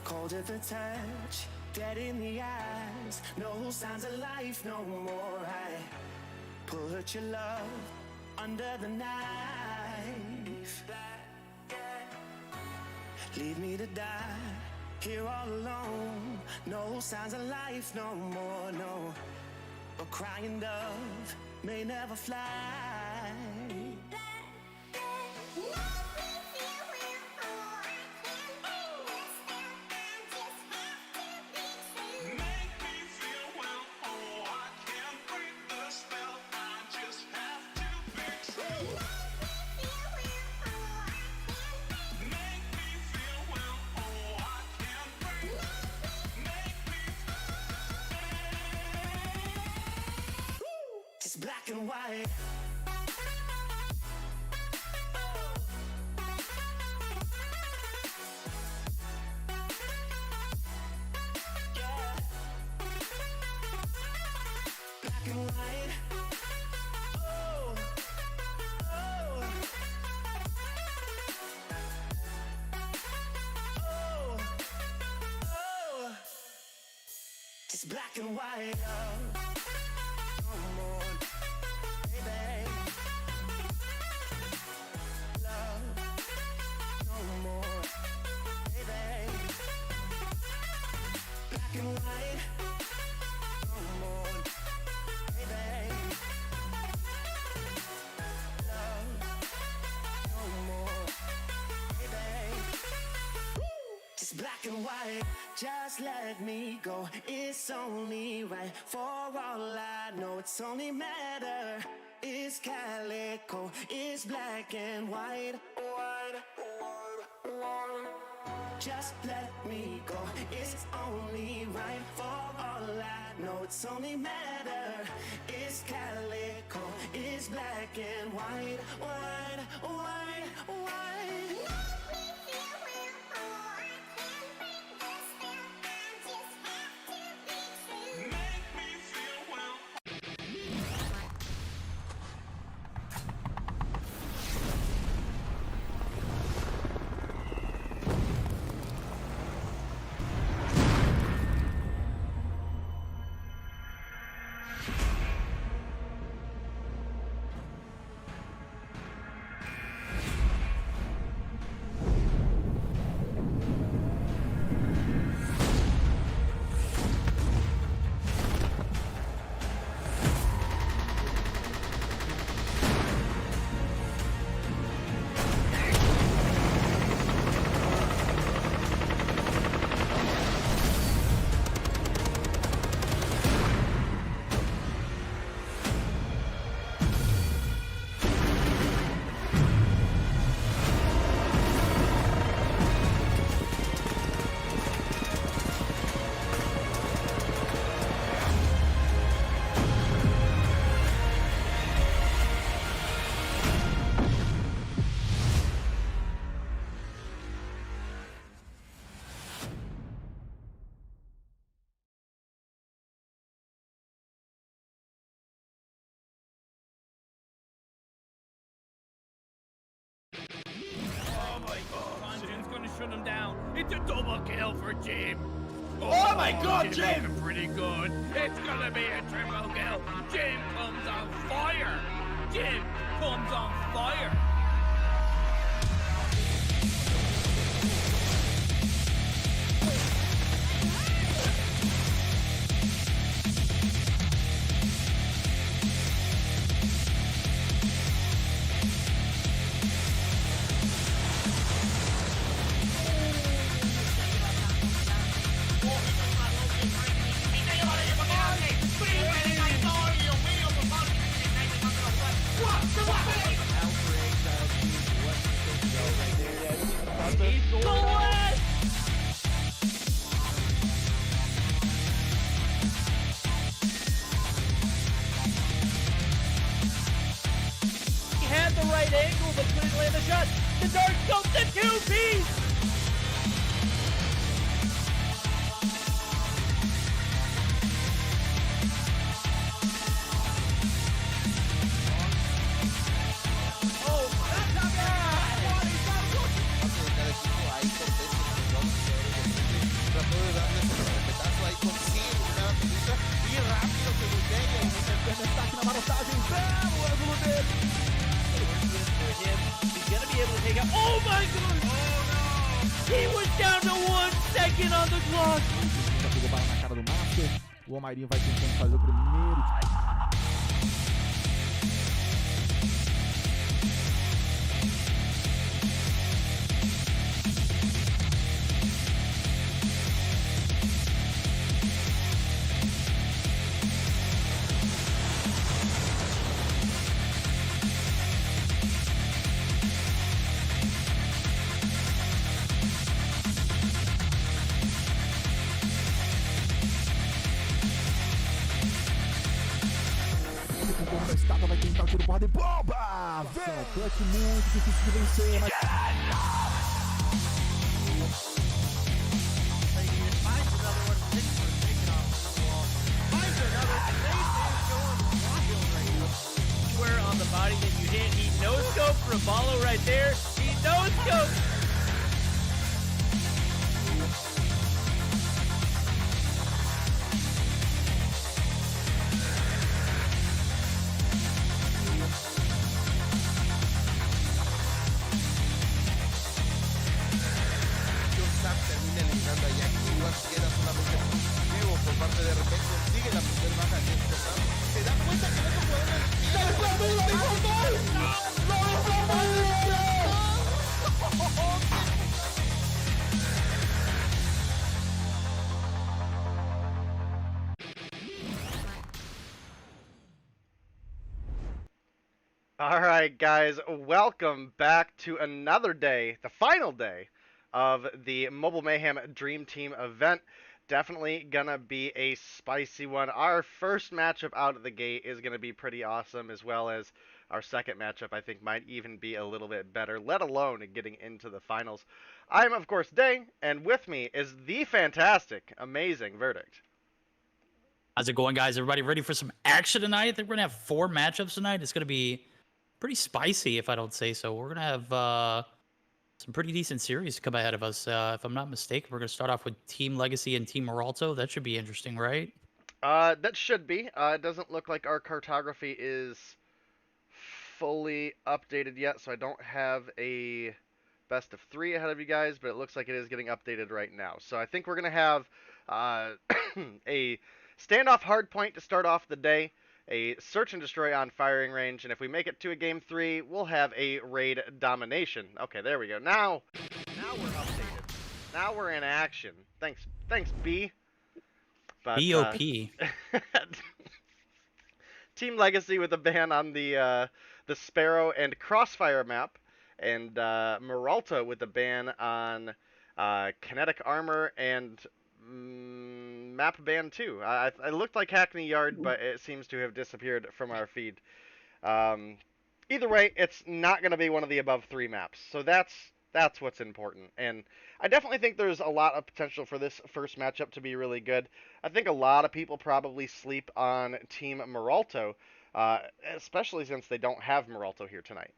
Cold at the touch, dead in the eyes. No signs of life no more. I put your love under the knife. Leave me to die here all alone. No signs of life no more, no. A crying dove may never fly. It's black and white. Yeah. Black and white. Oh, oh, oh, oh. It's black and white. Black and white, just let me go. It's only right. For all I know, it's only matter. It's calico, it's black and white. Just let me go. It's only right. For all I know, it's only matter. It's calico, it's black and white. White, white, white. Oh my god, Jim's gonna shut him down. It's a double kill for Jim. Oh my god, Jim's Jim! looking pretty good. It's gonna be a triple kill. Jim comes on fire. Jim comes on fire. He had the right angle, but couldn't land the shot. The dart goes to 2-piece! Oh my god! rápido que ele tem, ele tentando destaque na marotagem, belo ângulo dele. He's gonna be able to take out. Oh my god! He was down to 1 second on the clock. Já pegou bala na cara do Master. O Almairinho vai tentando fazer o primeiro. A estátua vai tentar o tiro porrada e bomba! Vem! Clutch muito difícil de vencer, mas... Anywhere on the body that you hit, he no-scope for BoLu right there. He no-scope. Termina eliminando a Jack, igual queda solamente positivo por parte de repente, sigue la primera baja que se da cuenta que no Alright guys, welcome back to another day, the final day of the Mobile Mayhem Dream Team event. Definitely gonna be a spicy one. Our first matchup out of the gate is gonna be pretty awesome, as well as our second matchup I think might even be a little bit better, let alone getting into the finals. I'm of course Day, and with me is the fantastic, amazing Verdict. How's it going, guys? Everybody ready for some action tonight? I think we're gonna have 4 matchups tonight. It's gonna be pretty spicy, if I don't say so. We're gonna have some pretty decent series come ahead of us. If I'm not mistaken, we're gonna start off with Team Legacy and Team Maralto. That should be interesting, right? That should be. It doesn't look like our cartography is fully updated yet, so I don't have a best of 3 ahead of you guys, but it looks like it is getting updated right now. So I think we're gonna have a standoff hardpoint to start off the day, a search and destroy on firing range, and if we make it to a game 3, we'll have a raid domination. Okay, there we go. Now we're updated. Now we're in action. Thanks, B. But, BOP. Team Legacy with a ban on the Sparrow and Crossfire map, and Meralto with a ban on Kinetic Armor and map ban too. I looked like Hackney Yard, but it seems to have disappeared from our feed. Either way, it's not going to be one of the above 3 maps, so that's what's important. And I definitely think there's a lot of potential for this first matchup to be really good. I think a lot of people probably sleep on Team Meralto, especially since they don't have Meralto here tonight.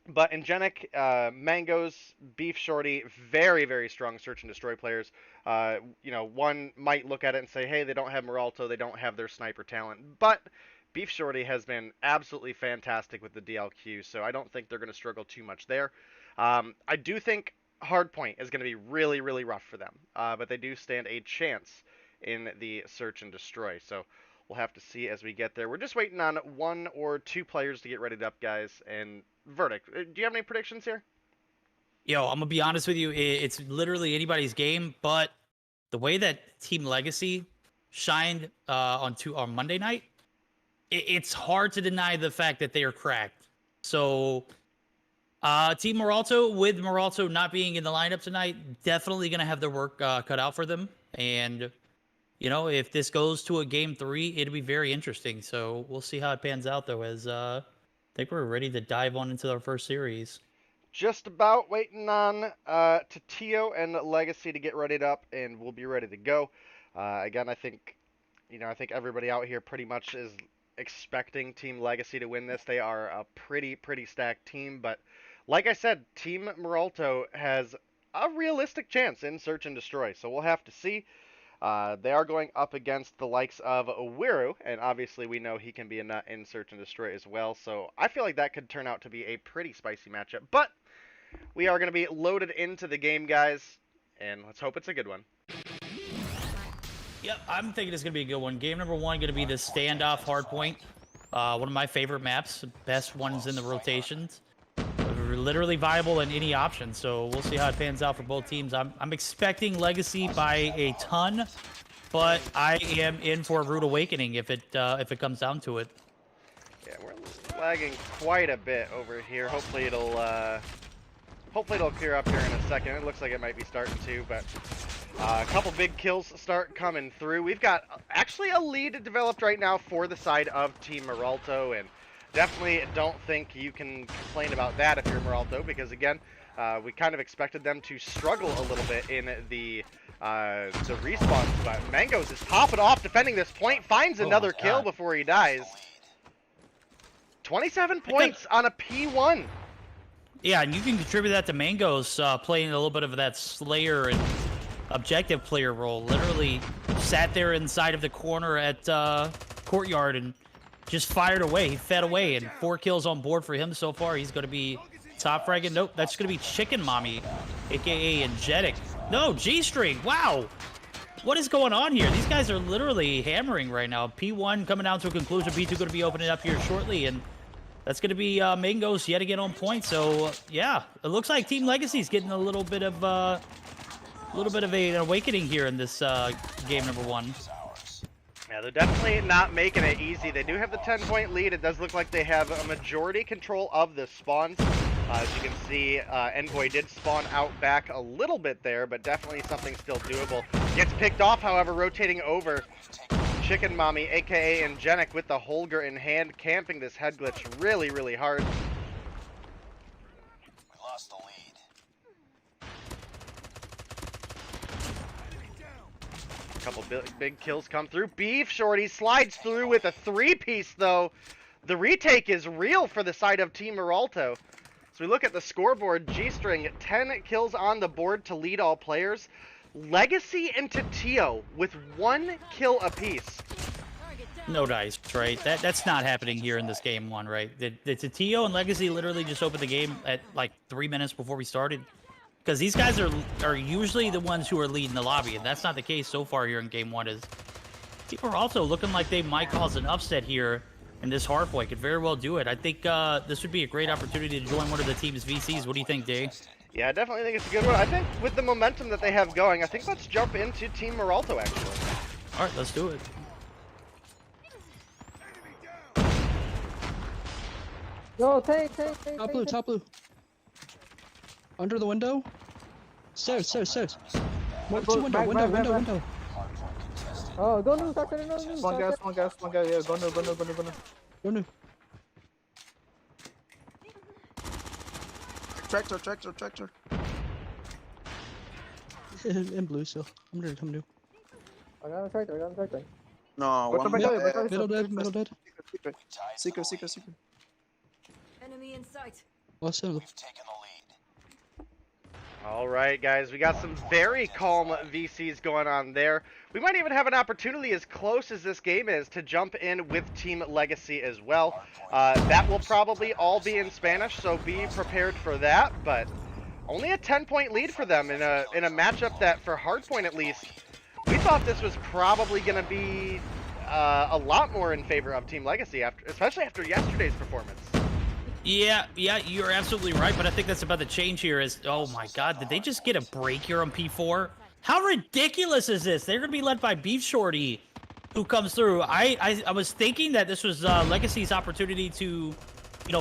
But Ingenic, Mangoes, Beef Shorty, very, very strong search and destroy players. You know, one might look at it and say, hey, they don't have Maralto, they don't have their sniper talent. But Beef Shorty has been absolutely fantastic with the DLQ, so I don't think they're going to struggle too much there. I do think Hardpoint is going to be really, really rough for them. But they do stand a chance in the search and destroy. So we'll have to see as we get there. We're just waiting on 1 or 2 players to get readied up, guys. And Verdict, do you have any predictions here? Yo, I'm gonna be honest with you. It's literally anybody's game, but the way that Team Legacy shined on Monday night, it's hard to deny the fact that they are cracked. So, Team Maralto, with Maralto not being in the lineup tonight, definitely gonna have their work cut out for them. And you know, if this goes to a game 3, it'll be very interesting. So we'll see how it pans out, though, as I think we're ready to dive on into our first series. Just about waiting on Tatio and Legacy to get readied up, and we'll be ready to go. Again, I think everybody out here pretty much is expecting Team Legacy to win this. They are a pretty stacked team, but like I said, Team Meralto has a realistic chance in Search and Destroy, so we'll have to see. They are going up against the likes of Wiru, and obviously we know he can be a nut in Search and Destroy as well, so I feel like that could turn out to be a pretty spicy matchup. But we are going to be loaded into the game, guys, and let's hope it's a good one. Yep, I'm thinking it's going to be a good one. Game number one going to be the standoff Hardpoint. One of my favorite maps, best ones in the rotations. Literally viable in any option, so we'll see how it pans out for both teams. I'm expecting Legacy by a ton, but I am in for a rude awakening if it comes down to it. Yeah, we're lagging quite a bit over here. Hopefully it'll clear up here in a second. It looks like it might be starting to, but a couple big kills start coming through. We've got actually a lead developed right now for the side of Team Meralto, and definitely don't think you can complain about that if you're Maralto, because again, we kind of expected them to struggle a little bit in the respawns, but Mangoes is popping off defending this point, finds another kill before he dies. 27 points on a P1. Yeah, and you can contribute that to Mangoes playing a little bit of that Slayer and objective player role. Literally sat there inside of the corner at Courtyard and just fired away. He fed away, and 4 kills on board for him so far. He's going to be top fragging. Nope, that's going to be Chicken Mommy, a.k.a. Angelic. No, G-String. Wow. What is going on here? These guys are literally hammering right now. P1 coming down to a conclusion. P2 going to be opening up here shortly, and that's going to be Mangoes yet again on point. So, yeah, it looks like Team Legacy's getting a little bit of an awakening here in this game number one. Yeah, they're definitely not making it easy. They do have the 10-point lead. It does look like they have a majority control of the spawns. As you can see, Envoy did spawn out back a little bit there, but definitely something still doable. Gets picked off, however, rotating over. Chicken Mommy, a.k.a. Angenic, with the Holger in hand, camping this head glitch really, really hard. We lost the lead. Couple big kills come through. Beef Shorty slides through with a 3-piece, though. The retake is real for the side of Team Meralto. So we look at the scoreboard. G-String, 10 kills on the board to lead all players. Legacy and Tatio with 1 kill apiece. No dice, right? That's not happening here in this game one, right? The Tatio and Legacy literally just opened the game at like 3 minutes before we started. Because these guys are usually the ones who are leading the lobby, and that's not the case so far here in game one. Is people are also looking like they might cause an upset here in this Hardpoint. Could very well do it. I think this would be a great opportunity to join one of the team's VCs. What do you think, Jay? Yeah, I definitely think it's a good one. I think with the momentum that they have going, I think let's jump into Team Meralto, actually. All right, let's do it. Yo, take. Top blue. Under the window? Stairs. Window. Oh, go new, start no. One gas, yeah, go new. Go new. Tractor. In blue still. I'm gonna come new. I got a tractor. No, What's one up, Middle dead. Secret. Enemy in sight. Lost him. We've taken the lead. All right, guys, we got some very calm VCs going on there. We might even have an opportunity, as close as this game is, to jump in with Team Legacy as well. That will probably all be in Spanish, so be prepared for that. But only a 10-point lead for them in a matchup that, for Hardpoint at least, we thought this was probably going to be a lot more in favor of Team Legacy, especially after yesterday's performance. Yeah, you're absolutely right, but I think that's about to change here. Oh my God, did they just get a break here on P4? How ridiculous is this? They're going to be led by Beef Shorty, who comes through. I was thinking that this was Legacy's opportunity to,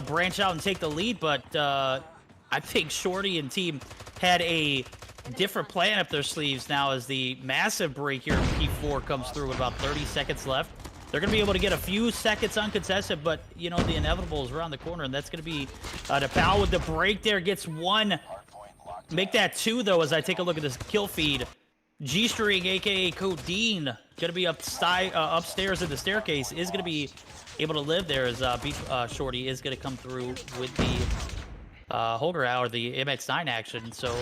branch out and take the lead, but I think Shorty and team had a different plan up their sleeves now as the massive break here in P4 comes through with about 30 seconds left. They're going to be able to get a few seconds uncontested, but, the inevitable is around the corner, and that's going to be DePal with the break there, gets 1. Make that 2, though, as I take a look at this kill feed. G-String, a.k.a. Codeine, going to be upstairs in the staircase, is going to be able to live there as Beef Shorty is going to come through with the Holger or the MX-9 action. So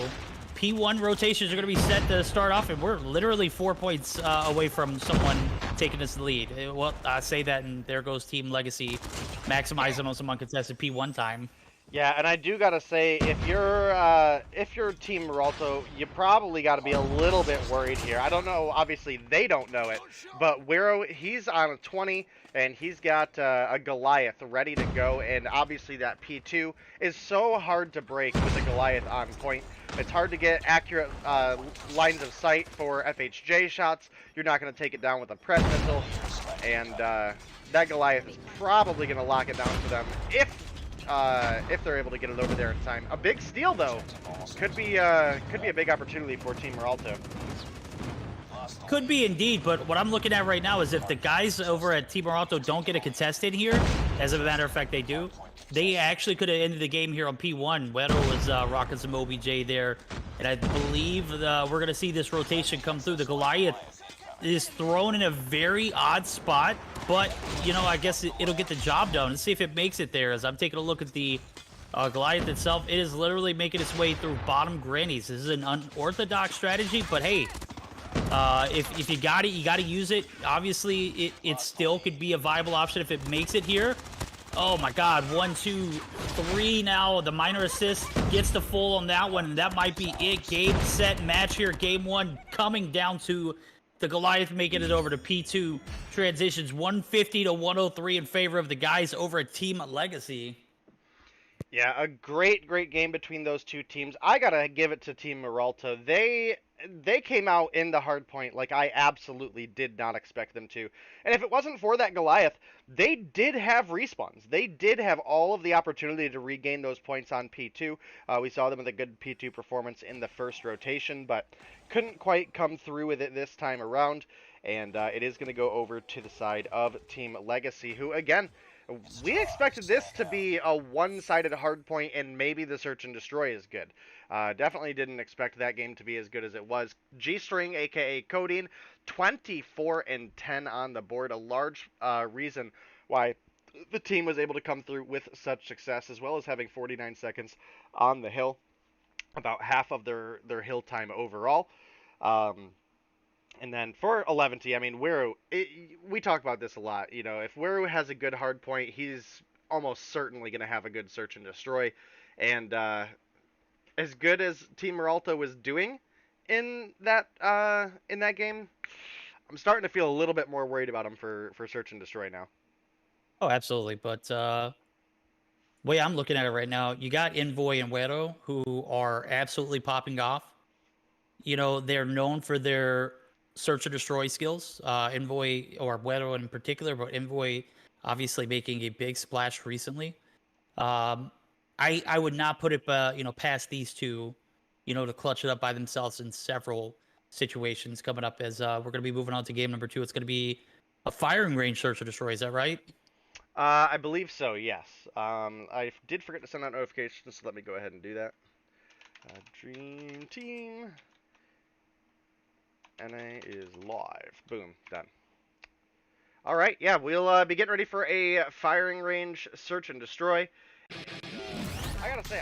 P1 rotations are going to be set to start off, and we're literally 4 points away from someone taking us the lead. Well, I say that, and there goes Team Legacy, maximizing on some uncontested P1 time. Yeah, and I do gotta say, if you're Team Meralto, you probably gotta be a little bit worried here. I don't know, obviously they don't know it, but Wero, he's on a 20, and he's got a Goliath ready to go, and obviously that P2 is so hard to break with a Goliath on point. It's hard to get accurate lines of sight for FHJ shots. You're not gonna take it down with a Pred missile, and that Goliath is probably gonna lock it down for them if they're able to get it over there in time. A big steal, though, could be a big opportunity for Team Maralto. Could be indeed, but what I'm looking at right now is if the guys over at Team Maralto don't get a contest in here, as a matter of fact they do, they actually could have ended the game here on P1. Wedo was rocking some OBJ there, and I believe we're going to see this rotation come through. The Goliath is thrown in a very odd spot, but, you know, I guess it'll get the job done. Let's see if it makes it there. As I'm taking a look at the Goliath itself, it is literally making its way through bottom grannies. This is an unorthodox strategy, but hey, if you got it, you got to use it. Obviously, it still could be a viable option if it makes it here. Oh my God, 1, 2, 3 now. The minor assist gets the full on that one, and that might be it. Game, set, match here. Game 1 coming down to the Goliath making it over to P2. Transitions 150 to 103 in favor of the guys over at Team Legacy. Yeah, a great game between those two teams. I gotta give it to Team Meralto. They came out in the Hardpoint like I absolutely did not expect them to. And if it wasn't for that Goliath, they did have respawns. They did have all of the opportunity to regain those points on P2. We saw them with a good P2 performance in the first rotation, but couldn't quite come through with it this time around. And it is going to go over to the side of Team Legacy, who, again, we expected this to be a one-sided Hardpoint, and maybe the Search and Destroy is good. Definitely didn't expect that game to be as good as it was. G-String, aka Codeine, 24-10 on the board. A large reason why the team was able to come through with such success, as well as having 49 seconds on the hill. About half of their hill time overall. And then for 11T, I mean, we talk about this a lot. You know, if Weru has a good hard point, he's almost certainly going to have a good Search and Destroy. And as good as Team Meralto was doing in that game, I'm starting to feel a little bit more worried about him for Search and Destroy now. Oh, absolutely. But the way I'm looking at it right now, you got Envoy and Wedo, who are absolutely popping off. You know, they're known for their Search and Destroy skills. Envoy, or Wedo in particular, but Envoy obviously making a big splash recently. I would not put it, past these two, to clutch it up by themselves in several situations coming up. As we're going to be moving on to game number 2. It's going to be a firing range Search and Destroy. Is that right? I believe so, yes. I did forget to send out notifications, so let me go ahead and do that. Dream Team. NA is live. Boom. Done. All right. Yeah, we'll be getting ready for a firing range Search and Destroy. I gotta say,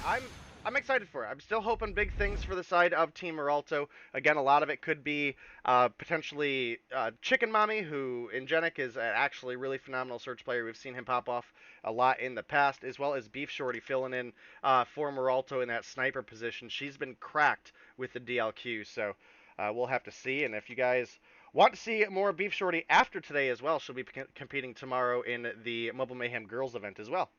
I'm excited for it. I'm still hoping big things for the side of Team Meralto. Again, a lot of it could be potentially Chicken Mommy, who in Genic is actually a really phenomenal Search player. We've seen him pop off a lot in the past, as well as Beef Shorty filling in for Meralto in that sniper position. She's been cracked with the DLQ, so we'll have to see. And if you guys want to see more Beef Shorty after today as well, she'll be competing tomorrow in the Mobile Mayhem Girls event as well.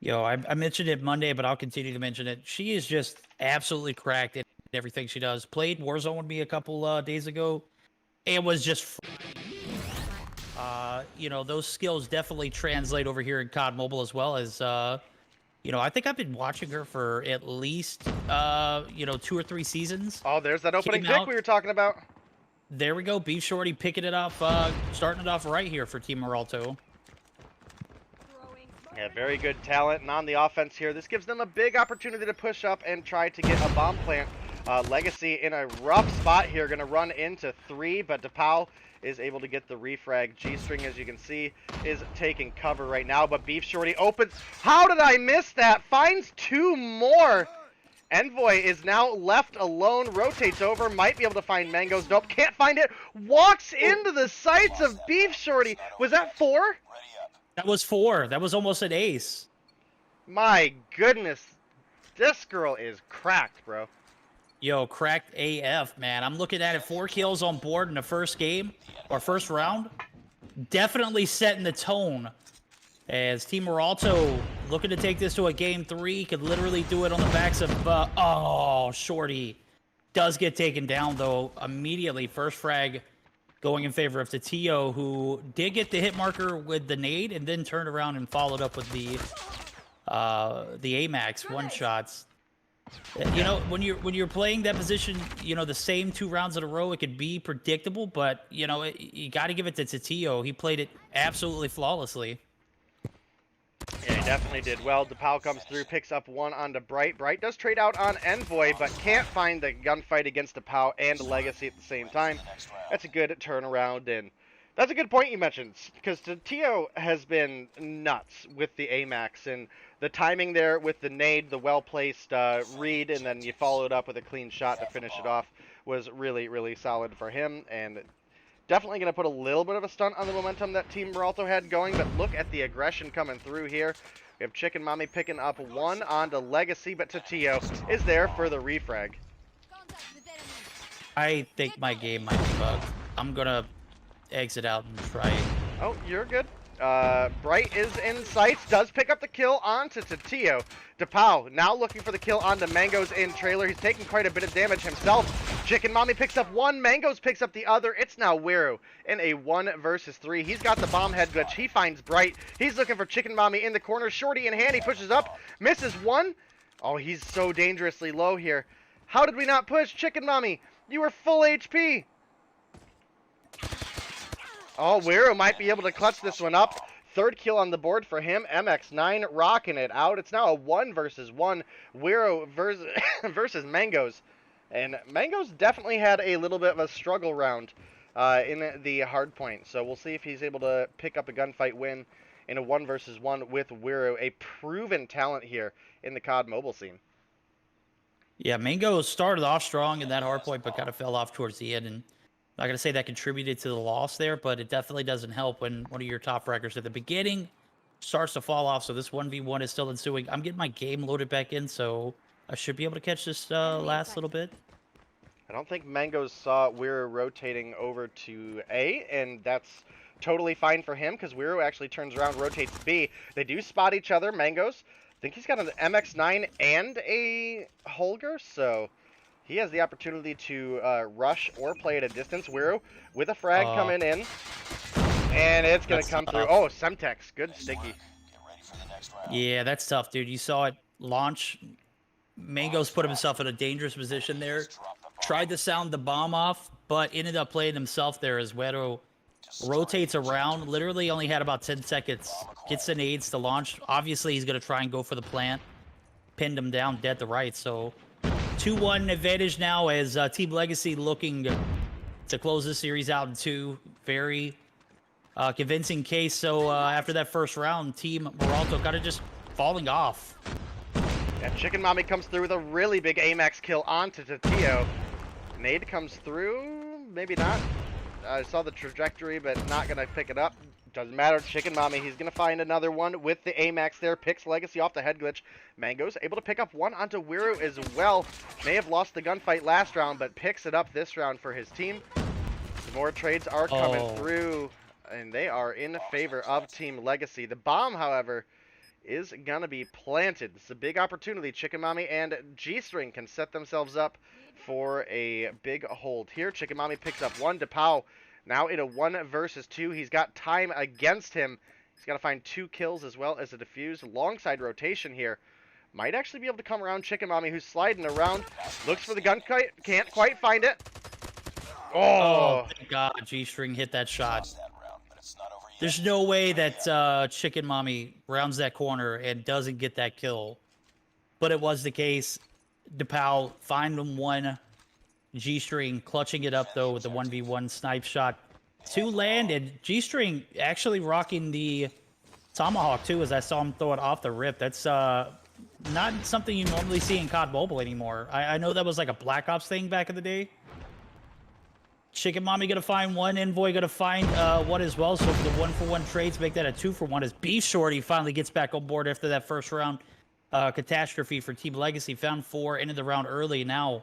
I mentioned it Monday, but I'll continue to mention it. She is just absolutely cracked at everything she does. Played Warzone with me a couple days ago. It was just, those skills definitely translate over here in COD Mobile as well as, I think I've been watching her for at least, 2 or 3 seasons. Oh, there's that opening pick we were talking about. There we go. Beef Shorty picking it up, starting it off right here for Team Meralto. Yeah, very good talent, and on the offense here, this gives them a big opportunity to push up and try to get a bomb plant. Legacy in a rough spot here, going to run into 3, but DePau is able to get the refrag. G-String, as you can see, is taking cover right now, but Beef Shorty opens. How did I miss that? Finds 2 more, Envoy is now left alone, rotates over, might be able to find Mangoes. Nope, can't find it. Walks into the sights of Beef Shorty. Was that 4? That was 4. That was almost an ace. My goodness. This girl is cracked, bro. Yo, cracked AF, man. I'm looking at it. 4 kills on board in the first game, or first round. Definitely setting the tone. As Team Maralto looking to take this to a game 3, could literally do it on the backs of, oh, Shorty. Does get taken down, though, immediately. First frag going in favor of Tatio, who did get the hit marker with the nade, and then turned around and followed up with the AMAX one-shots. You know, when you're playing that position, you know, the same 2 rounds in a row, it could be predictable, but, you know, you got to give it to Tatio. He played it absolutely flawlessly. Yeah, he definitely did well. DePaul comes through, picks up 1 onto Bright. Bright does trade out on Envoy, but can't find the gunfight against DePaul and Legacy at the same time. That's a good turnaround, and that's a good point you mentioned, because Tio has been nuts with the AMAX, and the timing there with the nade, the well-placed read, and then you followed up with a clean shot to finish it off was really, really solid for him, and definitely going to put a little bit of a stunt on the momentum that Team Meralto had going, but look at the aggression coming through here. We have Chicken Mommy picking up 1 onto Legacy, but Tatio is there for the refrag. I think my game might be bugged. I'm going to exit out and try it. Oh, you're good. Bright is in sights, does pick up the kill onto Tatio. DePau now looking for the kill onto Mangoes in trailer. He's taking quite a bit of damage himself. Chicken Mommy picks up 1, Mangoes picks up the other. It's now Wiru in a 1 versus 3. He's got the bomb head glitch. He finds Bright. He's looking for Chicken Mommy in the corner. Shorty in hand. He pushes up, misses 1. Oh, he's so dangerously low here. How did we not push? Chicken Mommy, you were full HP. Oh, Wiru might be able to clutch this one up. 3rd kill on the board for him. MX9 rocking it out. It's now a 1 versus 1. Wiru versus Mangoes. And Mangoes definitely had a little bit of a struggle round in the hardpoint. So we'll see if he's able to pick up a gunfight win in a 1 versus 1 with Wiru. A proven talent here in the COD mobile scene. Yeah, Mango started off strong in that hardpoint, but kind of fell off towards the end. And I'm not going to say that contributed to the loss there, but it definitely doesn't help when one of your top fraggers at the beginning starts to fall off. So this 1v1 is still ensuing. I'm getting my game loaded back in, so I should be able to catch this last little bit. I don't think Mangoes saw Wiru rotating over to A, and that's totally fine for him, because Wiru actually turns around, rotates B. They do spot each other, Mangoes. I think he's got an MX9 and a Holger, so he has the opportunity to rush or play at a distance. Wiru with a frag coming in. And it's going to come through. Oh, Semtex. Good sticky. Yeah, that's tough, dude. You saw it launch. Mango's put himself in a dangerous position there. Tried to sound the bomb off, but ended up playing himself there as Wiru rotates around. Literally only had about 10 seconds. Gets the nades to launch. Obviously, he's going to try and go for the plant. Pinned him down dead to right, so 2-1 advantage now as Team Legacy looking to close this series out in 2. Very convincing case. So after that first round, Team Maralto kind of just falling off. And Chicken Mommy comes through with a really big AMAX kill onto Tatio. Nade comes through, maybe not. I saw the trajectory, but not going to pick it up. Doesn't matter. Chicken Mommy, he's going to find another one with the AMAX there. Picks Legacy off the head glitch. Mango's able to pick up 1 onto Wiru as well. May have lost the gunfight last round, but picks it up this round for his team. Some more trades are coming through, and they are in favor of Team Legacy. The bomb, however, is going to be planted. It's a big opportunity. Chicken Mommy and G-String can set themselves up for a big hold here. Chicken Mommy picks up 1. DePau now in a 1 versus 2. He's got time against him. He's got to find 2 kills as well as a defuse. Long side rotation here. Might actually be able to come around Chicken Mommy, who's sliding around. Looks for the gun kite. Can't quite find it. Oh, thank God G-String hit that shot. There's no way that Chicken Mommy rounds that corner and doesn't get that kill. But it was the case. DePau find him 1. G-String clutching it up, though, with the 1v1 snipe shot. 2 landed. G-String actually rocking the Tomahawk, too, as I saw him throw it off the rip. That's not something you normally see in COD Mobile anymore. I know that was like a Black Ops thing back in the day. Chicken Mommy gonna find one, Envoy gonna find one as well. So for the 1-for-1 trades, make that a 2-for-1 as Beef Shorty finally gets back on board after that first round catastrophe for Team Legacy. Found 4, ended the round early. Now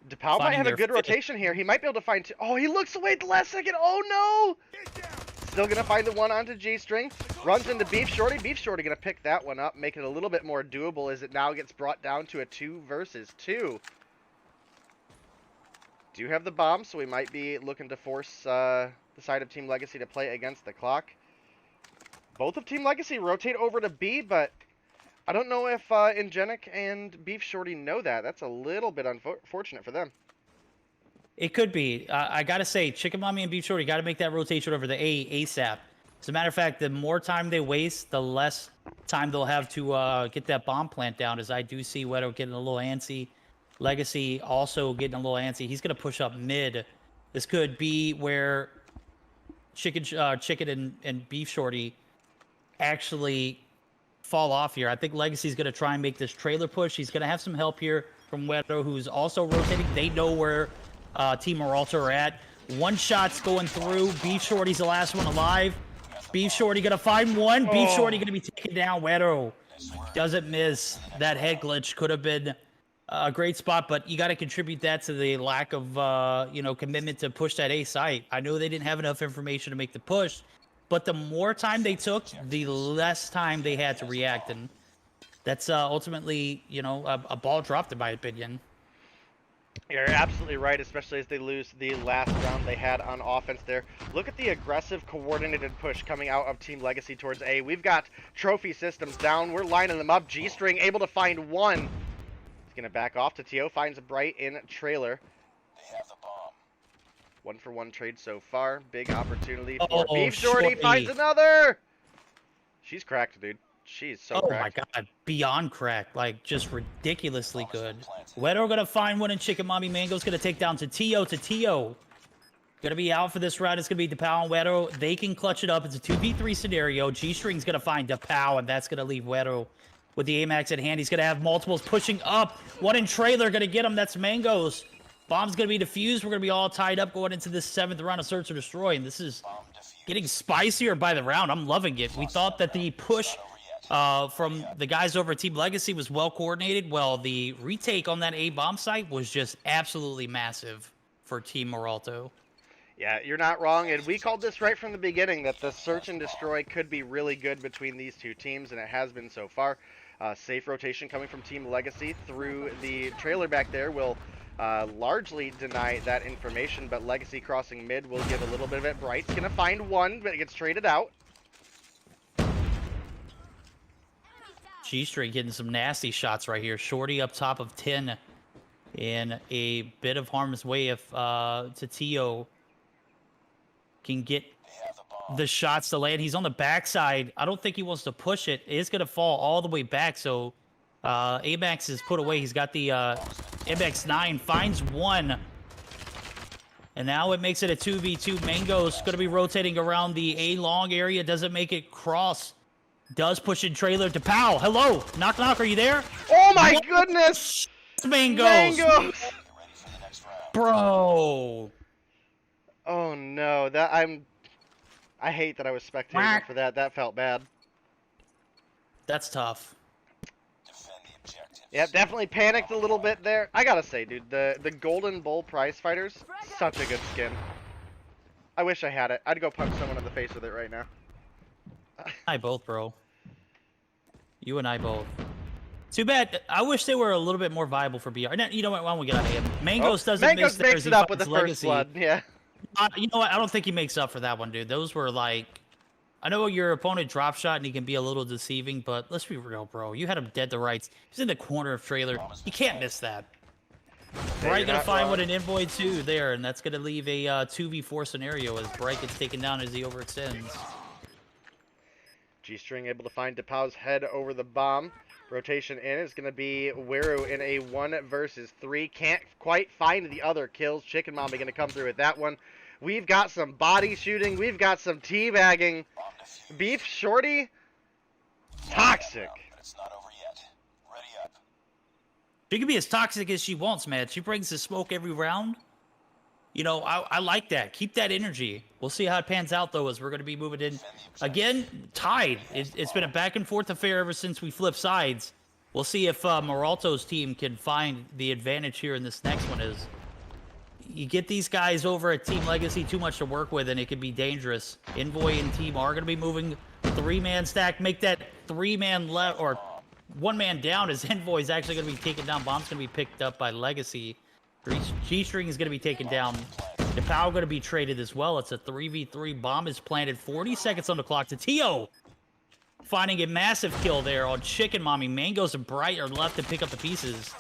DePaul might have a good rotation here. He might be able to find 2. Oh, he looks away at the last second. Oh no! Still gonna find the one onto G-String. Runs into Beef Shorty. Beef Shorty gonna pick that one up, make it a little bit more doable as it now gets brought down to a 2 versus 2. Do have the bomb, so we might be looking to force the side of Team Legacy to play against the clock. Both of Team Legacy rotate over to B, but I don't know if Ingenic and Beef Shorty know that. That's a little bit unfortunate for them. it could be. I gotta say, Chicken Mommy and Beef Shorty gotta make that rotation over the A ASAP. As a matter of fact, the more time they waste, the less time they'll have to get that bomb plant down. As I do see Wedo getting a little antsy. Legacy also getting a little antsy. He's gonna push up mid. This could be where Chicken and Beef Shorty actually fall off here. I think Legacy's gonna try and make this trailer push. He's gonna have some help here from Wedo, who's also rotating. They know where Team Maralto are at. One shot's going through. Beef Shorty's the last one alive. Beef Shorty gonna find one. Beef Shorty gonna be taken down. Wedo doesn't miss. That head glitch could have been a great spot, but you got to contribute that to the lack of commitment to push that A site. I know they didn't have enough information to make the push, but the more time they took, the less time they had to react, and that's ultimately a ball dropped in my opinion. You're absolutely right, especially as they lose the last round they had on offense there. Look at the aggressive, coordinated push coming out of Team Legacy towards A. We've got trophy systems down. We're lining them up. G-String able to find one. He's going to back off to Tio. Finds a Bright in trailer. They have the bomb. 1-for-1 trade so far. Big opportunity for Beef Shorty. Finds another. She's cracked, dude. She's so cracked. Oh my god, beyond cracked, like just ridiculously good. Wedo gonna find one in Chicken Mommy. Mango's gonna take down to Tio. Gonna be out for this round. It's gonna be DePaul and Wedo. They can clutch it up. It's a 2v3 scenario. G-String's gonna find DePaul, and that's gonna leave Wedo with the AMAX at hand. He's gonna have multiples pushing up. One in trailer, gonna get him. That's Mango's. Bomb's gonna be defused. We're gonna be all tied up going into this 7th round of Search or Destroy, and this is getting spicier by the round. I'm loving it. We thought that the push from the guys over at Team Legacy was well coordinated. Well, the retake on that A bomb site was just absolutely massive for Team Maralto. Yeah, you're not wrong, and we called this right from the beginning that the Search and Destroy could be really good between these two teams, and it has been so far. Safe rotation coming from Team Legacy through the trailer back there will largely deny that information, but Legacy crossing mid will give a little bit of it. Bright's going to find one, but it gets traded out. G-String getting some nasty shots right here. Shorty up top of 10 in a bit of harm's way if Tio can get the shots to land. He's on the backside. I don't think he wants to push it. It's going to fall all the way back, so AMAX is put away. He's got the MX-9, finds one. And now it makes it a 2v2. Mango's going to be rotating around the A-long area. Doesn't make it cross. Does push in trailer to Pow. Hello. Knock, knock. Are you there? Oh, my goodness. Mangoes. Bro. Oh, no. I hate that I was spectating for that. That felt bad. That's tough. Yeah, definitely panicked a little bit there. I gotta say, dude, the Golden Bull prize fighters, such a good skin. I wish I had it. I'd go punch someone in the face with it right now. I both, bro. You and I both. Too bad. I wish they were a little bit more viable for BR. You know what? Why don't we get out of here? Mangoes doesn't Mangoes makes it up with the first blood. Yeah. You know what? I don't think he makes up for that one, dude. Those were like... I know your opponent drop shot and he can be a little deceiving, but let's be real, bro. You had him dead to rights. He's in the corner of trailer. You can't miss that. Bright gonna find what an Envoy 2 there, and that's gonna leave a 2v4 scenario as Bright gets taken down as he overextends. G-String able to find DePau's head over the bomb. Rotation in is going to be Wiru in a 1 versus 3. Can't quite find the other kills. Chicken Mommy going to come through with that one. We've got some body shooting. We've got some teabagging. Beef Shorty, toxic. She can be as toxic as she wants, man. She brings the smoke every round. You know, I like that. Keep that energy. We'll see how it pans out, though, as we're going to be moving in. Again, tied. It's been a back-and-forth affair ever since we flipped sides. We'll see if Maralto's team can find the advantage here in this next one. Is you get these guys over at Team Legacy too much to work with, and it could be dangerous. Envoy and team are going to be moving 3-man stack. Make that 3-man left or 1-man down, as Envoy's actually going to be taken down. Bomb's going to be picked up by Legacy. G-String is going to be taken down. DePau going to be traded as well. It's a 3v3. Bomb is planted. 40 seconds on the clock to Tio. Finding a massive kill there on Chicken Mommy. Mangoes and Bright are left to pick up the pieces.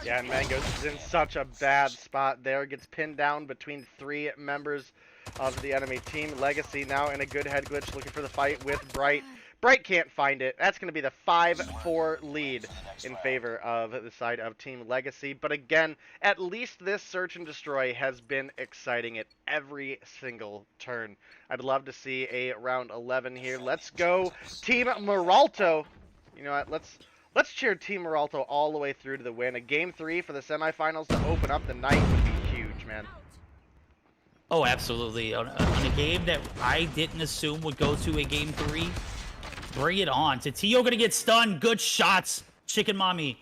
Yeah, and Mangoes is in such a bad spot there. Gets pinned down between 3 members of the enemy team. Legacy now in a good head glitch looking for the fight with Bright. Bright can't find it. That's going to be the 5-4 lead in favor of the side of Team Legacy. But again, at least this search and destroy has been exciting at every single turn. I'd love to see a round 11 here. Let's go Team Meralto. You know what? Let's cheer Team Meralto all the way through to the win. A game 3 for the semifinals to open up the night would be huge, man. Oh, absolutely. On a game that I didn't assume would go to a game 3. Bring it on. Tio gonna get stunned. Good shots. Chicken Mommy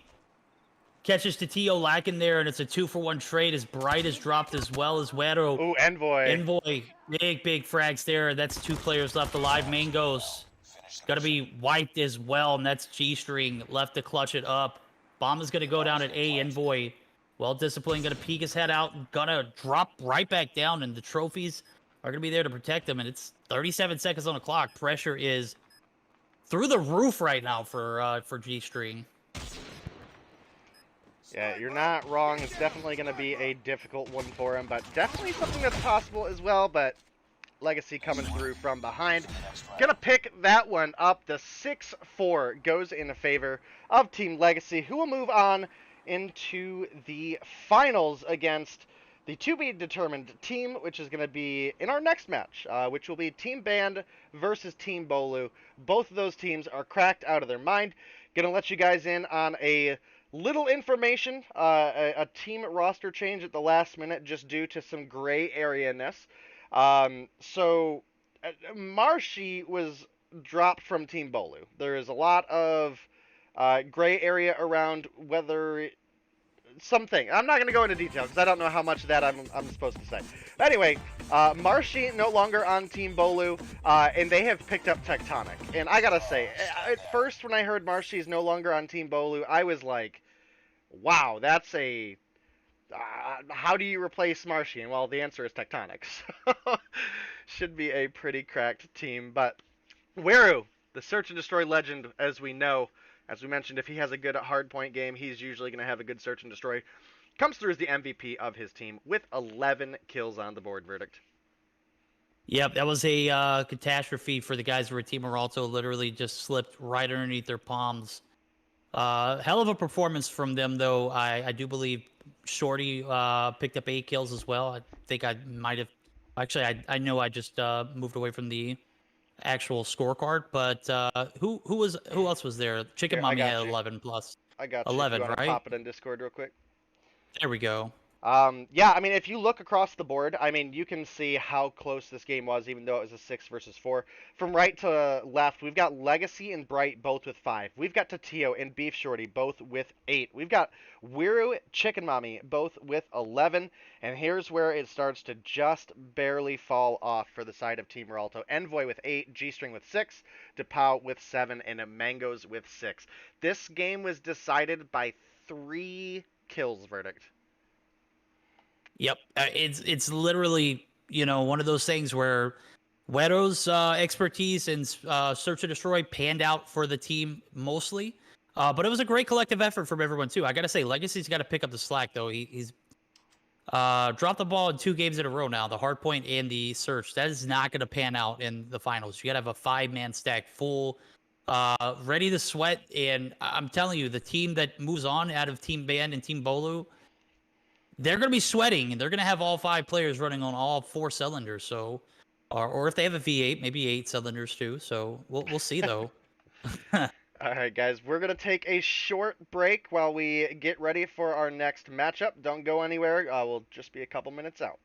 catches Tio lacking there, and it's a 2-for-1 trade as Bright is dropped as well as Wero. Ooh, Envoy. Envoy. Big frags there. That's 2 players left alive. Mangoes gotta be wiped as well, and that's G-String left to clutch it up. Bomb is gonna go down at A. Envoy, well disciplined, gonna peek his head out, gonna drop right back down, and the trophies are gonna be there to protect him, and it's 37 seconds on the clock. Pressure is through the roof right now for G-String. Yeah, you're not wrong. It's definitely going to be a difficult one for him, but definitely something that's possible as well. But Legacy coming through from behind. Gonna pick that one up. The 6-4 goes in favor of Team Legacy, who will move on into the finals against the to-be-determined team, which is going to be in our next match, which will be Team Band versus Team BoLu. Both of those teams are cracked out of their mind. Going to let you guys in on a little information, a team roster change at the last minute just due to some gray area-ness. So Marshy was dropped from Team BoLu. There is a lot of gray area around whether something. I'm not going to go into detail because I don't know how much of that I'm supposed to say. But anyway, Marshy no longer on Team BoLu, and they have picked up Tectonic. And I got to say, at first when I heard Marshy is no longer on Team BoLu, I was like, wow, that's a... how do you replace Marshy? And well, the answer is Tectonic. So should be a pretty cracked team. But Weru, the Search and Destroy legend, as we know, as we mentioned, if he has a good hardpoint game, he's usually going to have a good search and destroy. Comes through as the MVP of his team with 11 kills on the board. Verdict. Yep, that was a catastrophe for the guys who were Team Maralto. Literally just slipped right underneath their palms. Hell of a performance from them, though. I do believe Shorty picked up 8 kills as well. I think I might have... Actually, I know I just moved away from the actual scorecard, but who else was there? Chicken Mommy had 11 plus. I got 11, you. You wanna right? pop it in Discord real quick. There we go. Yeah, I mean, if you look across the board, I mean, you can see how close this game was, even though it was a 6 versus 4. From right to left, we've got Legacy and Bright both with 5. We've got Tatio and Beef Shorty both with 8. We've got Wiru, Chicken Mommy both with 11. And here's where it starts to just barely fall off for the side of Team Meralto. Envoy with 8, G-String with 6, DePau with 7, and Mangoes with 6. This game was decided by 3 kills. Verdict. Yep, it's literally, you know, one of those things where Wero's expertise in search and destroy panned out for the team mostly, but it was a great collective effort from everyone too. I gotta say, Legacy's got to pick up the slack though. He's dropped the ball in 2 games in a row now, the hardpoint and the search. That is not gonna pan out in the finals. You gotta have a 5-man stack full, ready to sweat. And I'm telling you, the team that moves on out of Team Band and Team BoLu, they're going to be sweating, and they're going to have all 5 players running on all 4 cylinders. So, or if they have a V8, maybe 8 cylinders too. So we'll see though. All right, guys, we're going to take a short break while we get ready for our next matchup. Don't go anywhere. We'll just be a couple minutes out.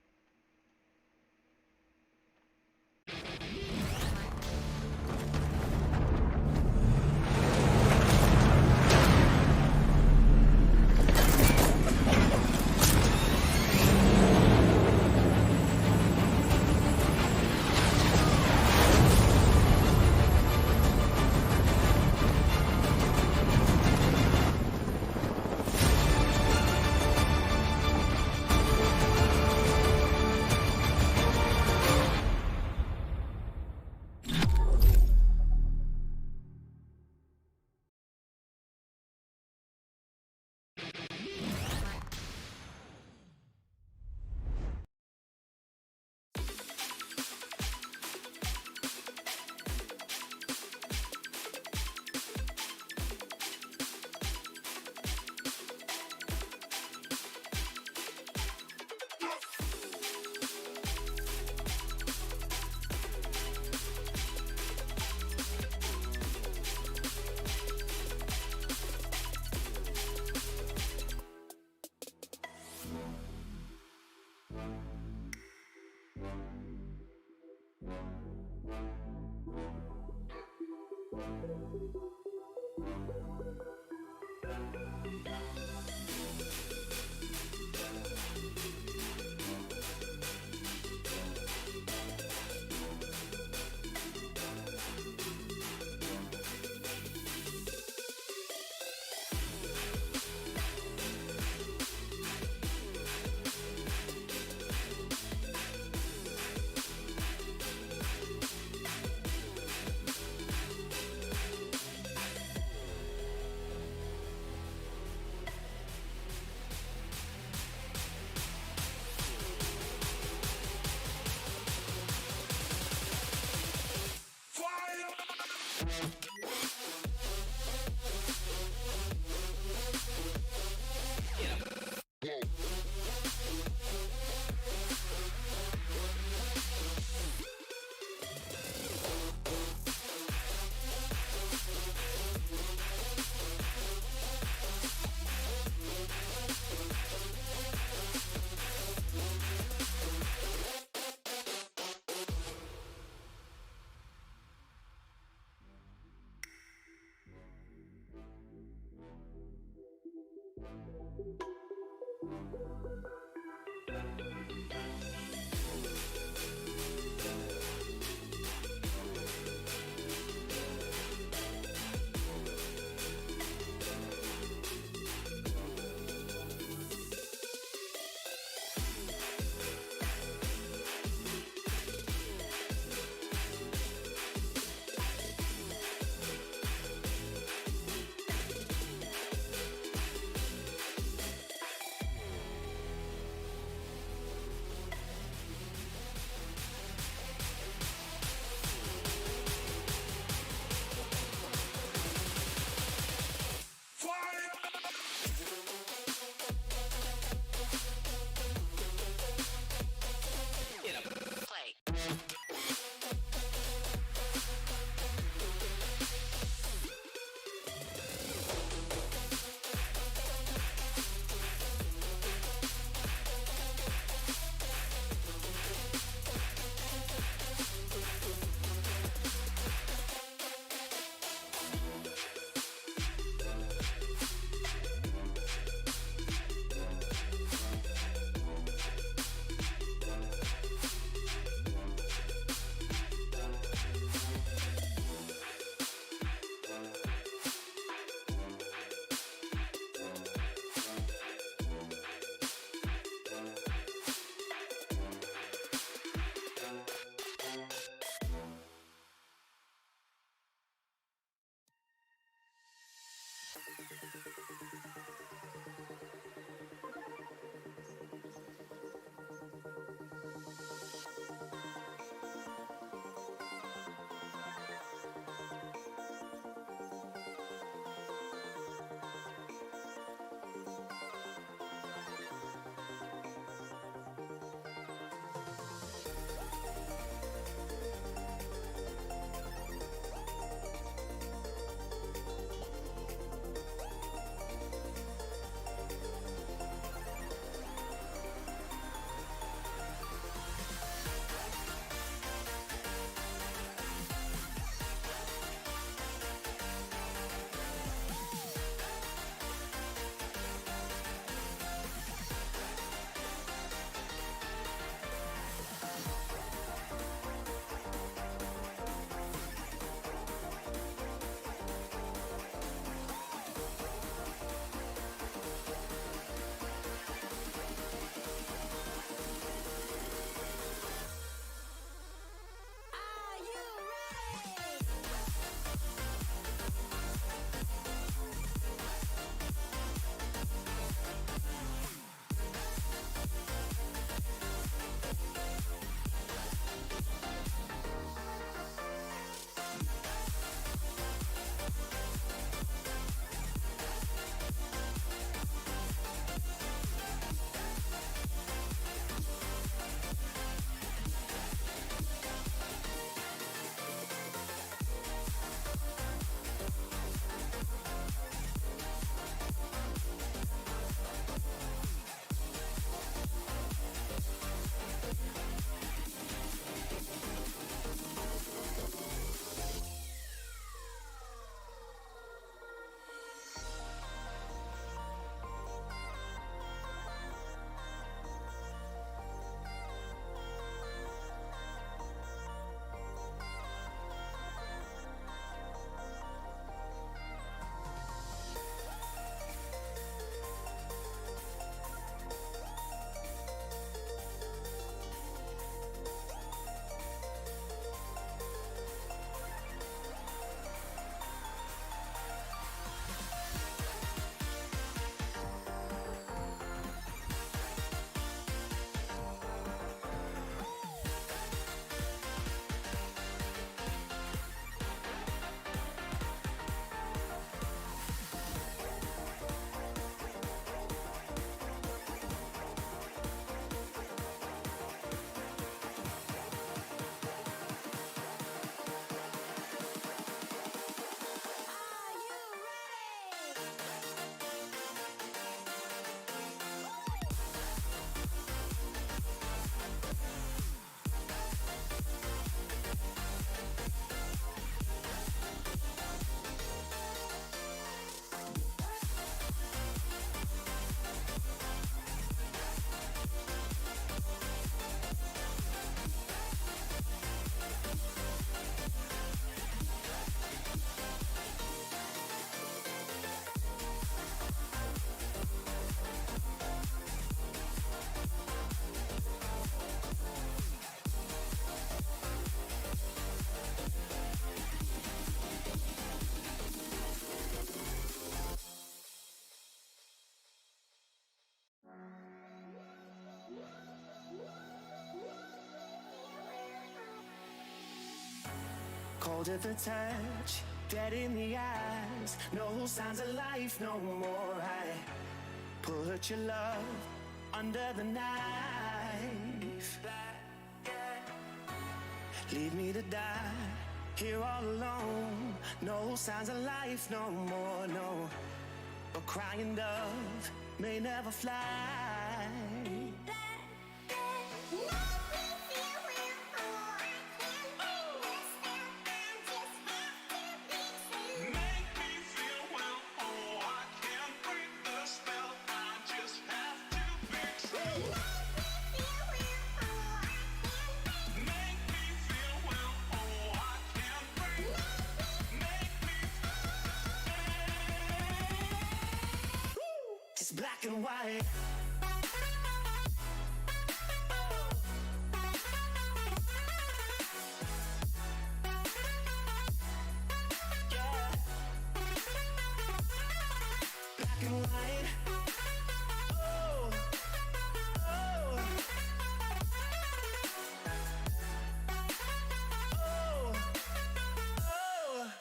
cold at the touch, dead in the eyes, no signs of life no more. I put your love under the knife. Leave me to die here all alone. No signs of life no more, no. A crying dove may never fly. It's black and white. Yeah. Black and white. Oh, oh, oh, oh.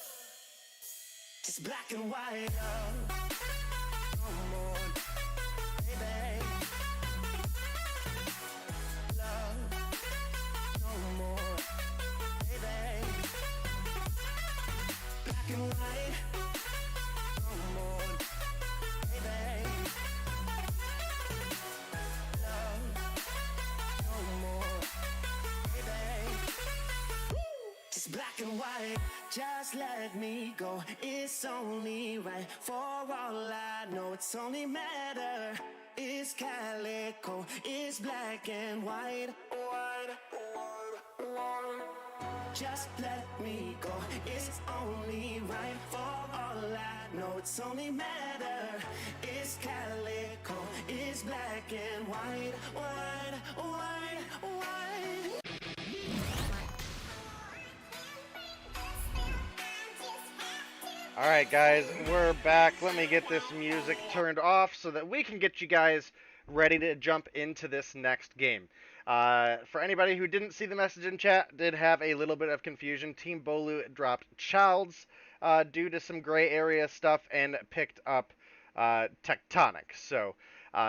It's black and white. No more. Baby, love, no more, baby. Black and white, no more, baby. Love, no more, baby. It's black and white. Just let me go. It's only right. For all I know, it's only matter. It's calico. It's black and white. White, white, white. Just let me go. It's only right. For all I know, it's only matter. It's calico. It's black and white. White, white, white. Alright guys, we're back. Let me get this music turned off so that we can get you guys ready to jump into this next game. For anybody who didn't see the message in chat, did have a little bit of confusion. Team BoLu dropped Childs due to some gray area stuff and picked up Tectonic. So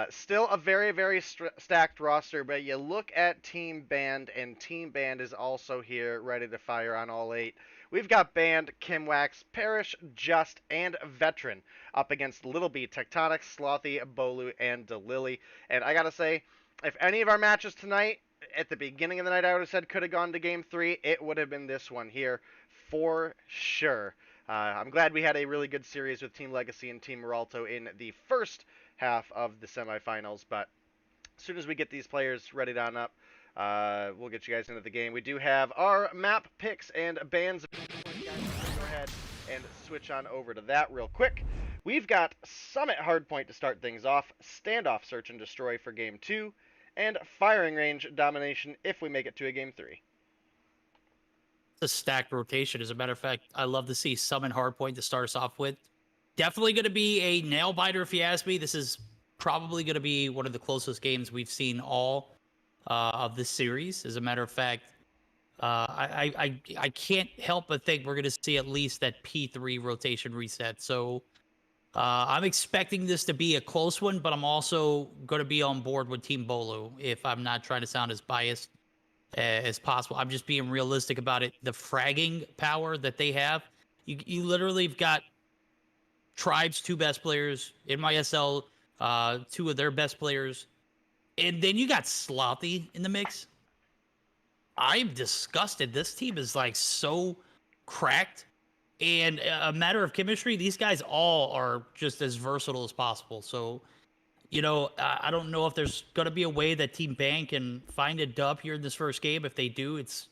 still a very, very stacked roster, but you look at Team Band, and Team Band is also here ready to fire on all 8. We've got Band, Kimwax, Parrish, Just, and Veteran up against Little B, Tectonic, Slothy, BoLu, and DeLily. And I gotta say, if any of our matches tonight, at the beginning of the night I would have said could have gone to Game 3, it would have been this one here, for sure. I'm glad we had a really good series with Team Legacy and Team Meralto in the first half of the semifinals, but as soon as we get these players ready on up, we'll get you guys into the game. We do have our map picks and bands. Go ahead and switch on over to that real quick. We've got Summit Hardpoint to start things off, Standoff Search and Destroy for Game 2, and Firing Range Domination if we make it to a Game 3. It's a stacked rotation. As a matter of fact, I love to see Summon Hardpoint to start us off with. Definitely going to be a nail biter if you ask me. This is probably going to be one of the closest games we've seen all of this series. As a matter of fact, I can't help but think we're going to see at least that P3 rotation reset. So I'm expecting this to be a close one, but I'm also going to be on board with Team BoLu if I'm not trying to sound as biased as possible. I'm just being realistic about it. The fragging power that they have, you literally have got Tribe's 2 best players, NYSL 2 of their best players, and then you got Slothy in the mix. I'm disgusted. This team is like so cracked, and a matter of chemistry, these guys all are just as versatile as possible. So, you know, I don't know if there's going to be a way that Team Bang can find a dub here in this first game. If they do, it's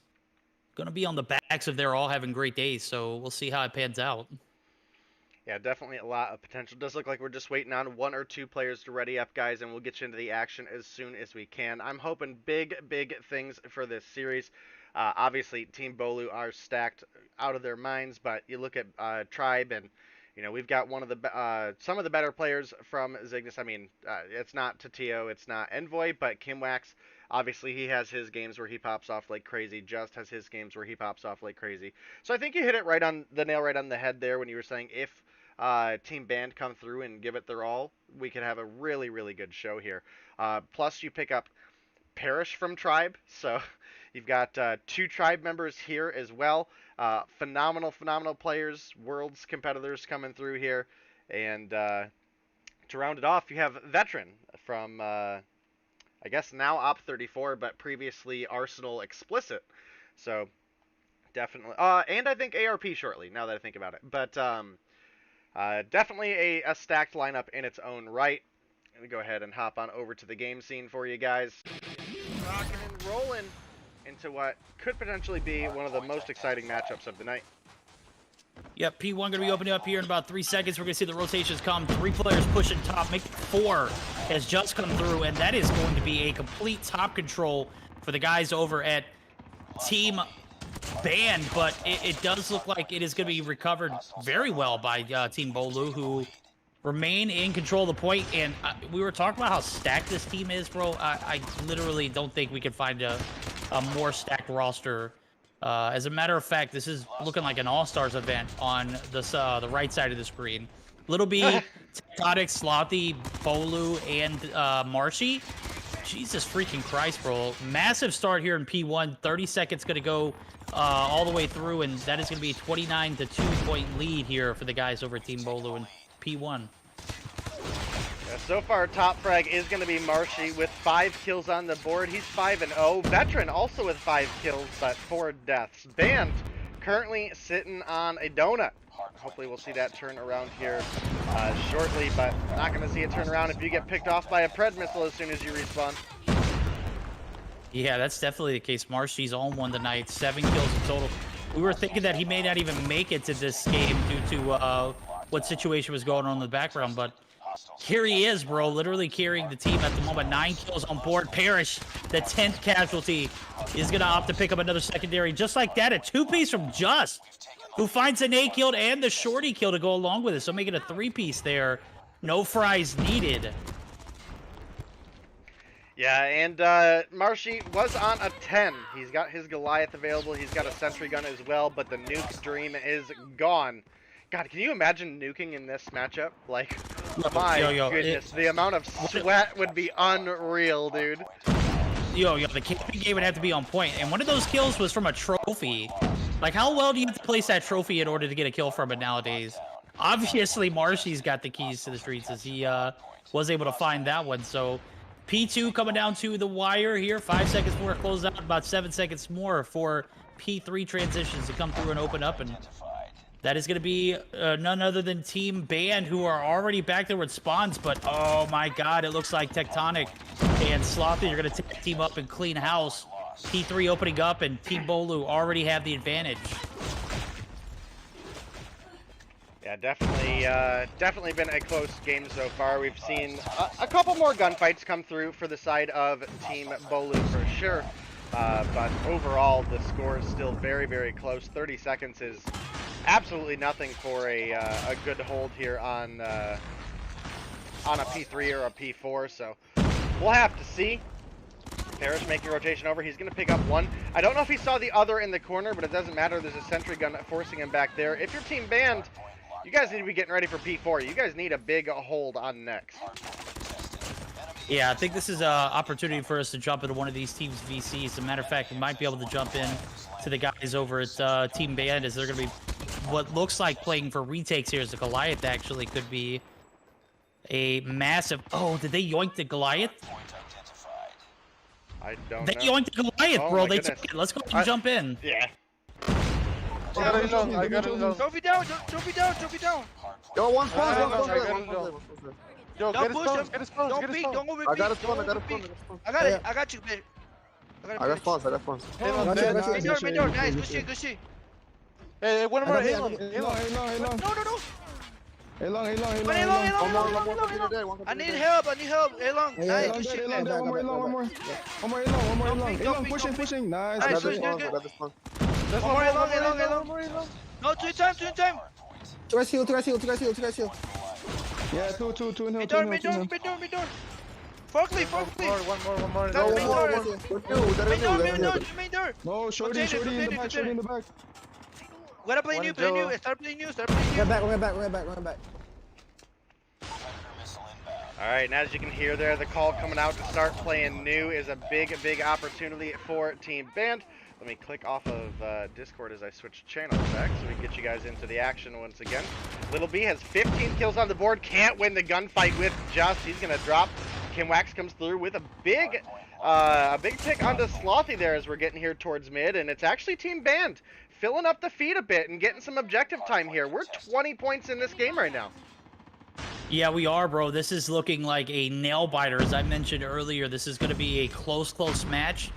going to be on the backs of they're all having great days. So we'll see how it pans out. Yeah, definitely a lot of potential. Does look like we're just waiting on 1 or 2 players to ready up, guys, and we'll get you into the action as soon as we can. I'm hoping big, big things for this series. Obviously, Team BoLu are stacked out of their minds, but you look at Tribe and, You know, we've got one of the some of the better players from Zygnus. I mean, it's not Tatio, it's not Envoy, but Kimwax. Obviously, he has his games where he pops off like crazy. Just has his games where he pops off like crazy. So I think you hit it right on the nail, right on the head there when you were saying if Team Band come through and give it their all, we could have a really, really good show here. Plus, you pick up Parrish from Tribe, so you've got 2 Tribe members here as well. Phenomenal players, Worlds competitors coming through here. And to round it off, you have Veteran from, I guess now Op34, but previously Arsenal Explicit. So definitely, and I think ARP shortly, now that I think about it. But definitely a stacked lineup in its own right. I'm going to go ahead and hop on over to the game scene for you guys. Rocking and rolling into what could potentially be one of the most exciting matchups of the night. Yep, P1 going to be opening up here in about 3 seconds. We're going to see the rotations come. 3 players pushing top, making 4 has just come through, and that is going to be a complete top control for the guys over at Team Band, but it does look like it is going to be recovered very well by Team BoLu, who remain in control of the point. And we were talking about how stacked this team is, bro. I literally don't think we can find a more stacked roster. As a matter of fact, this is looking like an All-Stars event on this, the right side of the screen. Little B, Tectonic, Slothy, BoLu, and Marshy. Jesus freaking Christ, bro. Massive start here in P1. 30 seconds going to go all the way through, and that is going to be a 29 to 2 point lead here for the guys over at Team BoLu in P1. So far, top frag is going to be Marshy with 5 kills on the board. He's 5-0. Veteran also with 5 kills, but 4 deaths. Band currently sitting on a donut. Hopefully we'll see that turn around here shortly, but not going to see it turn around if you get picked off by a Pred missile as soon as you respawn. Yeah, that's definitely the case. Marshy's on one tonight, 7 kills in total. We were thinking that he may not even make it to this game due to what situation was going on in the background, but here he is, bro, literally carrying the team at the moment. 9 kills on board. Parrish, the 10th casualty, is going to opt to pick up another secondary. Just like that, a 2-piece from Just, who finds an A kill and the shorty kill to go along with it. So make it a 3-piece there. No fries needed. Yeah, and Marshy was on a 10. He's got his Goliath available. He's got a sentry gun as well, but the nuke dream is gone. God, can you imagine nuking in this matchup? Like, my goodness, the amount of sweat would be unreal, dude. The camping game would have to be on point. And one of those kills was from a trophy. Like, how well do you have to place that trophy in order to get a kill from it nowadays? Obviously, Marshy's got the keys to the streets as he was able to find that one. So, P2 coming down to the wire here. 5 seconds more to close out. About 7 seconds more for P3 transitions to come through and open up. And that is going to be none other than Team Band, who are already back there with spawns. But, oh my God, it looks like Tectonic and Slothy are going to take the team up and clean house. P3 opening up, and Team BoLu already have the advantage. Yeah, definitely been a close game so far. We've seen a couple more gunfights come through for the side of Team BoLu for sure. But overall, the score is still very, very close. 30 seconds is absolutely nothing for a good hold here on a P3 or a P4. So we'll have to see. Parrish making rotation over. He's going to pick up one. I don't know if he saw the other in the corner, but it doesn't matter. There's a sentry gun forcing him back there. If you're Team Band, you guys need to be getting ready for P4. You guys need a big hold on next. Yeah, I think this is an opportunity for us to jump into one of these teams' VCs. As a matter of fact, we might be able to jump in to the guys over at Team Band, as they're going to be what looks like playing for retakes here. As the Goliath actually could be a massive... Oh, did they yoink the Goliath? I don't They know. yoinked the Goliath, Oh bro. my They goodness. took it. Let's go and jump in. Yeah. I got it low. Trophy down, trophy down, trophy down. Yo, one spawn, I one got spawn. Yo, Don't get his push spawns, him. get his spawns, Don't get his peek, spawns. don't over I got peek, a spawn, don't I got a over spawn, peek. I got a spawn. I got it, I got you, bitch. I got spawns, I got spawns. Main door, nice, good shit, good shit. Hey, one more, hey, long. No. Hey long. One more. I need help, Hey, long, nice, good shit, man. One more. Pushing. Nice. Nice, I got the good, spawns, good. I got the spawns. One more, hey, long. No, twin time. Two guys heal, two guys heal, two guys heal, two guys heal. Yeah, two in hill, Mid two door, in mid hill, door, two in hill. mid door, mid door. Forklift, forklift. One more. Go, main door. Main door, main door, Two. main door. No, shorty in the back, shorty in the back. We gotta play One new, in play new. Joe. Start playing new, start playing We're new. back, we're back, we're back, we're back. All right, and as you can hear there, the call coming out to start playing new is a big opportunity for Team Band. Let me click off of Discord as I switch channels back so we can get you guys into the action once again. Little B has 15 kills on the board, can't win the gunfight with Just. He's gonna drop. Kimwax comes through with a big pick onto Slothy there as we're getting here towards mid, and it's actually Team Band filling up the feed a bit and getting some objective time here. We're 20 points in this game right now. Yeah, we are, bro. This is looking like a nail biter. As I mentioned earlier, this is going to be a close match.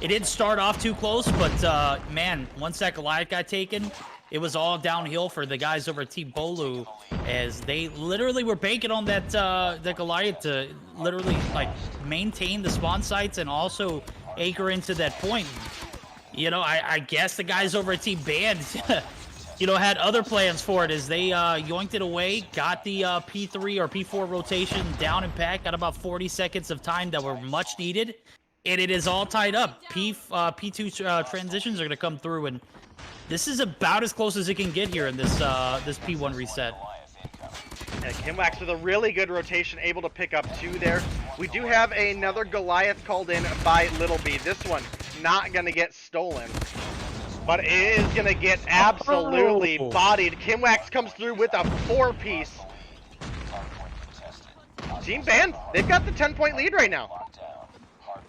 It didn't start off too close, but man, once that Goliath got taken, it was all downhill for the guys over at Team BoLu, as they literally were banking on that the Goliath to literally like maintain the spawn sites and also anchor into that point. You know, I guess the guys over at Team Band, you know, had other plans for it as they yoinked it away, got the P3 or P4 rotation down and packed, got about 40 seconds of time that were much needed, and it is all tied up. P2 transitions are going to come through, and this is about as close as it can get here in this this P1 reset. And Kimwax with a really good rotation, able to pick up 2 there. We do have another Goliath called in by Little B. This one not going to get stolen, but it is going to get absolutely bodied. Kimwax comes through with a 4-piece. Team Band, they've got the 10-point lead right now.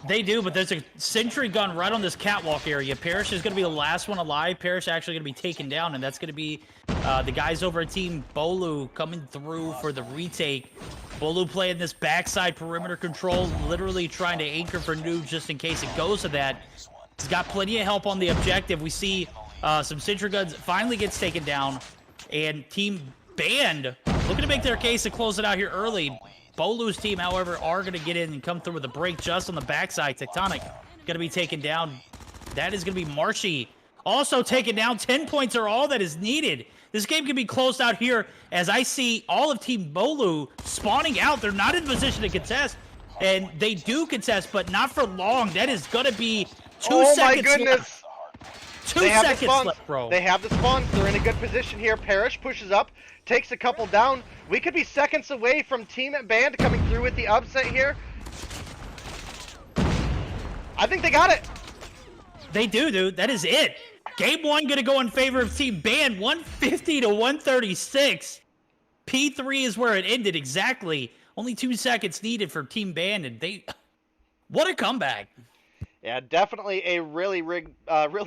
They do, but there's a sentry gun right on this catwalk area. Parrish is going to be the last one alive. Parrish actually going to be taken down, and that's going to be the guys over at Team BoLu coming through for the retake. BoLu playing this backside perimeter control, literally trying to anchor for noobs just in case it goes to that. He's got plenty of help on the objective. We see some sentry guns finally gets taken down, and Team Band looking to make their case to close it out here early. BoLu's team, however, are going to get in and come through with a break just on the backside. Tectonic going to be taken down. That is going to be Marshy also taken down. 10 points are all that is needed. This game can be closed out here as I see all of Team BoLu spawning out. They're not in position to contest, and they do contest, but not for long. That is going to be 2 seconds Oh my goodness. left. 2 seconds left, bro. They have the spawns. They're in a good position here. Parrish pushes up, takes a couple down. We could be seconds away from Team Band coming through with the upset here. I think they got it. They do, dude. That is it. Game 1 going to go in favor of Team Band, 150 to 136. P3 is where it ended exactly. Only 2 seconds needed for Team Band, and they... What a comeback. Yeah, definitely a really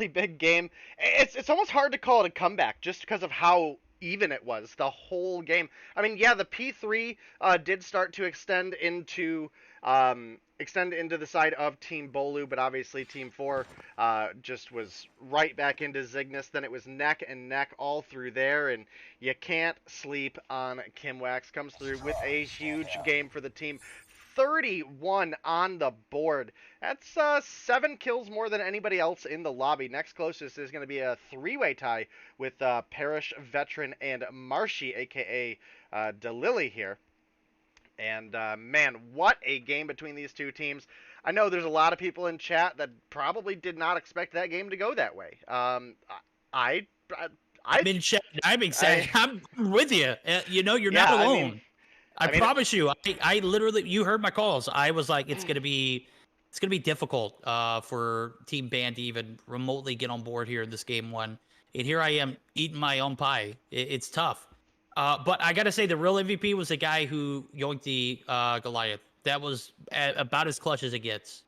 big game. It's almost hard to call it a comeback just because of how even it was the whole game. I mean, yeah, the P3 did start to extend into the side of Team BoLu, but obviously Team 4 just was right back into Zygnus. Then it was neck and neck all through there, and you can't sleep on Kimwax. Comes through with a huge game for the team. 31 on the board. That's 7 kills more than anybody else in the lobby. Next closest is going to be a 3-way tie with Parrish, Veteran, and Marshy, aka Delily here. And man, what a game between these two teams. I know there's a lot of people in chat that probably did not expect that game to go that way. I'm in chat. I'm excited. I'm with you. You know, you're not alone. I promise you. I literally, you heard my calls. I was like, it's gonna be difficult for Team Band to even remotely get on board here in this game 1. And here I am eating my own pie. It's tough. But I gotta say, the real MVP was the guy who yoinked the Goliath. That was about as clutch as it gets.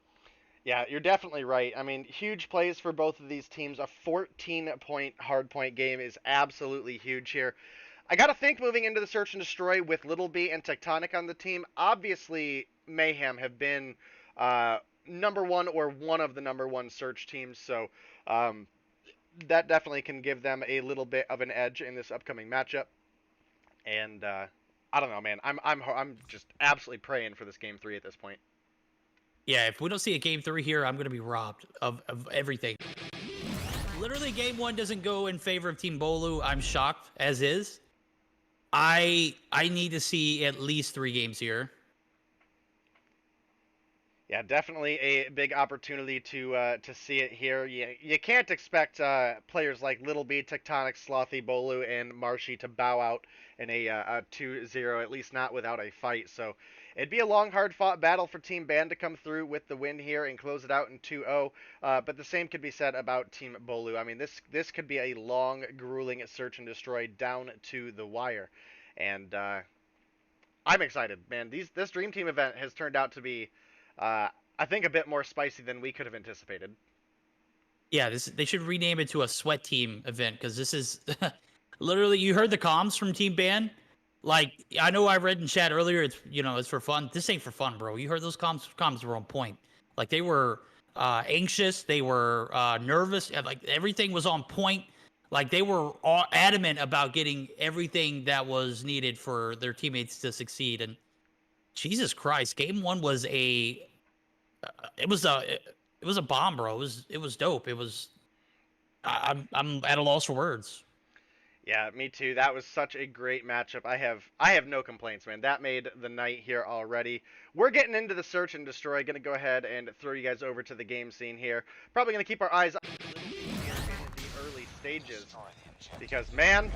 Yeah, you're definitely right. I mean, huge plays for both of these teams. A 14-point hardpoint game is absolutely huge here. I gotta think moving into the Search and Destroy with Little B and Tectonic on the team, obviously Mayhem have been number 1 or one of the number 1 Search teams, so that definitely can give them a little bit of an edge in this upcoming matchup. And I don't know, man. I'm just absolutely praying for this game 3 at this point. Yeah, if we don't see a game 3 here, I'm gonna be robbed of everything. Literally, game 1 doesn't go in favor of Team BoLu. I'm shocked, as is. I need to see at least 3 games here. Yeah, definitely a big opportunity to see it here. You can't expect players like Little B, Tectonic, Slothy, BoLu, and Marshy to bow out in a 2-0, at least not without a fight. So it'd be a long, hard-fought battle for Team Band to come through with the win here and close it out in 2-0. But the same could be said about Team BoLu. I mean, this could be a long, grueling search and destroy down to the wire. And I'm excited, man. This Dream Team event has turned out to be... I think a bit more spicy than we could have anticipated. Yeah, they should rename it to a sweat team event because this is literally, you heard the comms from Team Band. Like, I know I read in chat earlier, it's for fun. This ain't for fun, bro. You heard those comms? Comms were on point. Like, they were anxious, they were nervous, like everything was on point. Like, they were all adamant about getting everything that was needed for their teammates to succeed. And Jesus Christ, game 1 was it was a bomb, bro. It was dope. I'm at a loss for words. Yeah, me too. That was such a great matchup. I have no complaints, man. That made the night here already. We're getting into the search and destroy. Gonna go ahead and throw you guys over to the game scene here. Probably gonna keep our eyes on the early stages because, man,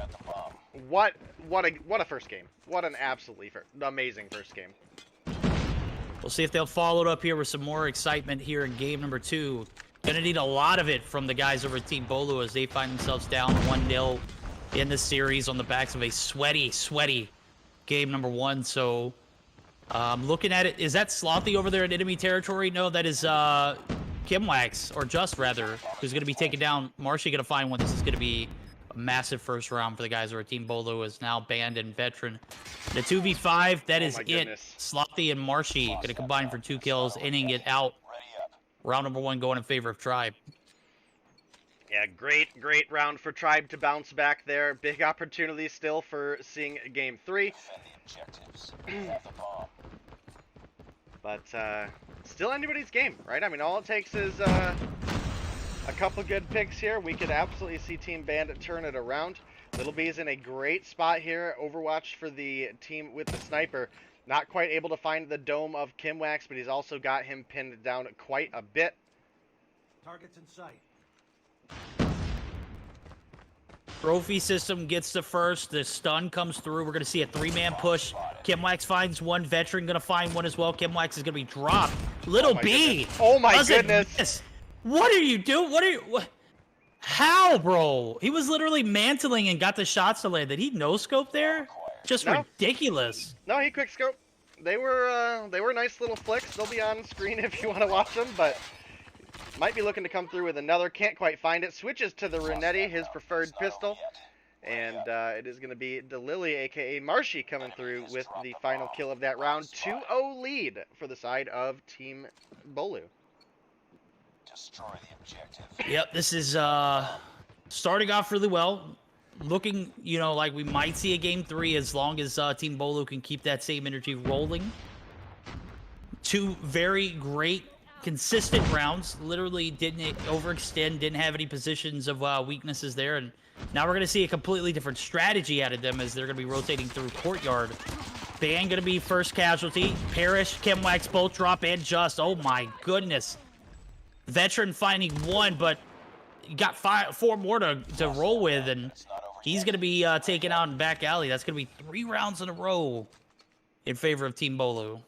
what a first game. What an absolutely amazing first game. We'll see if they'll follow it up here with some more excitement here in game number 2. Gonna need a lot of it from the guys over at Team BoLu as they find themselves down 1-0 in the series on the backs of a sweaty game number 1. So, looking at it, is that Slothy over there in enemy territory? No, that is Kimwax, or Just rather, who's gonna be taken down. Marshy gonna find one. This is gonna be a massive first round for the guys over at Team BoLu is now Band and Veteran. The 2v5, that is it. Slothy and Marshy gonna combine for 2 kills, ending it out. Round number 1 going in favor of Tribe. Yeah, great round for Tribe to bounce back there. Big opportunity still for seeing game 3. But still anybody's game, right? I mean, all it takes is a couple good picks here. We could absolutely see Team Bandit turn it around. Little B is in a great spot here. Overwatch for the team with the sniper. Not quite able to find the dome of Kimwax, but he's also got him pinned down quite a bit. Targets in sight. Trophy system gets the first. The stun comes through. We're going to see a 3-man push. Kimwax finds one. Veteran going to find one as well. Kimwax is going to be dropped. Little B. Oh my goodness. What are you doing? How, bro? He was literally mantling and got the shots to land. Did he no-scope there? Just ridiculous. No, he quick scope. They were nice little flicks. They'll be on screen if you want to watch them, but might be looking to come through with another. Can't quite find it. Switches to the Renetti, his preferred pistol. And it is going to be DeLily, a.k.a. Marshy, coming through with the final kill of that round. 2-0 lead for the side of Team BoLu. Destroy the objective. Yep, this is starting off really well. Looking, like we might see a game 3 as long as Team BoLu can keep that same energy rolling. 2 very great, consistent rounds. Literally didn't overextend, didn't have any positions of weaknesses there. And now we're going to see a completely different strategy out of them as they're going to be rotating through courtyard. Band going to be first casualty. Parrish, Kimwax both drop, and Just. Oh my goodness. Veteran finding 1, but you got 4 more to roll with, and he's going to be taken out in back alley. That's going to be 3 rounds in a row in favor of Team BoLu.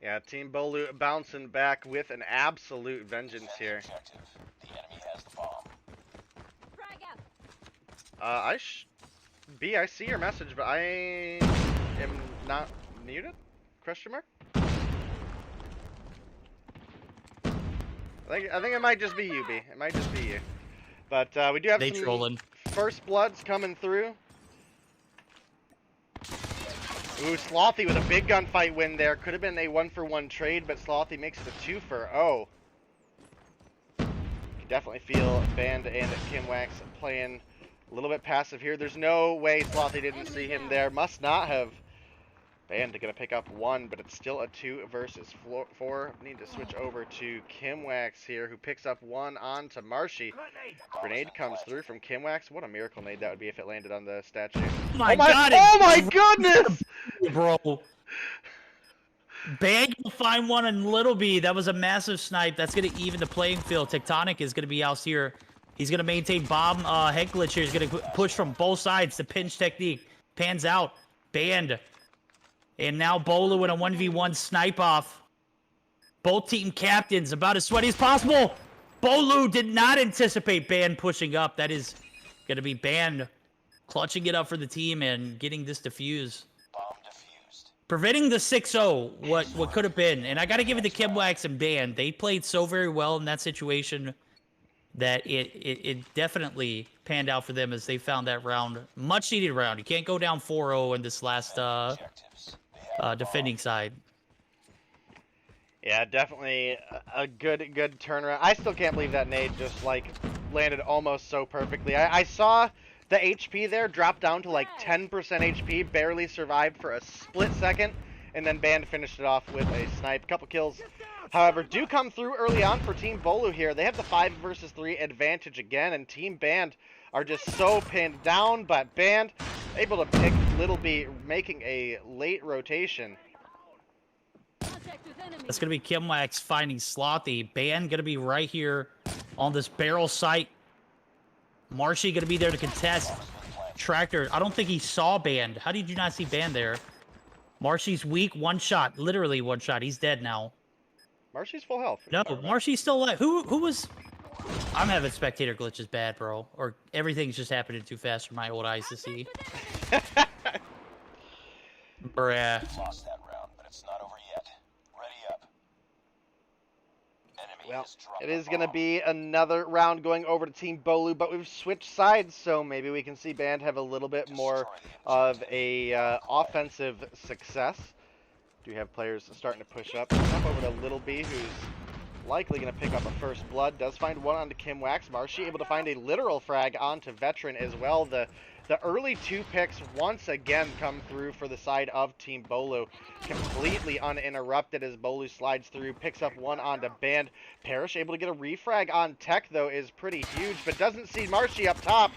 Yeah, Team BoLu bouncing back with an absolute vengeance here. The enemy has the bomb. B, I see your message, but I am not muted? Question mark? I think it might just be you, B. It might just be you. But we do have some trolling. first bloods coming through. Ooh, Slothy with a big gunfight win there. Could have been a 1-for-1 trade, but Slothy makes it a 2-for-0. You definitely feel Band and Kimwax playing a little bit passive here. There's no way Slothy didn't see him there. Must not have Band gonna pick up 1, but it's still a 2 versus 4. Need to switch over to Kimwax here, who picks up 1 onto Marshy. Grenade comes through from Kimwax. What a miracle nade that would be if it landed on the statue. My God, oh my goodness! bro. Band will find one in Little B. That was a massive snipe. That's going to even the playing field. Tectonic is going to be out here. He's going to maintain bomb head glitch here. He's going to push from both sides. The pinch technique. Pans out. Band. And now BoLu in a 1v1 snipe off. Both team captains about as sweaty as possible. BoLu did not anticipate Band pushing up. That is going to be Band clutching it up for the team and getting this defuse. Preventing the 6-0, what could have been. And I got to give it to Kimwax and Band. They played so very well in that situation that it definitely panned out for them as they found that round. Much needed round. You can't go down 4-0 in this last defending side. Yeah, definitely a good turnaround. I still can't believe that nade just like landed almost so perfectly. I saw the HP there drop down to like 10% HP, barely survived for a split second, and then Band finished it off with a snipe. Couple kills, however, do come through early on for Team BoLu here. They have the 5 versus 3 advantage again, and Team Band are just so pinned down, but Band able to pick Little B, making a late rotation. That's going to be Kimwax finding Slothy. Band going to be right here on this barrel site. Marshy going to be there to contest. Tractor, I don't think he saw Band. How did you not see Band there? Marshy's weak, 1 shot. Literally 1 shot. He's dead now. Marshy's full health. No, Marshy's still alive. Who was... I'm having spectator glitches bad, bro. Or everything's just happening too fast for my old eyes to see. Bruh. Lost that round, but it's not over yet. Ready up. Well, it is going to be another round going over to Team BoLu, but we've switched sides, so maybe we can see Band have a little bit more of a offensive success. Do have players starting to push up. Up over to Little B, who's likely going to pick up a first blood. Does find 1 onto Kimwax. Marshy able to find a literal frag onto Veteran as well. The early 2 picks once again come through for the side of Team BoLu. Completely uninterrupted as BoLu slides through, picks up 1 onto Band. Parrish able to get a refrag on Tech, though, is pretty huge, but doesn't see Marshy up top.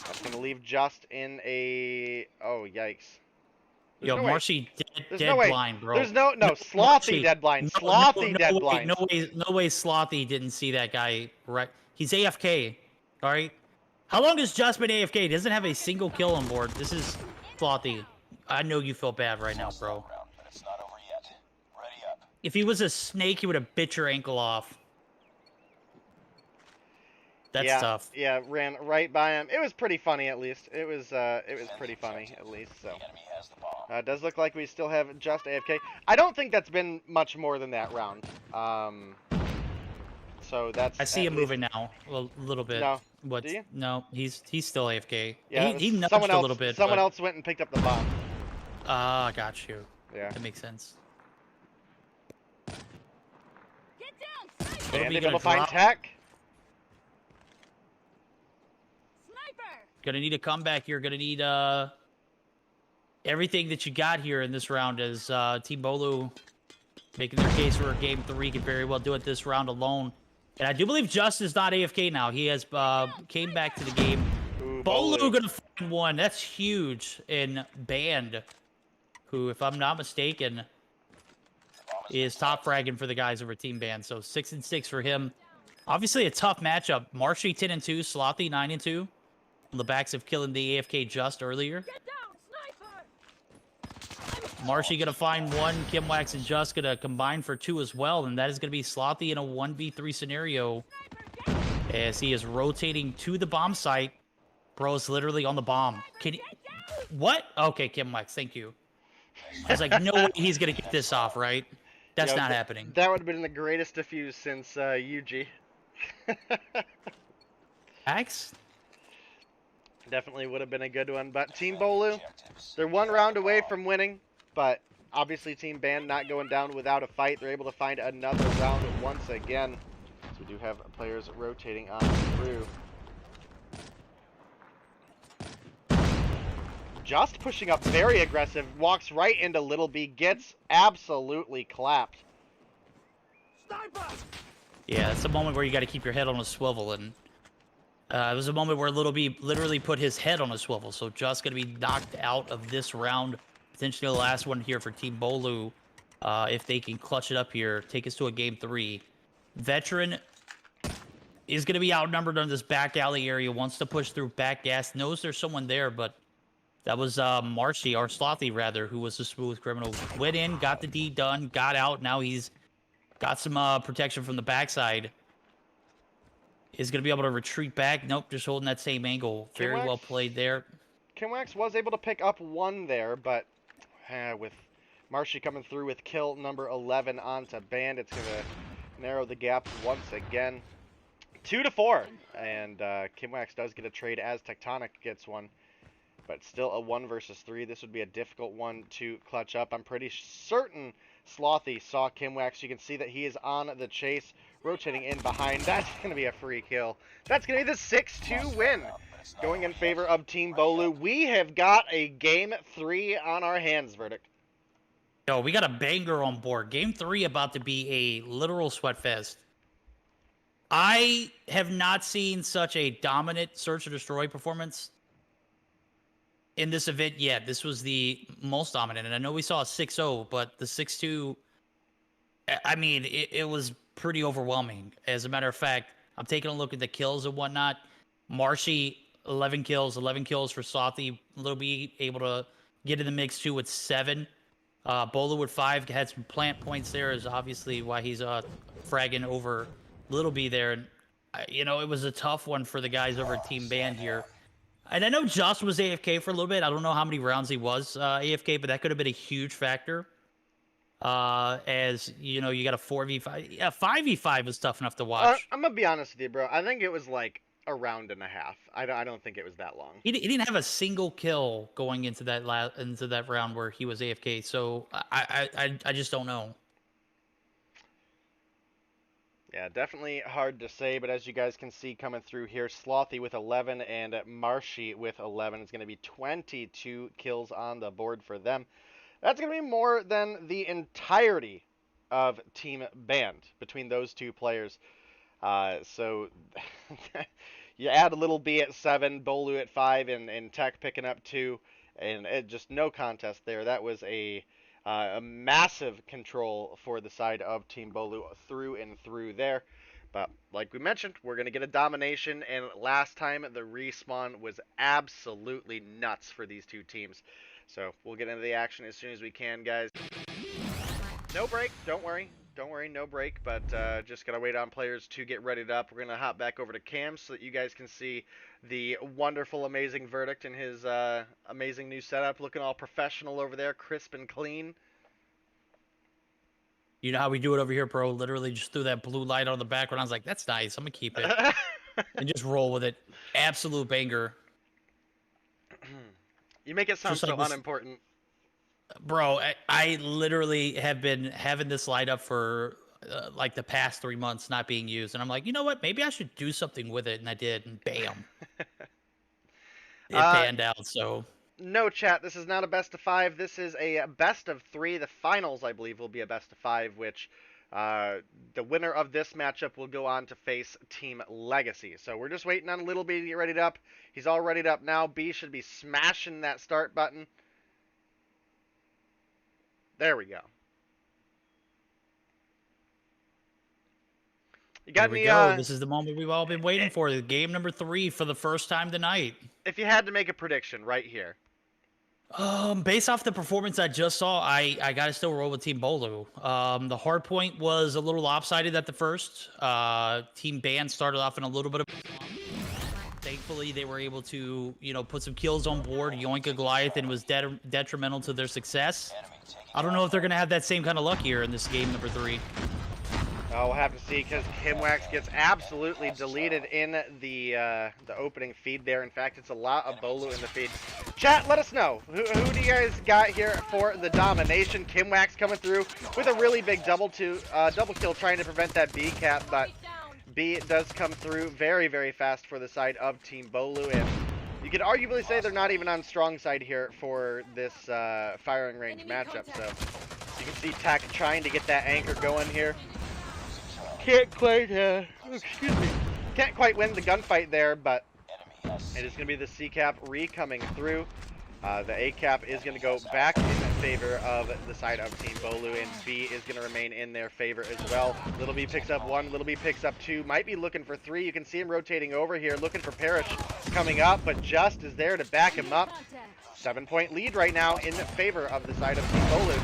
That's going to leave just in a... Oh, yikes. Yo, no Marshy dead no blind, bro. There's no Slothy dead blind. Slothy dead blind. No way Slothy didn't see that guy, right? He's AFK, all right? How long has Just been AFK? He doesn't have a single kill on board. This is Slothy. I know you feel bad right now, bro. If he was a snake, he would have bit your ankle off. That's tough. Yeah, ran right by him. It was pretty funny, at least. It was pretty funny, at least. So, it does look like we still have Just AFK. I don't think that's been much more than that round. So that's. I see him moving now, a little bit. No, what? Do you? No, he's still AFK. Yeah, he nudged a little bit. Someone else went and picked up the bomb. Ah, got you. Yeah, that makes sense. And able to find Tech. Gonna need a comeback here. Gonna need everything that you got here in this round as Team BoLu making their case for Game 3 could very well do it this round alone. And I do believe Just is not AFK now. He has came back to the game. Ooh, BoLu gonna find 1. That's huge. In Band, who, if I'm not mistaken, is top fragging for the guys over Team Band. So 6-6 for him. Obviously a tough matchup. Marshy 10-2, Slothy 9-2. On the backs of killing the AFK Just earlier. Marshy gonna find 1. Kimwax and Just gonna combine for 2 as well, and that is gonna be Slothy in a 1v3 scenario as he is rotating to the bomb site. Bro is literally on the bomb. Can he... What? Okay, Kimwax, thank you. I was like, no way he's gonna get this off, right? That's not happening. That would have been the greatest defuse since UG. Axe? Definitely would have been a good one, but Team BoLu, they're 1 round away from winning, but obviously Team Band not going down without a fight. They're able to find another round once again. So we do have players rotating on through. Just pushing up very aggressive, walks right into Little B, gets absolutely clapped. Yeah, it's a moment where you got to keep your head on a swivel, and it was a moment where Little B literally put his head on a swivel, so just going to be knocked out of this round, potentially the last one here for Team BoLu, if they can clutch it up here, take us to a game 3. Veteran is going to be outnumbered on this back alley area, wants to push through back gas, knows there's someone there, but that was Marshy, or Slothy rather, who was the smooth criminal. Went in, got the D done, got out, now he's got some protection from the backside. Is going to be able to retreat back. Nope, just holding that same angle. Very well played there. Kimwax was able to pick up 1 there, but with Marshy coming through with kill number 11 onto Band, it's going to narrow the gap once again. 2-4, and Kimwax does get a trade as Tectonic gets one, but still a 1 versus 3. This would be a difficult one to clutch up. I'm pretty certain Slothy saw Kimwax. You can see that he is on the chase, rotating in behind. That's going to be a free kill. That's going to be the 6-2 win, going in favor of Team BoLu. We have got a game 3 on our hands, Verdict. Yo, we got a banger on board. Game 3 about to be a literal sweat fest. I have not seen such a dominant search and destroy performance in this event yet. This was the most dominant, and I know we saw a 6-0, but the 6-2, I mean, it was pretty overwhelming. As a matter of fact, I'm taking a look at the kills and whatnot. Marshy, 11 kills for Slothy. Little B able to get in the mix too with 7. BoLu with 5, had some plant points there, is obviously why he's fragging over Little B there. And, you know, it was a tough one for the guys over at Team Band here. And I know Joss was AFK for a little bit. I don't know how many rounds he was AFK, but that could have been a huge factor. As, you know, you got a 4v5. Yeah, 5v5 was tough enough to watch. I'm going to be honest with you, bro. I think it was like a round and a half. I don't think it was that long. He didn't have a single kill going into that round where he was AFK, so I just don't know. Yeah, definitely hard to say, but as you guys can see coming through here, Slothy with 11 and Marshy with 11. It's going to be 22 kills on the board for them. That's going to be more than the entirety of Team Band between those two players. So you add a Little B at 7, BoLu at 5, and Tech picking up 2, and just no contest there. That was a massive control for the side of Team BoLu through and through there. But like we mentioned, we're going to get a domination, and last time the respawn was absolutely nuts for these two teams. So we'll get into the action as soon as we can, guys. No break, don't worry, no break, but just gotta wait on players to get readied up. We're gonna hop back over to Cam so that you guys can see the wonderful, amazing Verdict and his amazing new setup, looking all professional over there, crisp and clean. You know how we do it over here, bro? Literally just threw that blue light on the background. I was like, that's nice, I'm gonna keep it. And just roll with it. Absolute banger. You make it sound so unimportant. Bro, I literally have been having this light up for like the past 3 months not being used. And I'm like, you know what? Maybe I should do something with it. And I did. And bam. It panned out. So no, chat. This is not a best of 5. This is a best of 3. The finals, I believe, will be a best of 5, which the winner of this matchup will go on to face Team Legacy. So we're just waiting on Little B to get readied up. He's all readied up now. B should be smashing that start button. There we go. You got me. This is the moment we've all been waiting for. Game number 3 for the first time tonight. If you had to make a prediction right here. Based off the performance I just saw, I gotta still roll with Team BoLu. The Hardpoint was a little lopsided at the first. Team Band started off in a little bit of. Thankfully, they were able to, you know, put some kills on board, yoink a Goliath, and was detrimental to their success. I don't know if they're going to have that same kind of luck here in this game number 3. Oh, we'll have to see, because Kimwax gets absolutely deleted in the opening feed there. In fact, it's a lot of BoLu in the feed. Chat, let us know. Who do you guys got here for the domination? Kimwax coming through with a really big double kill, trying to prevent that B cap, but B does come through very, very fast for the side of Team BoLu, and You could arguably say they're not even on strong side here for this firing range matchup. So you can see Tech trying to get that anchor going here. Can't quite, excuse me, can't quite win the gunfight there, but it is going to be the C cap re-coming through. The A cap is going to go back in favor of the side of Team BoLu, and B is going to remain in their favor as well. Little B picks up 1, Little B picks up 2, might be looking for 3. You can see him rotating over here, looking for Parrish coming up, but Just is there to back him up. 7-point lead right now in favor of the side of Team BoLu.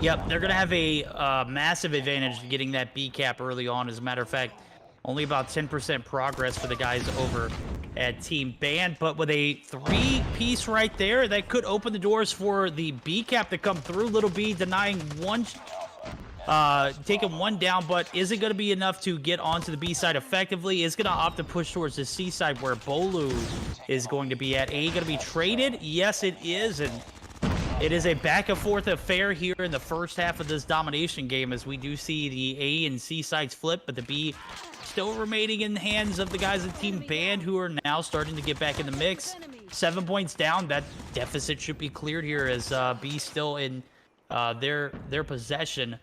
Yep, they're going to have a massive advantage getting that B cap early on. As a matter of fact, only about 10% progress for the guys over at Team Band, but with a 3-piece right there, that could open the doors for the B cap to come through. Little B denying one, taking 1 down, but is it going to be enough to get onto the B side effectively? Is going to opt to push towards the C side where BoLu is going to be at. A going to be traded? Yes, it is, and it is a back and forth affair here in the first half of this domination game, as we do see the A and C sides flip, but the B still remaining in the hands of the guys of Team Band, who are now starting to get back in the mix. 7 points down. That deficit should be cleared here, as B still in their possession.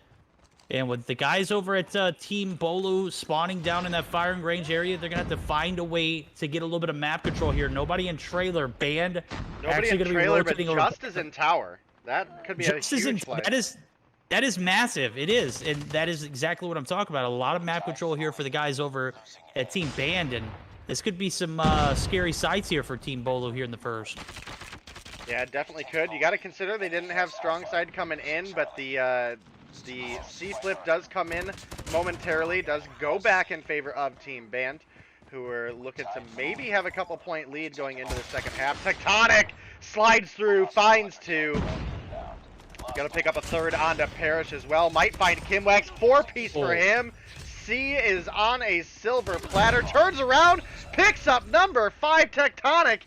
And with the guys over at Team BoLu spawning down in that firing range area, they're going to have to find a way to get a little bit of map control here. Nobody in trailer. Band Nobody actually in trailer, but Just is in tower. That could be a huge play. That is massive. It is, and that is exactly what I'm talking about. A lot of map control here for the guys over at Team Band, and this could be some scary sights here for Team BoLu here in the first. Yeah, it definitely could. You got to consider they didn't have strong side coming in, but the C flip does come in momentarily, does go back in favor of Team Band, who are looking to maybe have a couple-point lead going into the second half. Tectonic slides through, finds 2. Got to pick up a 3rd onto Parrish as well. Might find Kimwax. 4-piece for him. C is on a silver platter. Turns around, picks up number 5 Tectonic.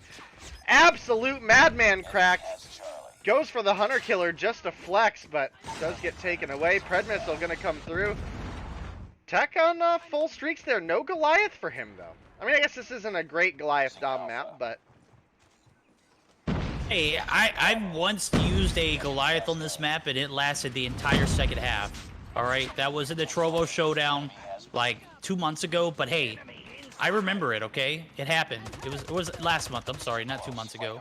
Absolute madman cracked. Goes for the Hunter Killer just a flex, but does get taken away. Pred Missile going to come through. Tech on full streaks there. No Goliath for him, though. I mean, I guess this isn't a great Goliath dom map, but... Hey, I've once used a Goliath on this map, and it lasted the entire second half. All right, that was in the Trovo Showdown like 2 months ago, but hey, I remember it, okay? It happened. It was last month. I'm sorry, not 2 months ago.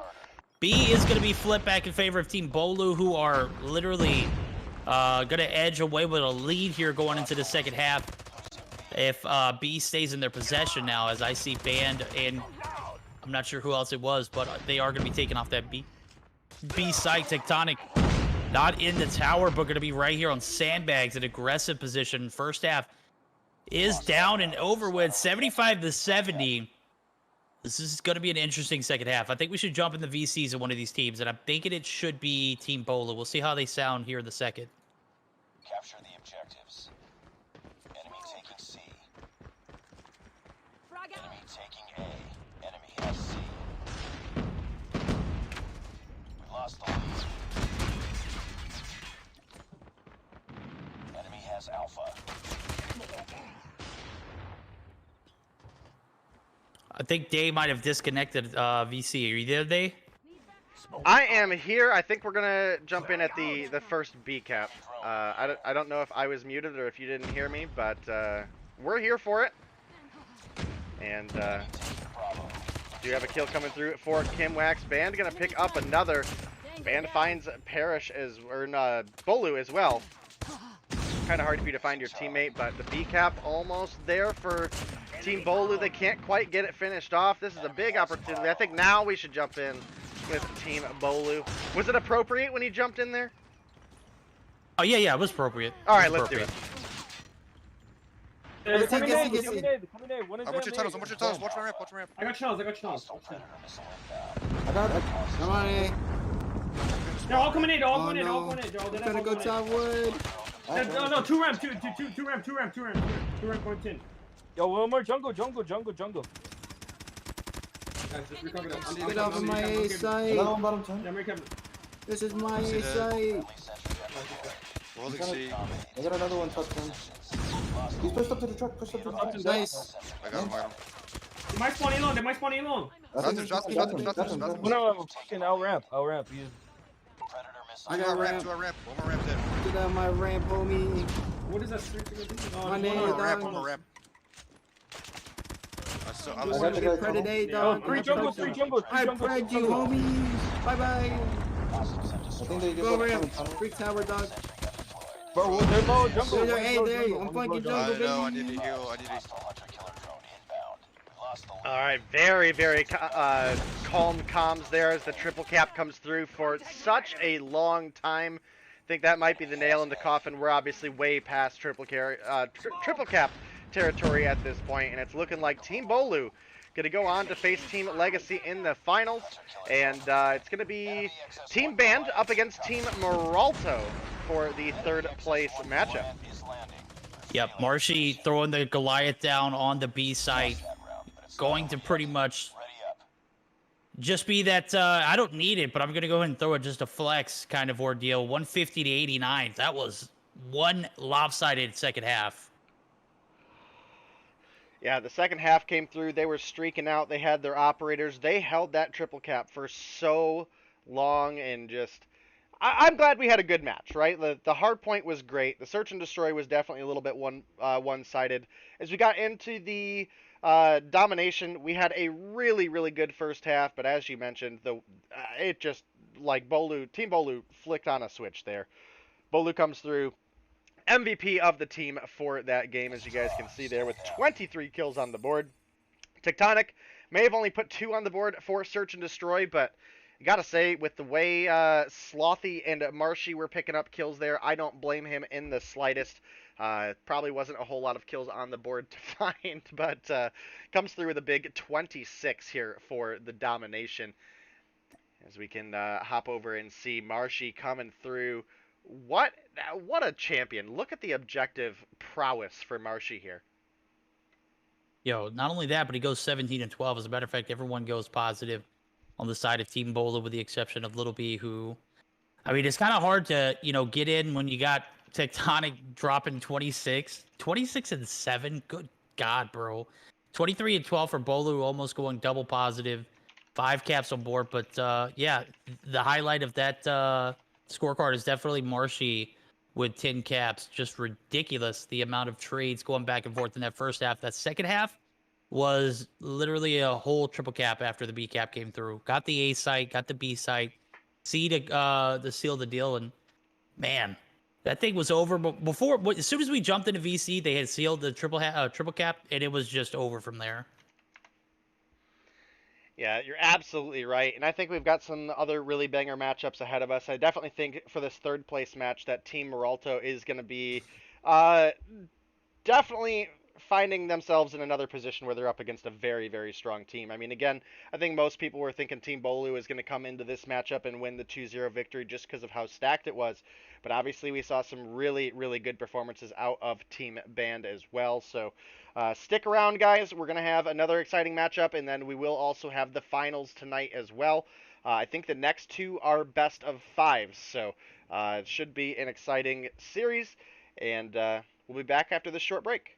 B is going to be flipped back in favor of Team BoLu, who are literally going to edge away with a lead here going into the second half. If B stays in their possession now, as I see Band and I'm not sure who else it was, but they are going to be taking off that B side. Tectonic not in the tower, but going to be right here on sandbags, an aggressive position. First half is down and over with 75-70. This is going to be an interesting second half. I think we should jump in the VCs of one of these teams, and I'm thinking it should be Team BoLu. We'll see how they sound here in the second. Capture the objectives. Enemy taking C. Enemy taking A. Enemy has C. We lost the lead. Enemy has Alpha. I think Day might have disconnected VC. Are you there, Day? I am here. I think we're gonna jump in at the first B cap. I don't know if I was muted or if you didn't hear me, but we're here for it. And do have a kill coming through for Kimwax. Band gonna pick up another. Band finds Parrish BoLu as well. Kind of hard for you to find your teammate, but the B cap almost there for Team BoLu. They can't quite get it finished off. This is a big opportunity. I think now we should jump in with Team BoLu. Was it appropriate when he jumped in there? Oh, yeah, it was appropriate. All right, let's do it. How much your tunnels? Watch my ramp. I got shells. Come on in. They're all coming in. They're all They're gonna go top wood. No, two ramp points in. Yo, one more jungle. Get off of my A site. This is my A site. I got another one touchdown. He's pushed up to the truck. Nice. got him. might spawn alone. They might spawn alone. No, fucking L ramp. L ramp. You Predator missile. I got ramp. One more ramp there. Get out my ramp, homie. What is that streak gonna do? My name One is more ramp. I want to get predate, dog. Oh, 3 jungles, 3 jungles. I pred you, homies. Bye bye. Hostiles have destroyed. Go ramp. Free tower, dog. Bro, they're low jungle. There. I'm flanking jungle, baby. I need to heal. Hostile hunter-killer drone inbound. We lost the lead. All right, very calm comms there as the triple cap comes through for such a long time. I think that might be the nail in the coffin. We're obviously way past triple cap territory at this point, and it's looking like Team BoLu going to go on to face Team Legacy in the finals, and it's going to be Team Band up against Team Maralto for the third place matchup. Yep, Marshy throwing the Goliath down on the B site, going to pretty much just be that, I don't need it, but I'm going to go ahead and throw it just a flex kind of ordeal. 150 to 89. That was one lopsided second half. Yeah, the second half came through. They were streaking out. They had their operators. They held that triple cap for so long, and just... I'm glad we had a good match, right? The Hardpoint was great. The Search and Destroy was definitely a little bit one-sided. As we got into the Domination, we had a really good first half, but as you mentioned, it just, like, Team BoLu flicked on a switch there. BoLu comes through, MVP of the team for that game, as you guys can see there, with 23 kills on the board. Tectonic may have only put 2 on the board for Search and Destroy, but I gotta say, with the way Slothy and Marshy were picking up kills there, I don't blame him in the slightest. Probably wasn't a whole lot of kills on the board to find, but comes through with a big 26 here for the Domination. As we can hop over and see Marshy coming through. What a champion. Look at the objective prowess for Marshy here. Yo, not only that, but he goes 17 and 12. As a matter of fact, everyone goes positive on the side of Team BoLu, with the exception of Little B, who, I mean, it's kind of hard to, get in when you got Tectonic dropping 26 and 7. Good God, bro. 23 and 12 for BoLu, almost going double positive. 5 caps on board, but yeah, the highlight of that scorecard is definitely Marshy with 10 caps. Just ridiculous, the amount of trades going back and forth in that first half. That second half was literally a whole triple cap after the B cap came through. Got the A site, got the B site, C to seal the deal, and man, that thing was over. But before, as soon as we jumped into VC, they had sealed the triple cap, and it was just over from there. Yeah, you're absolutely right, and I think we've got some other really banger matchups ahead of us. I definitely think for this third place match that Team Meralto is going to be definitely finding themselves in another position where they're up against a very strong team. I mean, again, I think most people were thinking Team BoLu is going to come into this matchup and win the 2-0 victory just because of how stacked it was, but obviously we saw some really good performances out of Team Band as well, so stick around, guys. We're going to have another exciting matchup, and then we will also have the finals tonight as well. I think the next 2 are best of 5s, so it should be an exciting series, and we'll be back after this short break.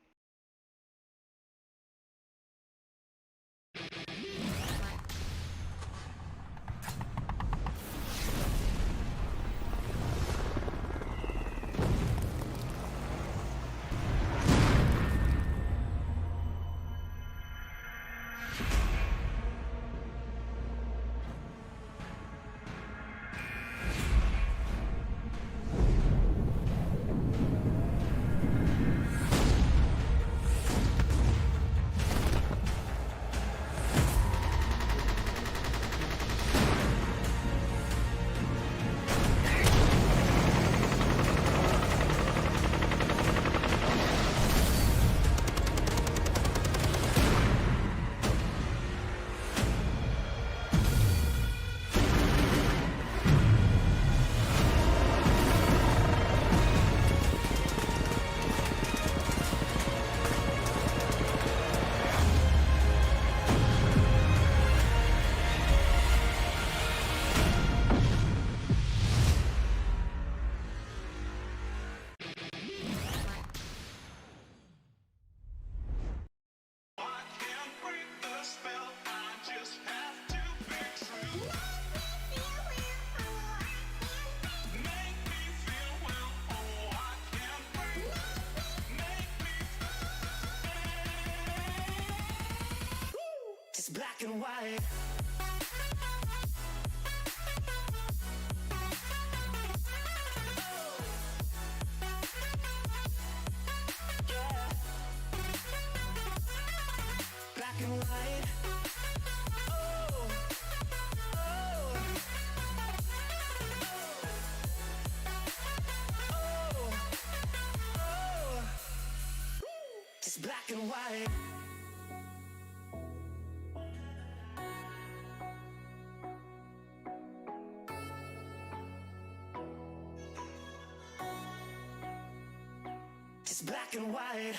It's black and white. Yeah. Black and white. Oh. Oh. Oh. Oh. It's black and white. It's black and white.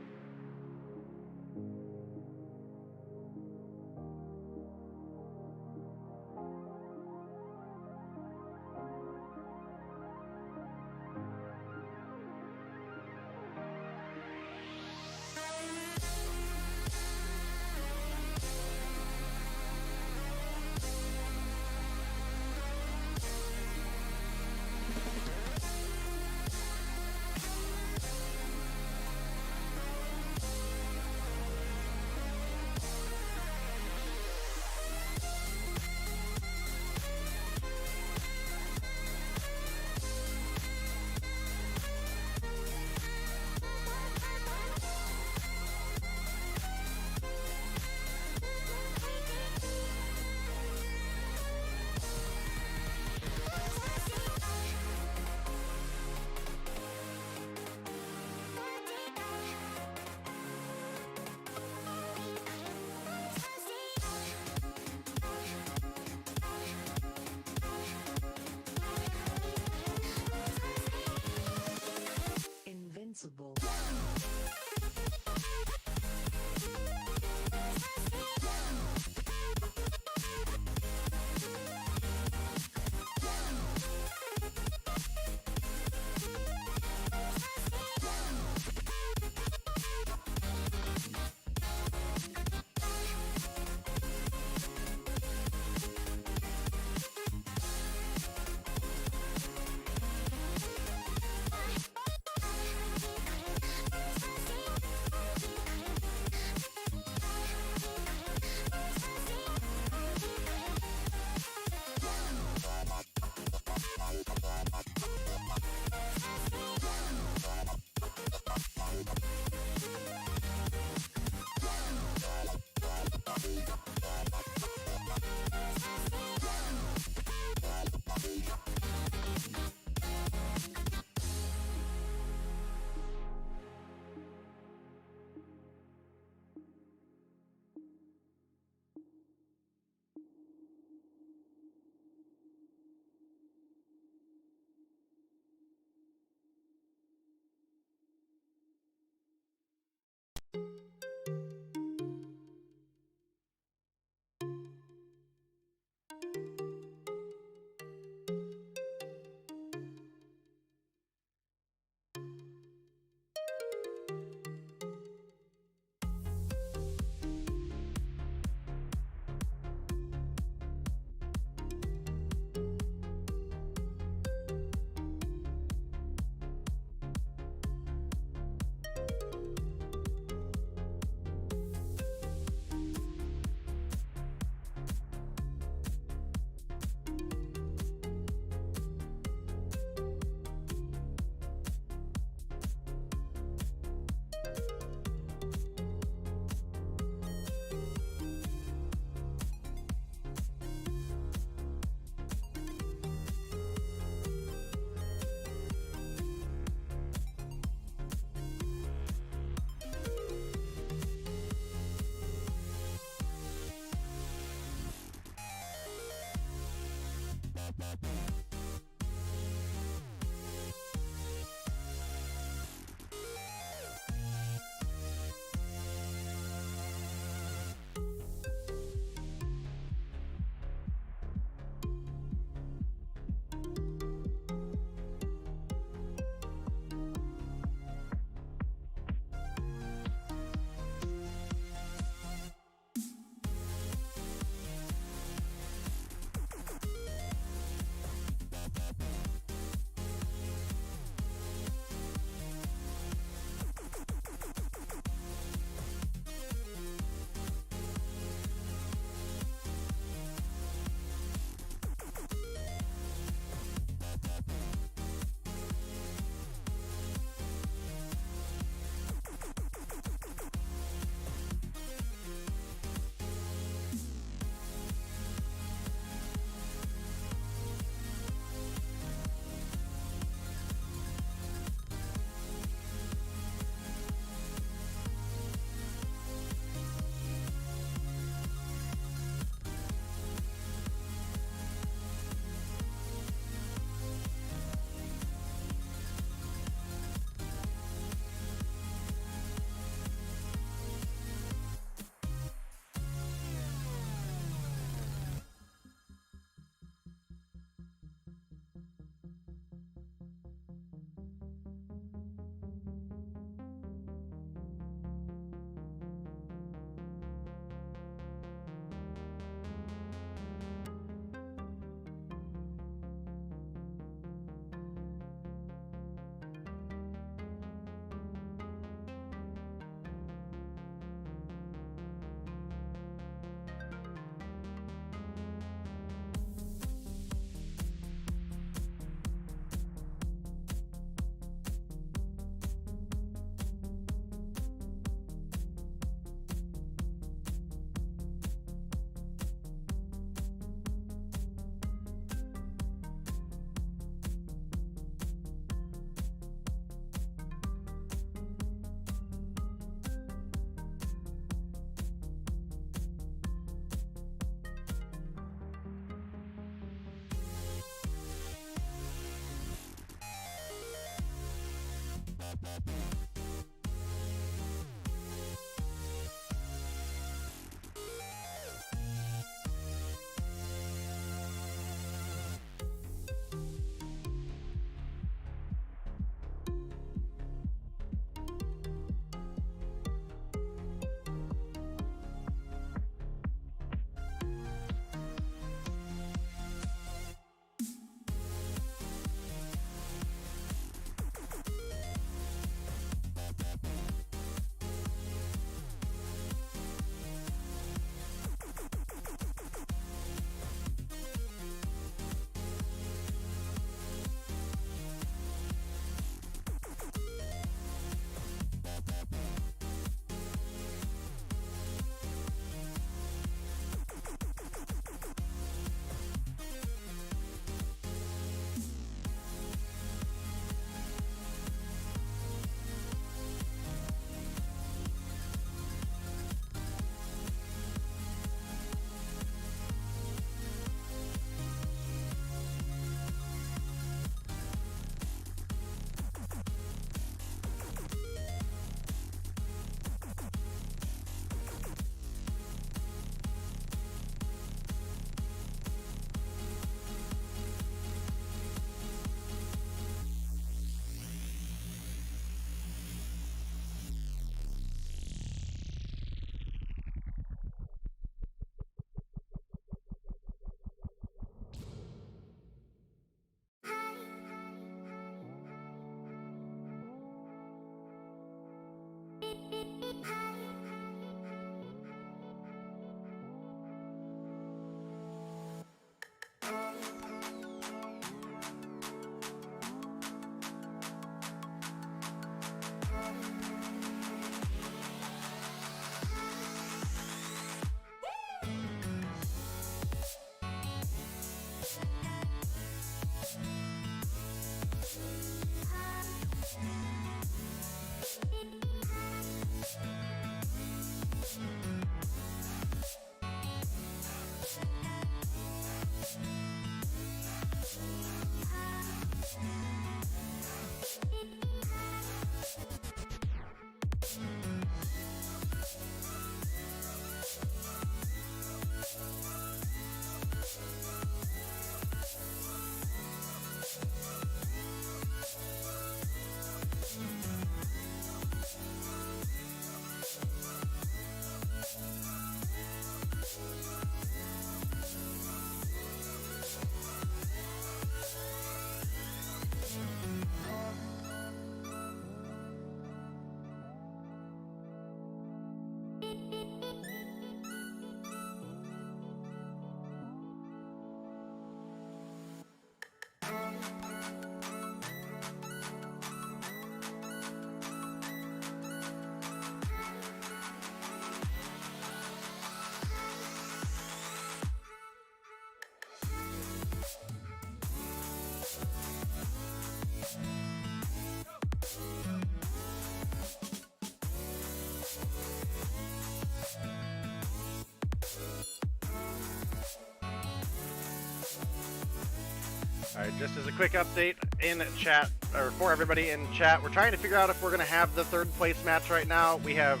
Alright, just as a quick update in chat, or for everybody in chat, we're trying to figure out if we're going to have the third place match right now. We have,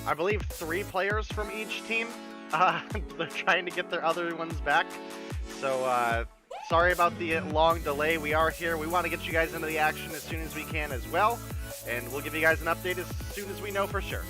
I believe, 3 players from each team. They're trying to get their other ones back. So, sorry about the long delay. We are here. We want to get you guys into the action as soon as we can as well. And we'll give you guys an update as soon as we know for sure.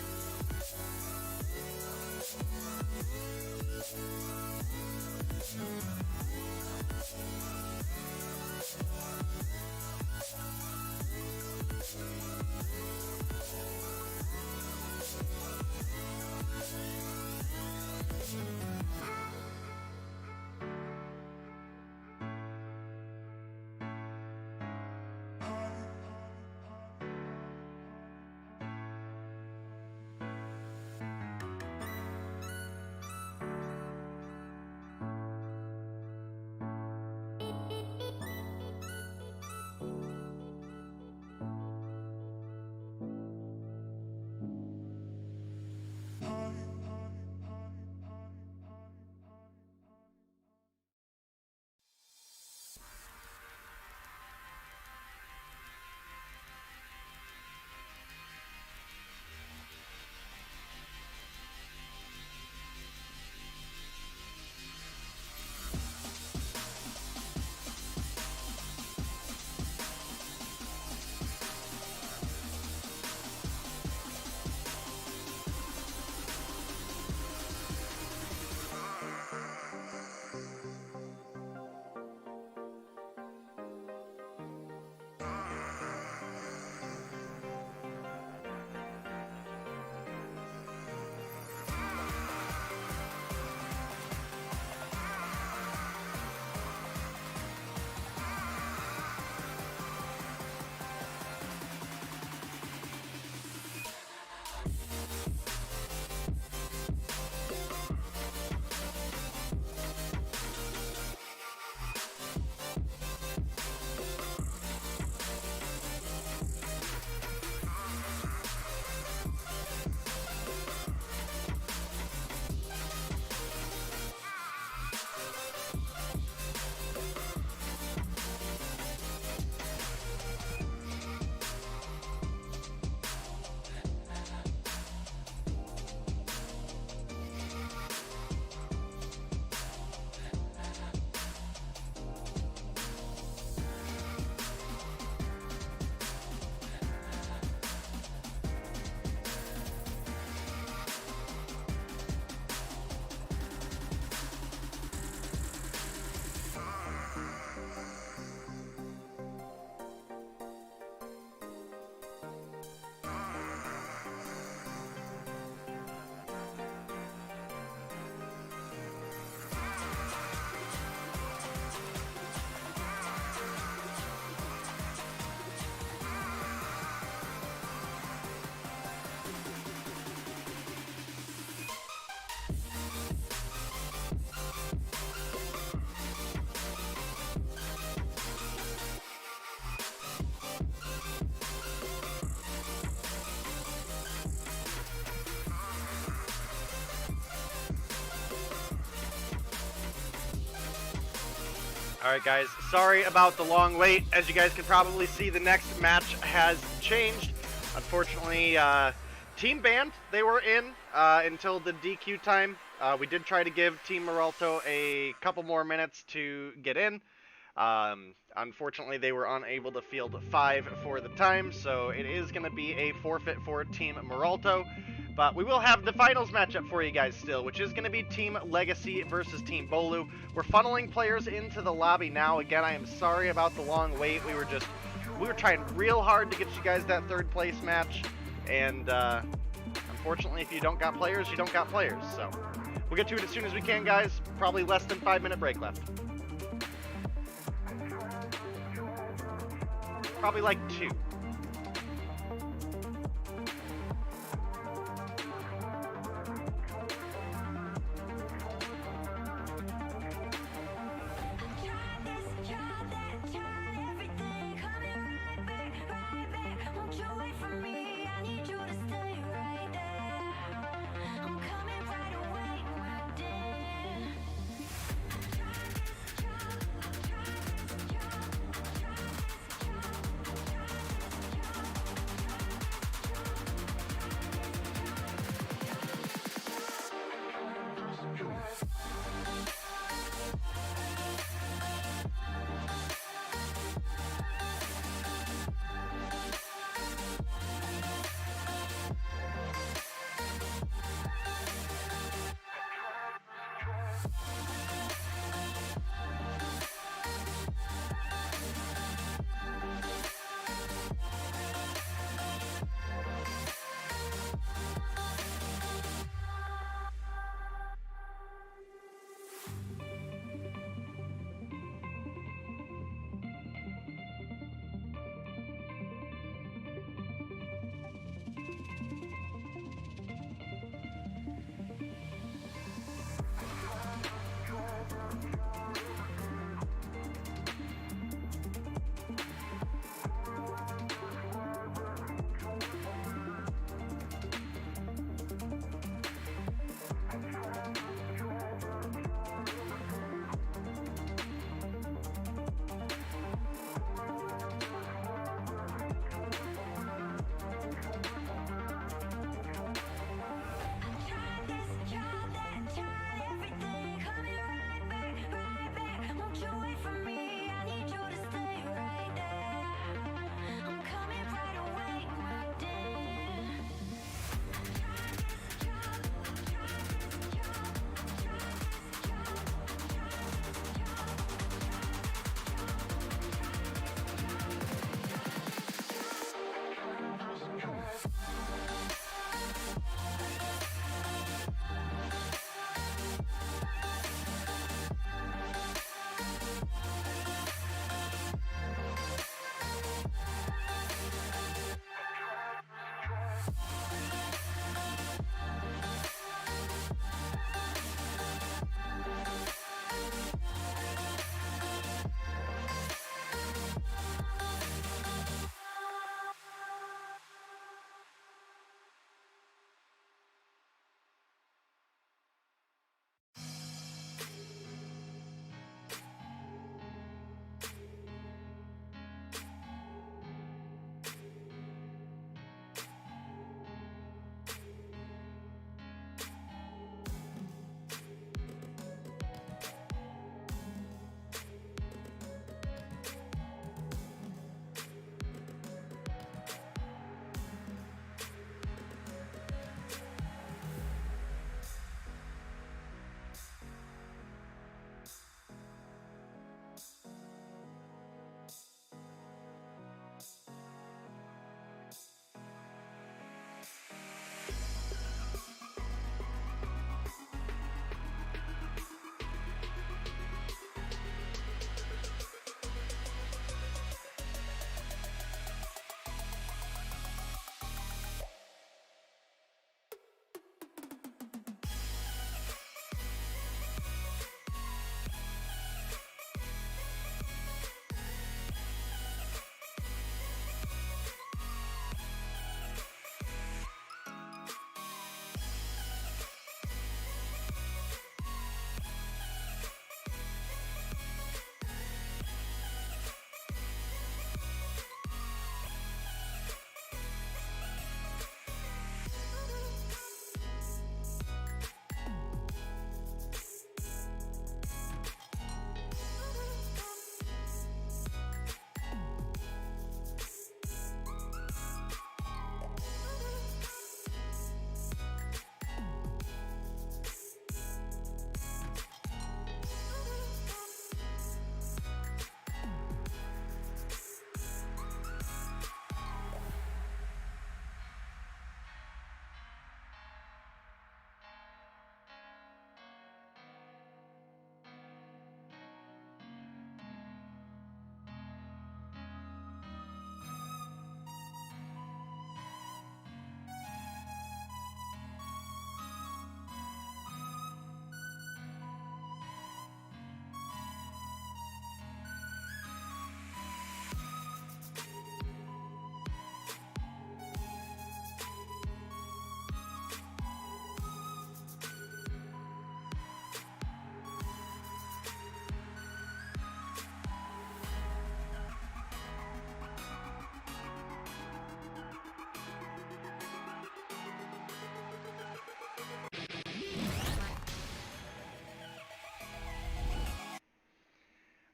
Alright guys, sorry about the long wait. As you guys can probably see, the next match has changed. Unfortunately, team banned, they were in until the DQ time. We did try to give Team Maralto a couple more minutes to get in. Unfortunately, they were unable to field 5 for the time, so it is going to be a forfeit for Team Meralto. But we will have the finals matchup for you guys still, which is going to be Team Legacy versus Team BoLu. We're funneling players into the lobby now. Again, I am sorry about the long wait. We were trying real hard to get you guys that third place match, and unfortunately, if you don't got players, you don't got players. So we'll get to it as soon as we can, guys. Probably less than 5-minute break left. Probably like 2.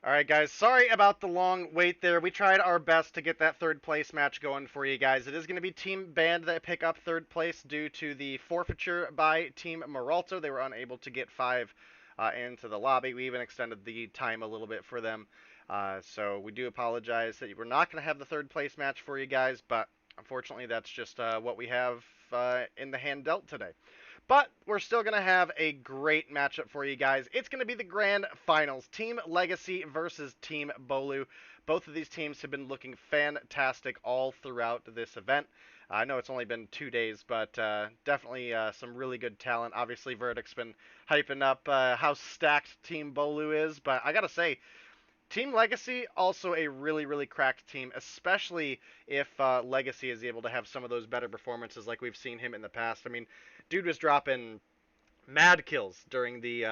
Alright guys, sorry about the long wait there. We tried our best to get that third place match going for you guys. It is going to be Team Band that pick up third place due to the forfeiture by Team Maralto. They were unable to get 5 into the lobby. We even extended the time a little bit for them. So we do apologize that we're not going to have the third place match for you guys, but unfortunately that's just what we have in the hand dealt today. But we're still going to have a great matchup for you guys. It's going to be the grand finals. Team Legacy versus Team BoLu. Both of these teams have been looking fantastic all throughout this event. I know it's only been 2 days, but definitely some really good talent. Obviously, Verdict's been hyping up how stacked Team BoLu is, but I got to say, Team Legacy, also a really, really cracked team, especially if Legacy is able to have some of those better performances like we've seen him in the past. I mean, dude was dropping mad kills during the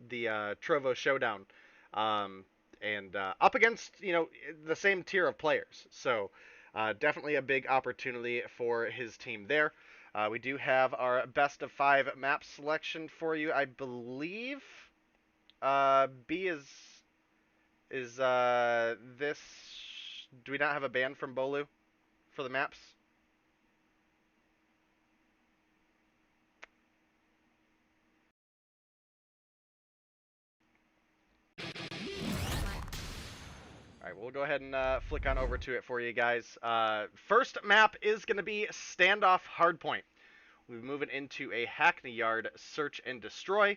Trovo Showdown, and up against, you know, the same tier of players. So definitely a big opportunity for his team there. We do have our best of 5 map selection for you. I believe B is this... Do we not have a ban from BoLu for the maps? Alright, we'll go ahead and flick on over to it for you guys. First map is going to be Standoff Hardpoint. We're moving into a Hackney Yard Search and Destroy.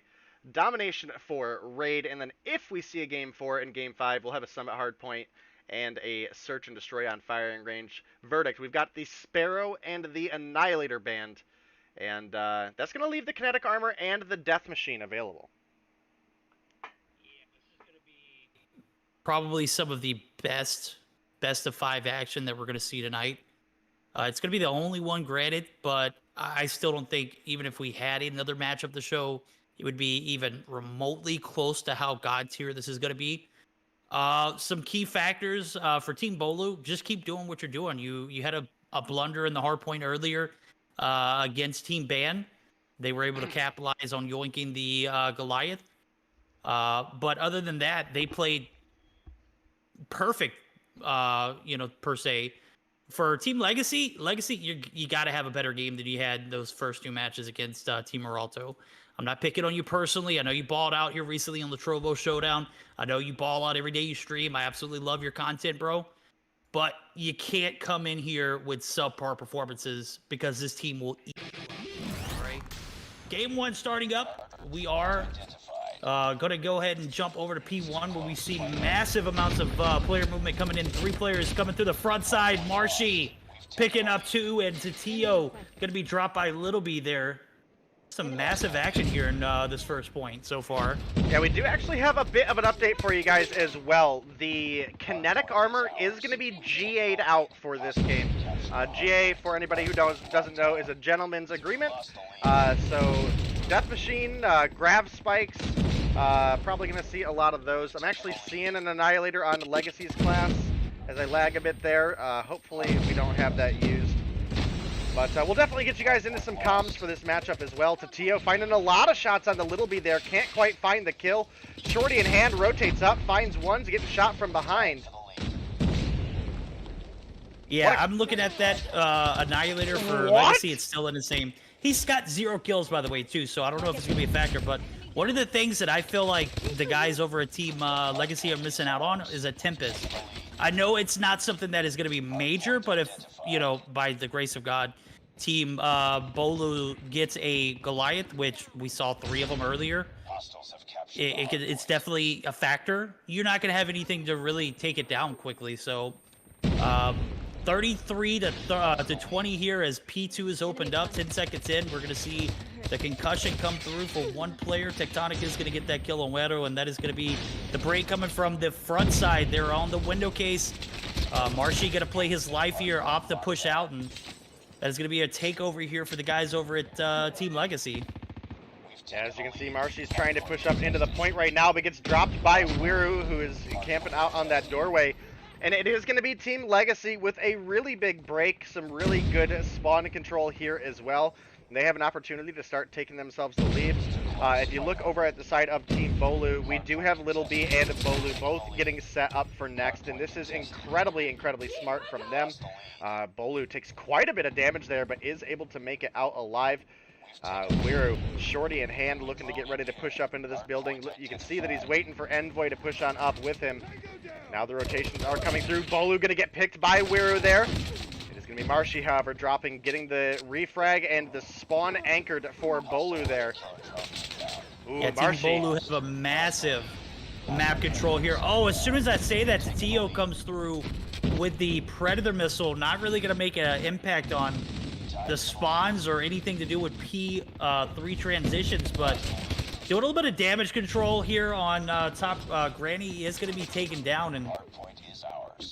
Domination for Raid, and then if we see a Game 4 and Game 5, we'll have a Summit Hardpoint and a search and destroy on firing range verdict. We've got the Sparrow and the Annihilator band, and that's going to leave the kinetic armor and the death machine available. Probably some of the best of 5 action that we're going to see tonight. It's going to be the only one, granted, but I still don't think, even if we had another match of the show, it would be even remotely close to how god tier this is going to be. Some key factors for Team BoLu: just keep doing what you're doing. You had a blunder in the hardpoint earlier against Team Ban. They were able to capitalize on yoinking the Goliath. But other than that, they played perfect, per se. For Team Legacy, you got to have a better game than you had those first 2 matches against Team Maralto. I'm not picking on you personally. I know you balled out here recently on the Trovo Showdown. I know you ball out every day you stream. I absolutely love your content, bro. But you can't come in here with subpar performances, because this team will eat you. All right. Game 1 starting up. We are going to go ahead and jump over to P1, where we see massive amounts of player movement coming in. 3 players coming through the front side. Marshy picking up 2, and Tatio going to be dropped by Little B there. Some massive action here in this first point so far. Yeah, we do actually have a bit of an update for you guys as well. The kinetic armor is going to be GA'd out for this game. GA, for anybody who doesn't know, is a gentleman's agreement. So Death Machine, Grav Spikes, probably going to see a lot of those. I'm actually seeing an Annihilator on Legacy's class as I lag a bit there. Hopefully we don't have that used. But we'll definitely get you guys into some comms for this matchup as well. Tatio finding a lot of shots on the Little B there. Can't quite find the kill. Shorty in hand rotates up, finds one to get shot from behind. Yeah, I'm looking at that Annihilator for Legacy. It's still in the same. He's got 0 kills, by the way, too, so I don't know if it's going to be a factor. But one of the things that I feel like the guys over at Team Legacy are missing out on is a Tempest. I know it's not something that is going to be major, but if, by the grace of God, Team BoLu gets a Goliath, which we saw 3 of them earlier, it's definitely a factor. You're not going to have anything to really take it down quickly. So 33 to 20 here as P2 is opened up. 10 seconds in, we're going to see the concussion come through for 1 player. Tectonic is going to get that kill on Wero, and that is going to be the break coming from the front side. They're on the window case. Marshy going to play his life here, opt to push out, and that is going to be a takeover here for the guys over at Team Legacy. As you can see, Marshy's trying to push up into the point right now, but gets dropped by Wiru, who is camping out on that doorway. And it is going to be Team Legacy with a really big break, some really good spawn control here as well. They have an opportunity to start taking themselves the lead. If you look over at the side of Team BoLu, we do have Little B and BoLu both getting set up for next, and this is incredibly smart from them. BoLu takes quite a bit of damage there, but is able to make it out alive. Wiru, Shorty in hand, looking to get ready to push up into this building. You can see that he's waiting for Envoy to push on up with him. Now the rotations are coming through. BoLu going to get picked by Wiru there. It is going to be Marshy, however, getting the refrag and the spawn anchored for BoLu there. Ooh, yeah, Marshy. Team BoLu has a massive map control here. Oh, as soon as I say that, Tatio comes through with the Predator missile. Not really going to make an impact on the spawns or anything to do with P3 transitions, but do a little bit of damage control here on top. Granny is going to be taken down, and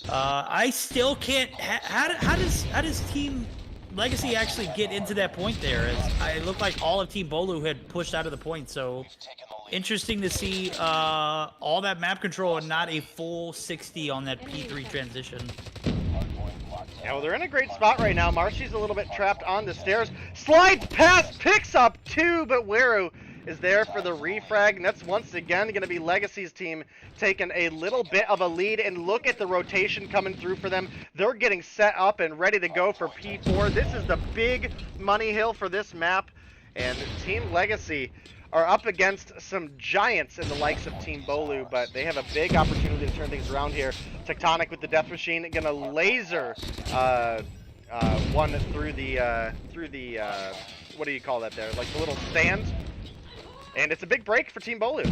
I still can't. How does Team Legacy actually get into that point there? It looked like all of Team BoLu had pushed out of the point, so interesting to see all that map control and not a full 60 on that P3 transition. Yeah, well, they're in a great spot right now. Marshy's a little bit trapped on the stairs. Slides past, picks up 2, but Wiru is there for the refrag, and that's once again going to be Legacy's team taking a little bit of a lead, and look at the rotation coming through for them. They're getting set up and ready to go for P4. This is the big money hill for this map, and Team Legacy are up against some giants in the likes of Team BoLu, but they have a big opportunity to turn things around here. Tectonic with the Death Machine, gonna laser one through the what do you call that there? Like the little stand. And it's a big break for Team BoLu.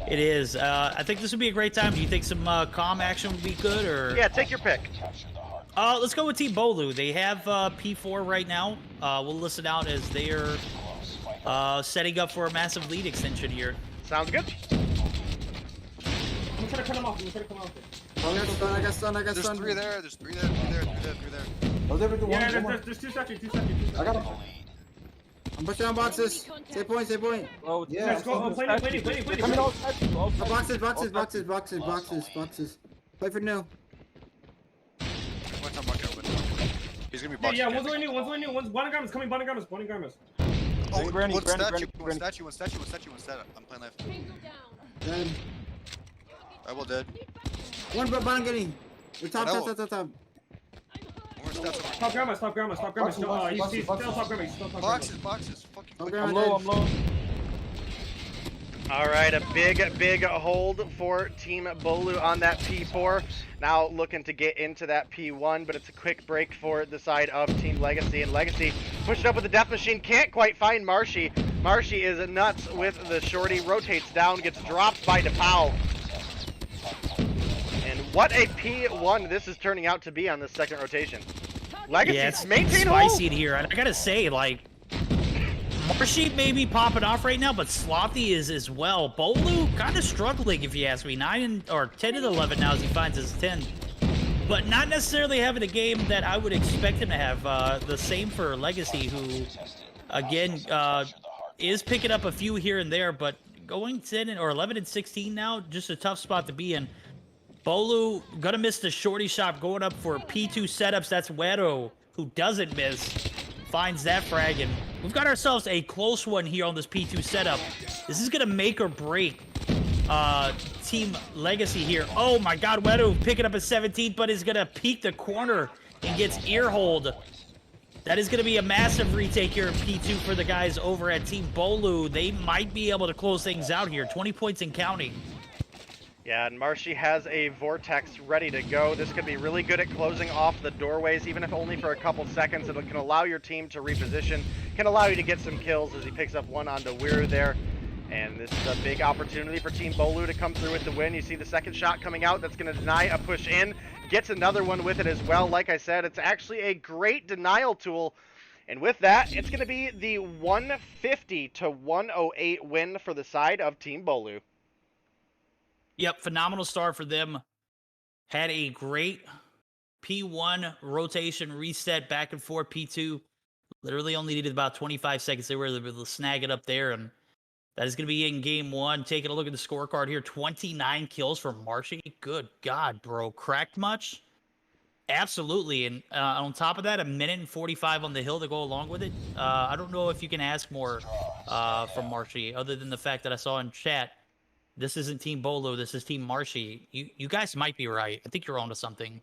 It is. I think this would be a great time. Do you think some calm action would be good, or? Yeah, take your pick. Let's go with Team BoLu. They have P4 right now. We'll listen out as they are setting up for a massive lead extension here. Sounds good. I'm trying to cut him off. I'm trying to come off. I got stun. There's 3 there. There's 3 there. 3 there. 3 there. 3 there. Yeah, there's 2 seconds. 2 seconds. I got him. I'm pushing on boxes. Stay point. Oh, yeah. Let's go. Play. Coming out. Boxes. Play for new. One time market open. He's gonna be boxing. Yeah, one's only new. One's Bonagamas coming. Bonagamas. Oh, one statue. I'm playing left. Dead. I will dead. One bottom getting. We're top. Stop grandma. He's still top grandma. Boxes. Fucking. I'm low. All right, a big hold for Team BoLu on that P4. Now looking to get into that P1, but it's a quick break for the side of Team Legacy. And Legacy pushed up with the Death Machine, can't quite find Marshy. Marshy is nuts with the shorty, rotates down, gets dropped by DePaul. And what a P1 this is turning out to be on this second rotation. Legacy, Yeah, it's maintain spicy hold. in here. I gotta say, like, Marshy may be popping off right now, but Slothy is as well. BoLu kind of struggling, if you ask me. 10 and 11 now as he finds his 10. But not necessarily having a game that I would expect him to have. The same for Legacy, who, again, is picking up a few here and there, but going 10 or 11 and 16 now, just a tough spot to be in. BoLu gonna miss the shorty shot, going up for P2 setups. That's Wero, who doesn't miss. Finds that frag, and we've got ourselves a close one here on this P2 setup. This is gonna make or break Team Legacy here. Oh my god, Wero picking up a 17, but is gonna peek the corner and gets earhold. That is gonna be a massive retake here in P2 for the guys over at Team BoLu. They might be able to close things out here. 20 points and counting. Yeah, and Marshy has a Vortex ready to go. This could be really good at closing off the doorways, even if only for a couple seconds. It can allow your team to reposition, can allow you to get some kills as he picks up one onto Weir there. And this is a big opportunity for Team BoLu to come through with the win. You see the second shot coming out. That's going to deny a push in. Gets another one with it as well. Like I said, it's actually a great denial tool. And with that, it's going to be the 150 to 108 win for the side of Team BoLu. Yep, phenomenal start for them. Had a great P1 rotation reset back and forth. P2 literally only needed about 25 seconds. They were able to snag it up there, and that is going to be in game 1. Taking a look at the scorecard here, 29 kills for Marshy. Good God, bro. Cracked much? Absolutely. And on top of that, a minute and 45 on the hill to go along with it. I don't know if you can ask more from Marshy, other than the fact that I saw in chat, this isn't Team BoLu, this is Team Marshy. You guys might be right. I think you're onto something.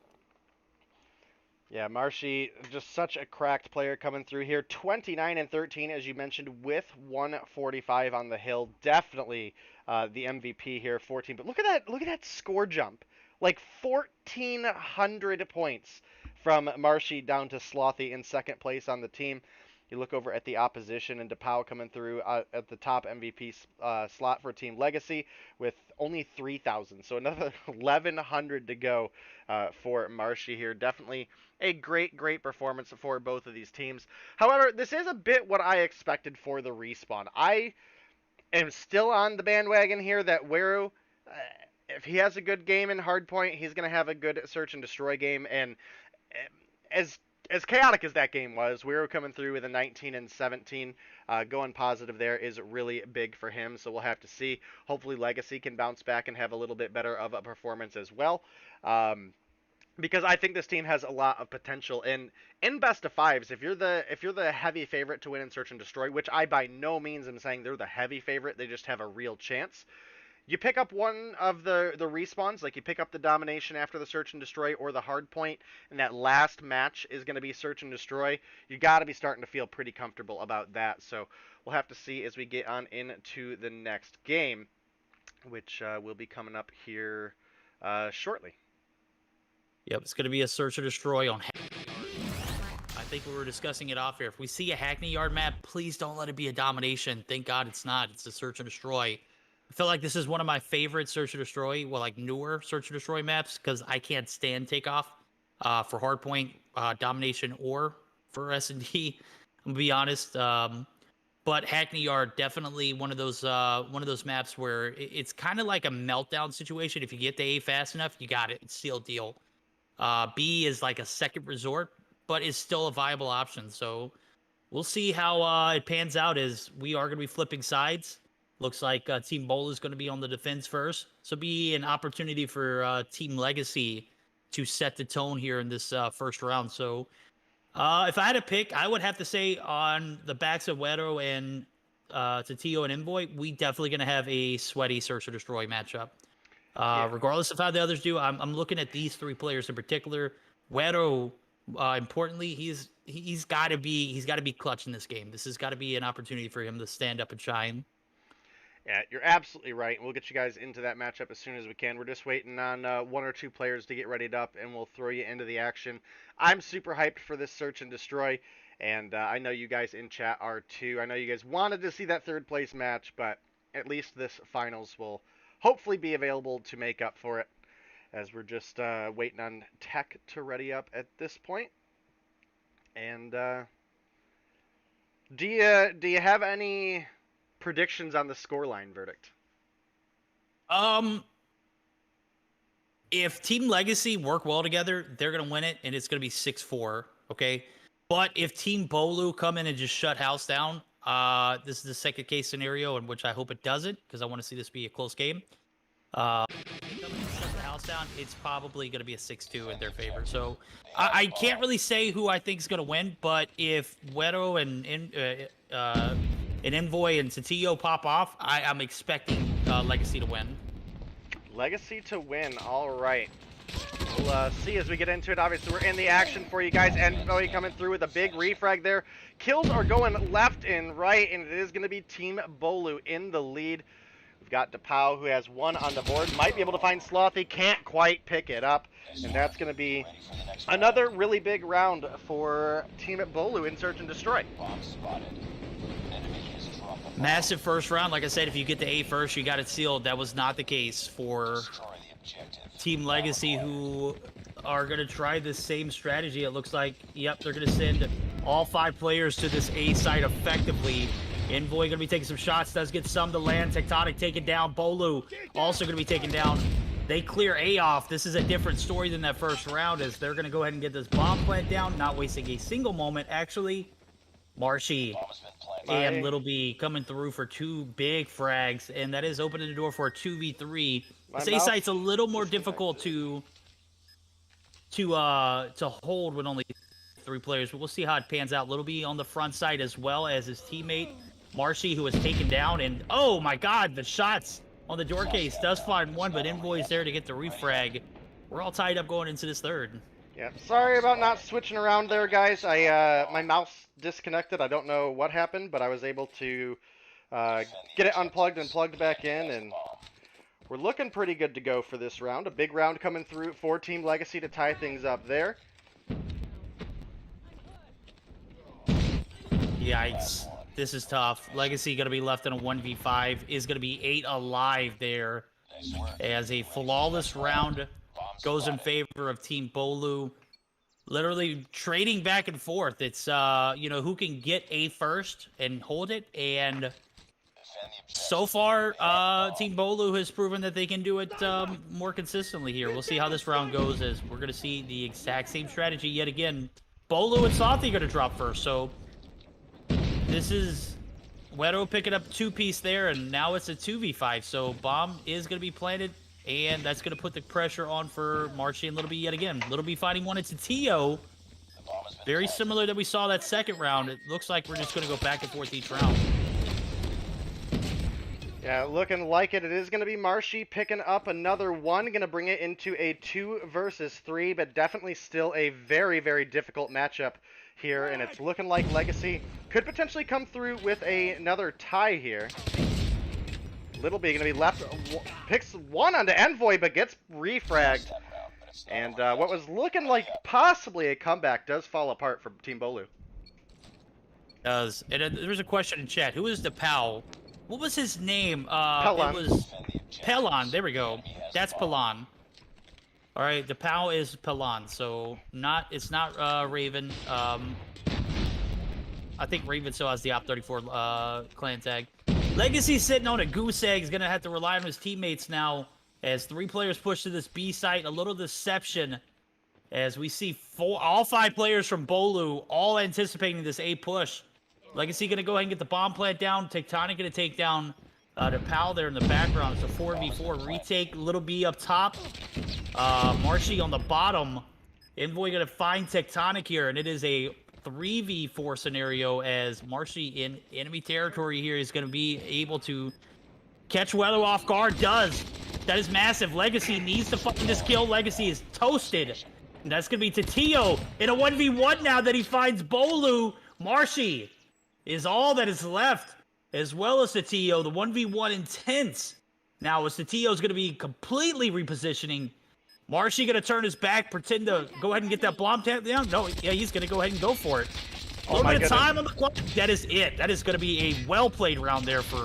Yeah, Marshy, just such a cracked player coming through here. 29 and 13, as you mentioned, with 145 on the hill. Definitely the MVP here, 14. But look at that score jump. Like 1,400 points from Marshy down to Slothy in second place on the team. You look over at the opposition, and DePaul coming through at the top MVP slot for Team Legacy with only 3,000. So another 1,100 to go for Marshy here. Definitely a great performance for both of these teams. However, this is a bit what I expected for the respawn. I am still on the bandwagon here that Weru, if he has a good game in Hardpoint, he's going to have a good search and destroy game. And as chaotic as that game was, Weru coming through with a 19 and 17, going positive there is really big for him. So we'll have to see. Hopefully Legacy can bounce back and have a little bit better of a performance as well. Because I think this team has a lot of potential. And in best of fives, if you're the heavy favorite to win in search and destroy, which I by no means am saying they're the heavy favorite, they just have a real chance. You pick up one of the respawns, like you pick up the Domination after the Search and Destroy or the Hardpoint, and that last match is going to be Search and Destroy. You got to be starting to feel pretty comfortable about that. So we'll have to see as we get on into the next game, which will be coming up here shortly. Yep, it's going to be a Search and Destroy on I think we were discussing it off here. If we see a Hackney Yard map, please don't let it be a Domination. Thank God it's not. It's a Search and Destroy. I feel like this is one of my favorite Search and Destroy, well, like newer Search and Destroy maps, because I can't stand Takeoff for Hardpoint, Domination, or for S&D. I'm gonna be honest. But Hackney Yard, definitely one of those maps where it's kind of like a meltdown situation. If you get to A fast enough, you got it. It's sealed deal. B is like a second resort, but is still a viable option. So we'll see how it pans out. As we are going to be flipping sides. Looks like Team BoLu is going to be on the defense first. So be an opportunity for Team Legacy to set the tone here in this first round. So if I had to pick, I would have to say on the backs of Wedo and Tatio and Envoy, we definitely going to have a sweaty Search or Destroy matchup. Regardless of how the others do, I'm looking at these three players in particular. Wedo, importantly, he's got to be clutch in this game. This has got to be an opportunity for him to stand up and shine. Yeah, you're absolutely right. We'll get you guys into that matchup as soon as we can. We're just waiting on one or two players to get readied up, and we'll throw you into the action. I'm super hyped for this Search and Destroy, and I know you guys in chat are too. I know you guys wanted to see that third place match, but at least this finals will hopefully be available to make up for it, as we're just waiting on tech to ready up at this point. And do you have any predictions on the scoreline verdict? If Team Legacy work well together, they're gonna win it, and it's gonna be 6-4. Okay, but if Team BoLu come in and just shut house down, this is the second case scenario in which I hope it doesn't, because I want to see this be a close game. If they come in and shut the house down, it's probably gonna be a 6-2 in their favor. So I can't really say who I think is gonna win, but if Wedo and Envoy and Tatio pop off, I'm expecting Legacy to win. Legacy to win, all right. We'll see as we get into it. Obviously, we're in the action for you guys. Envoy coming through with a big refrag there. Kills are going left and right, and it is going to be Team BoLu in the lead. We've got DePau, who has one on the board. Might be able to find Slothy, can't quite pick it up. And that's going to be another really big round for Team BoLu in Search and Destroy. Massive first round. Like I said, if you get to A first, you got it sealed. That was not the case for Team Legacy, who are going to try the same strategy. It looks like, yep, they're going to send all 5 players to this A site effectively. Envoy going to be taking some shots, does get some to land. Tectonic taken down. BoLu also going to be taken down. They clear A off. This is a different story than that first round, as they're going to go ahead and get this bomb plant down, not wasting a single moment. Actually, Marshy and Little B coming through for 2 big frags, and that is opening the door for a 2v3. This A site's a little more difficult to hold with only 3 players, but we'll see how it pans out. Little B on the front side, as well as his teammate Marshy, who was taken down, and oh my god, the shots on the door case does find one, but Envoy's there to get the refrag. We're all tied up going into this third. Yeah, sorry about not switching around there, guys. My mouse disconnected. I don't know what happened, but I was able to get it unplugged and plugged back in, and we're looking pretty good to go for this round. A big round coming through for Team Legacy to tie things up there. Yikes. This is tough. Legacy going to be left in a 1v5. Is going to be 8 alive there, as a flawless round goes in favor of Team BoLu. Literally trading back and forth. It's, who can get A first and hold it. And so far, Team BoLu has proven that they can do it more consistently here. We'll see how this round goes, as we're going to see the exact same strategy yet again. BoLu and Slothy going to drop first. So this is Wedo picking up 2-piece there, and now it's a 2v5. So bomb is going to be planted, and that's going to put the pressure on for Marshy and Little B yet again. Little B fighting one into Tio. Very similar that we saw that second round. It looks like we're just going to go back and forth each round. Yeah, looking like it. It is going to be Marshy picking up another one. Going to bring it into a 2 versus 3, but definitely still a very, very difficult matchup here. And it's looking like Legacy could potentially come through with another tie here. Little B going to be left, picks one onto Envoy, but gets refragged. And what was looking like possibly a comeback does fall apart for Team BoLu. Does. And there's a question in chat. Who is DePau? what was his name? Pelon. It was Pelon. There we go. That's Pelon. All right, the POW is Pelon, so it's not Raven. I think Raven still has the Op 34 clan tag. Legacy sitting on a goose egg. Is gonna have to rely on his teammates now as 3 players push to this B site. A little deception as we see all 5 players from BoLu all anticipating this A push. Legacy gonna go ahead and get the bomb plant down. Tectonic gonna take down the PAL there in the background. It's a 4v4 retake. Little B up top. Marshy on the bottom. Envoy gonna find Tectonic here, and it is a 3v4 scenario as Marshy in enemy territory here is gonna be able to catch Weather off guard. Does. That is massive. Legacy needs to fucking this kill. Legacy is toasted. And that's gonna be Tatio in a 1v1 now that he finds BoLu. Marshy is all that is left, as well as Tatio. The 1v1 intense. Now, as Tatio's going to be completely repositioning. Marshy going to turn his back, pretend to go ahead and get that bomb tap down? No, yeah, he's going to go ahead and go for it. Oh my time on the clock. That is it. That is going to be a well-played round there for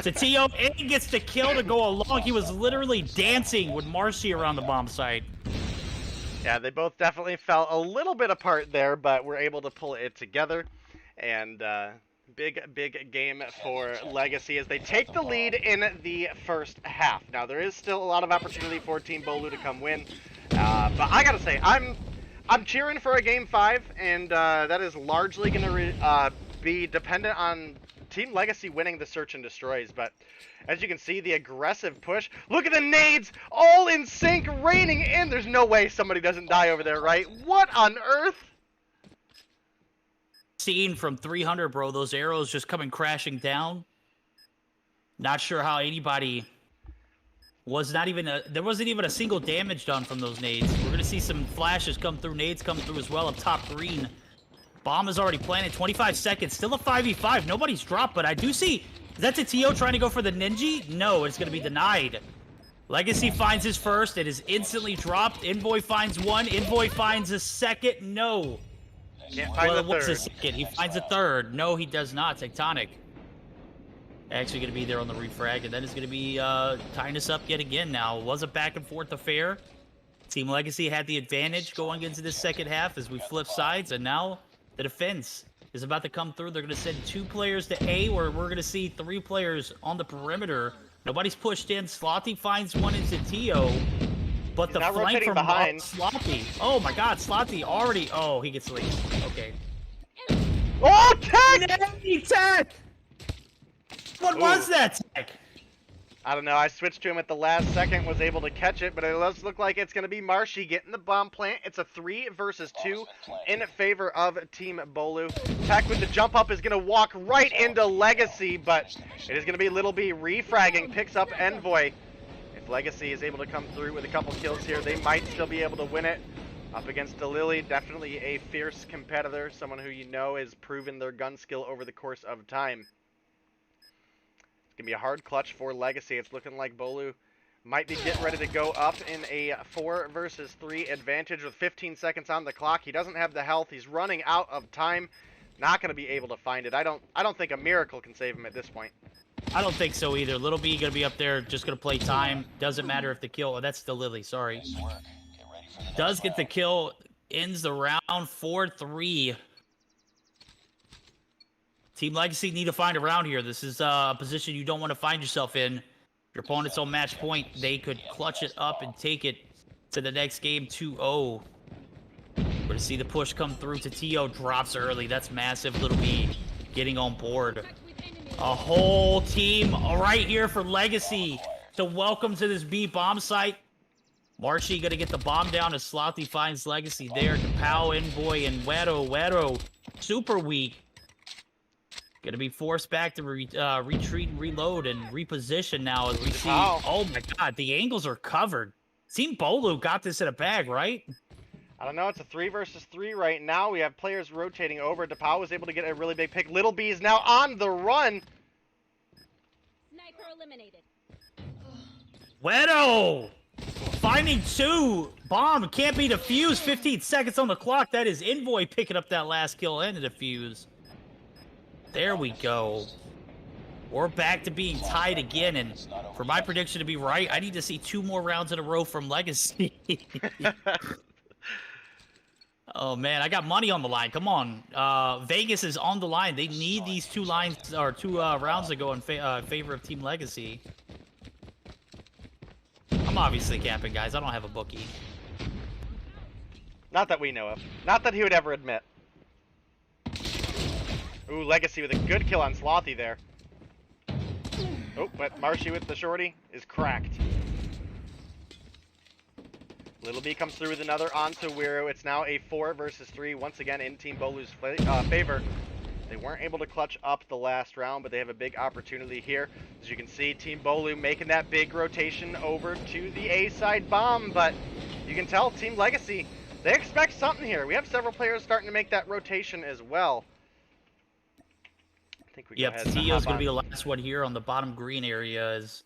Tatio. And he gets the kill to go along. He was literally dancing with Marshy around the bomb site. Yeah, they both definitely fell a little bit apart there, but were able to pull it together. And big game for Legacy as they take the lead in the first half. Now, there is still a lot of opportunity for Team BoLu to come win. But I gotta say, I'm cheering for a Game 5, and that is largely going to be dependent on Team Legacy winning the Search and Destroys. But as you can see, the aggressive push. Look at the nades, all in sync, raining in. There's no way somebody doesn't die over there, right? What on earth? Scene from 300, bro. Those arrows just coming crashing down. Not sure how anybody was not even there wasn't even a single damage done from those nades. We're gonna see some flashes come through, nades come through as well up top green. Bomb is already planted. 25 seconds. Still a 5v5. Nobody's dropped, but I do see. Is that Tatio trying to go for the Ninja? No, it's gonna be denied. Legacy finds his first. It is instantly dropped. Envoy finds one. Envoy finds a second. No. Can't find the what's third. the second? He finds a third. No, he does not. Tectonic. Actually going to be there on the refrag, and then it's going to be tying us up yet again now. It was a back and forth affair. Team Legacy had the advantage going into this second half as we flip sides, and now the defense is about to come through. They're going to send 2 players to A, where we're going to see 3 players on the perimeter. Nobody's pushed in. Slothy finds one into Tio. But the flank from behind Slothy. Oh my god, Slothy already. Oh, he gets lead. Okay. Oh, Tech! Tech! What was that, Tech? I don't know. I switched to him at the last second, was able to catch it, but it does look like it's going to be Marshy getting the bomb plant. It's a 3 versus 2 in favor of Team BoLu. Tech with the jump up is going to walk right into Legacy, but it is going to be Little B refragging, picks up Envoy. If Legacy is able to come through with a couple kills here, they might still be able to win it. Up against Delily, definitely a fierce competitor, someone who you know has proven their gun skill over the course of time. It's going to be a hard clutch for Legacy. It's looking like BoLu might be getting ready to go up in a 4 versus 3 advantage with 15 seconds on the clock. He doesn't have the health. He's running out of time. Not going to be able to find it. I don't think a miracle can save him at this point. I don't think so either. Little B gonna be up there, just gonna play time. Doesn't matter if the kill. Oh, that's still Lily. Sorry. Does get the kill. Ends the round 4-3. Team Legacy need to find a round here. This is a position you don't want to find yourself in. Your opponent's on match point. They could clutch it up and take it to the next game 2-0. We're gonna see the push come through. Tatio drops early. That's massive. Little B getting on board. A whole team right here for Legacy to welcome to this B bomb site. Marshy gonna get the bomb down as Slothy finds Legacy there. Kapow, Envoy, and Wedo super weak. Gonna be forced back to retreat and reload and reposition now as we see. Oh my god, the angles are covered. Team BoLu got this in a bag, right? I don't know. It's a 3 versus 3 right now. We have players rotating over. DePau was able to get a really big pick. Little B is now on the run. Sniper eliminated. Wedo finding 2. Bomb can't be defused. 15 seconds on the clock. That is Envoy picking up that last kill and the defuse. There we go. we're back to being tied again. And for my prediction to be right, I need to see 2 more rounds in a row from Legacy. Oh man, I got money on the line. Come on, Vegas is on the line. They need these 2 lines or 2 rounds to go in favor of Team Legacy. I'm obviously capping, guys. I don't have a bookie. Not that we know of. Not that he would ever admit. Ooh, Legacy with a good kill on Slothy there. Oh, but Marshy with the shorty is cracked. Little B comes through with another onto Wiru. It's now a 4 versus 3, once again in Team BoLu's favor. They weren't able to clutch up the last round, but they have a big opportunity here. As you can see, Team BoLu making that big rotation over to the A side bomb, but you can tell Team Legacy, they expect something here. We have several players starting to make that rotation as well. I think we Yep, Tio's going to be the last one here on the bottom green area. Is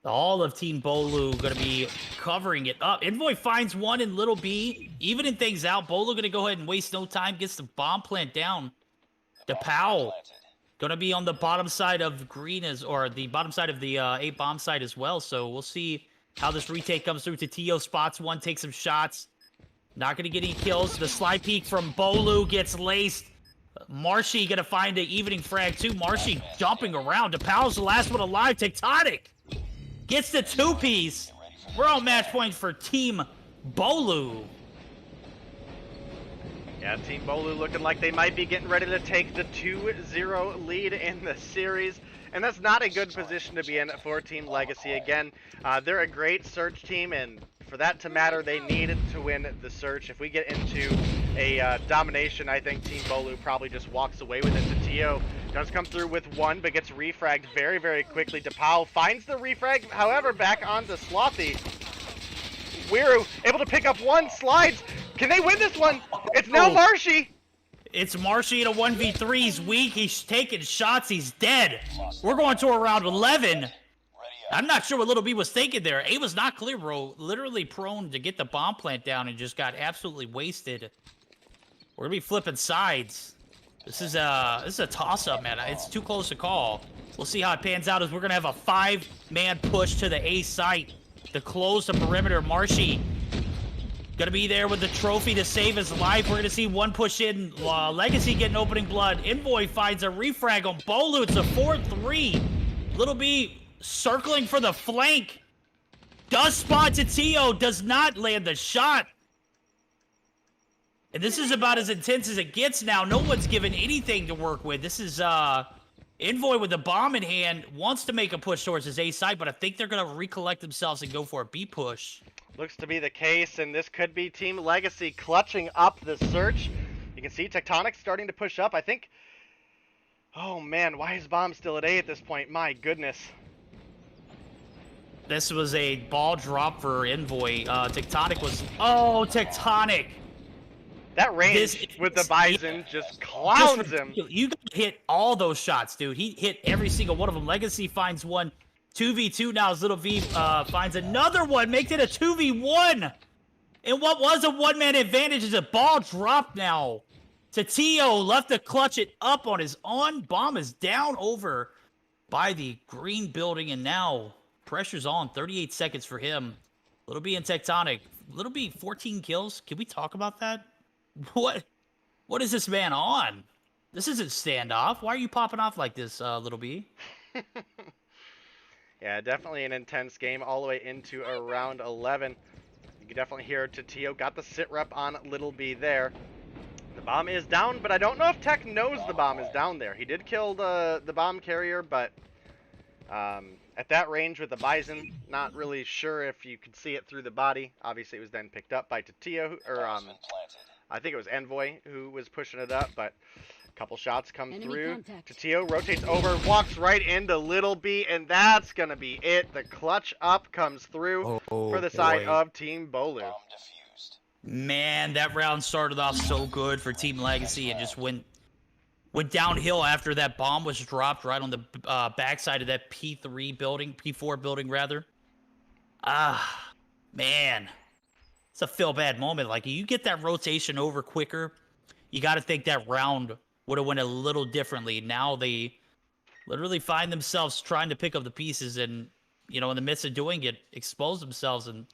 all of Team BoLu going to be covering it up. Envoy finds one in Little B, evening things out. BoLu going to go ahead and waste no time, gets the bomb plant down. DePow going to be on the bottom side of green, or the bottom side of the A bomb side as well. So we'll see how this retake comes through. Tio spots one, takes some shots. Not going to get any kills. The slide peek from BoLu gets laced. Marshy going to find an evening frag too. Marshy jumping around. DePow's the last one alive. Tectonic gets the 2-piece. We're on match point for Team BoLu. Yeah, Team BoLu looking like they might be getting ready to take the 2-0 lead in the series. And that's not a good position to be in for Team Legacy. Again, they're a great search team, and for that to matter, they needed to win the search. If we get into a domination, I think Team BoLu probably just walks away with it. Tio does come through with one, but gets refragged very, very quickly. DePow finds the refrag, however, back onto Slothy. Wiru able to pick up one, slides. Can they win this one? It's now Marshy. It's Marshy in a 1v3. He's weak. He's taking shots. He's dead. We're going to around 11. I'm not sure what Little B was thinking there. A was not clear, bro. Literally prone to get the bomb plant down and just got absolutely wasted. We're gonna be flipping sides. This is a toss-up, man. It's too close to call. We'll see how it pans out as we're gonna have a 5-man push to the A site to close the perimeter. Marshy gonna be there with the trophy to save his life. We're gonna see one push in. Legacy getting opening blood. Envoy finds a refrag on BoLu. It's a 4-3. Little B circling for the flank. Does spot to Tio. Does not land the shot. And this is about as intense as it gets now. No one's given anything to work with. This is Envoy with the bomb in hand. Wants to make a push towards his A side, but I think they're going to recollect themselves and go for a B push. Looks to be the case, and this could be Team Legacy clutching up the search. You can see Tectonic starting to push up. I think... Oh, man, why is bomb still at A at this point? My goodness. This was a ball drop for Envoy. Tectonic was... Oh, Tectonic! That range with the Bison just clowns him. You hit all those shots, dude. He hit every single one of them. Legacy finds one. 2v2 now as Little V finds another one. Makes it a 2v1. And what was a one-man advantage is a ball drop now to Tio. Left to clutch it up on his own. Bomb is down over by the green building. And now pressure's on. 38 seconds for him. Little B and Tectonic. Little B, 14 kills. Can we talk about that? What is this man on? This isn't standoff. Why are you popping off like this, Little B? Yeah, definitely an intense game all the way into around 11. You can definitely hear Tio got the sit rep on Little B there. The bomb is down, but I don't know if Tech knows the bomb is down there. He did kill the bomb carrier, but at that range with the Bison, not really sure if you could see it through the body. Obviously, it was then picked up by Tio, or I think it was Envoy who was pushing it up, but a couple shots come through. Tio rotates over, walks right into Little B, and that's going to be it. The clutch up comes through for the side of Team BoLu. Man, that round started off so good for Team Legacy and just went downhill after that bomb was dropped right on the backside of that P4 building rather. Man. It's a feel bad moment. Like, you get that rotation over quicker, you got to think that round would have went a little differently. Now literally find themselves trying to pick up the pieces and, you know, in the midst of doing it, expose themselves. And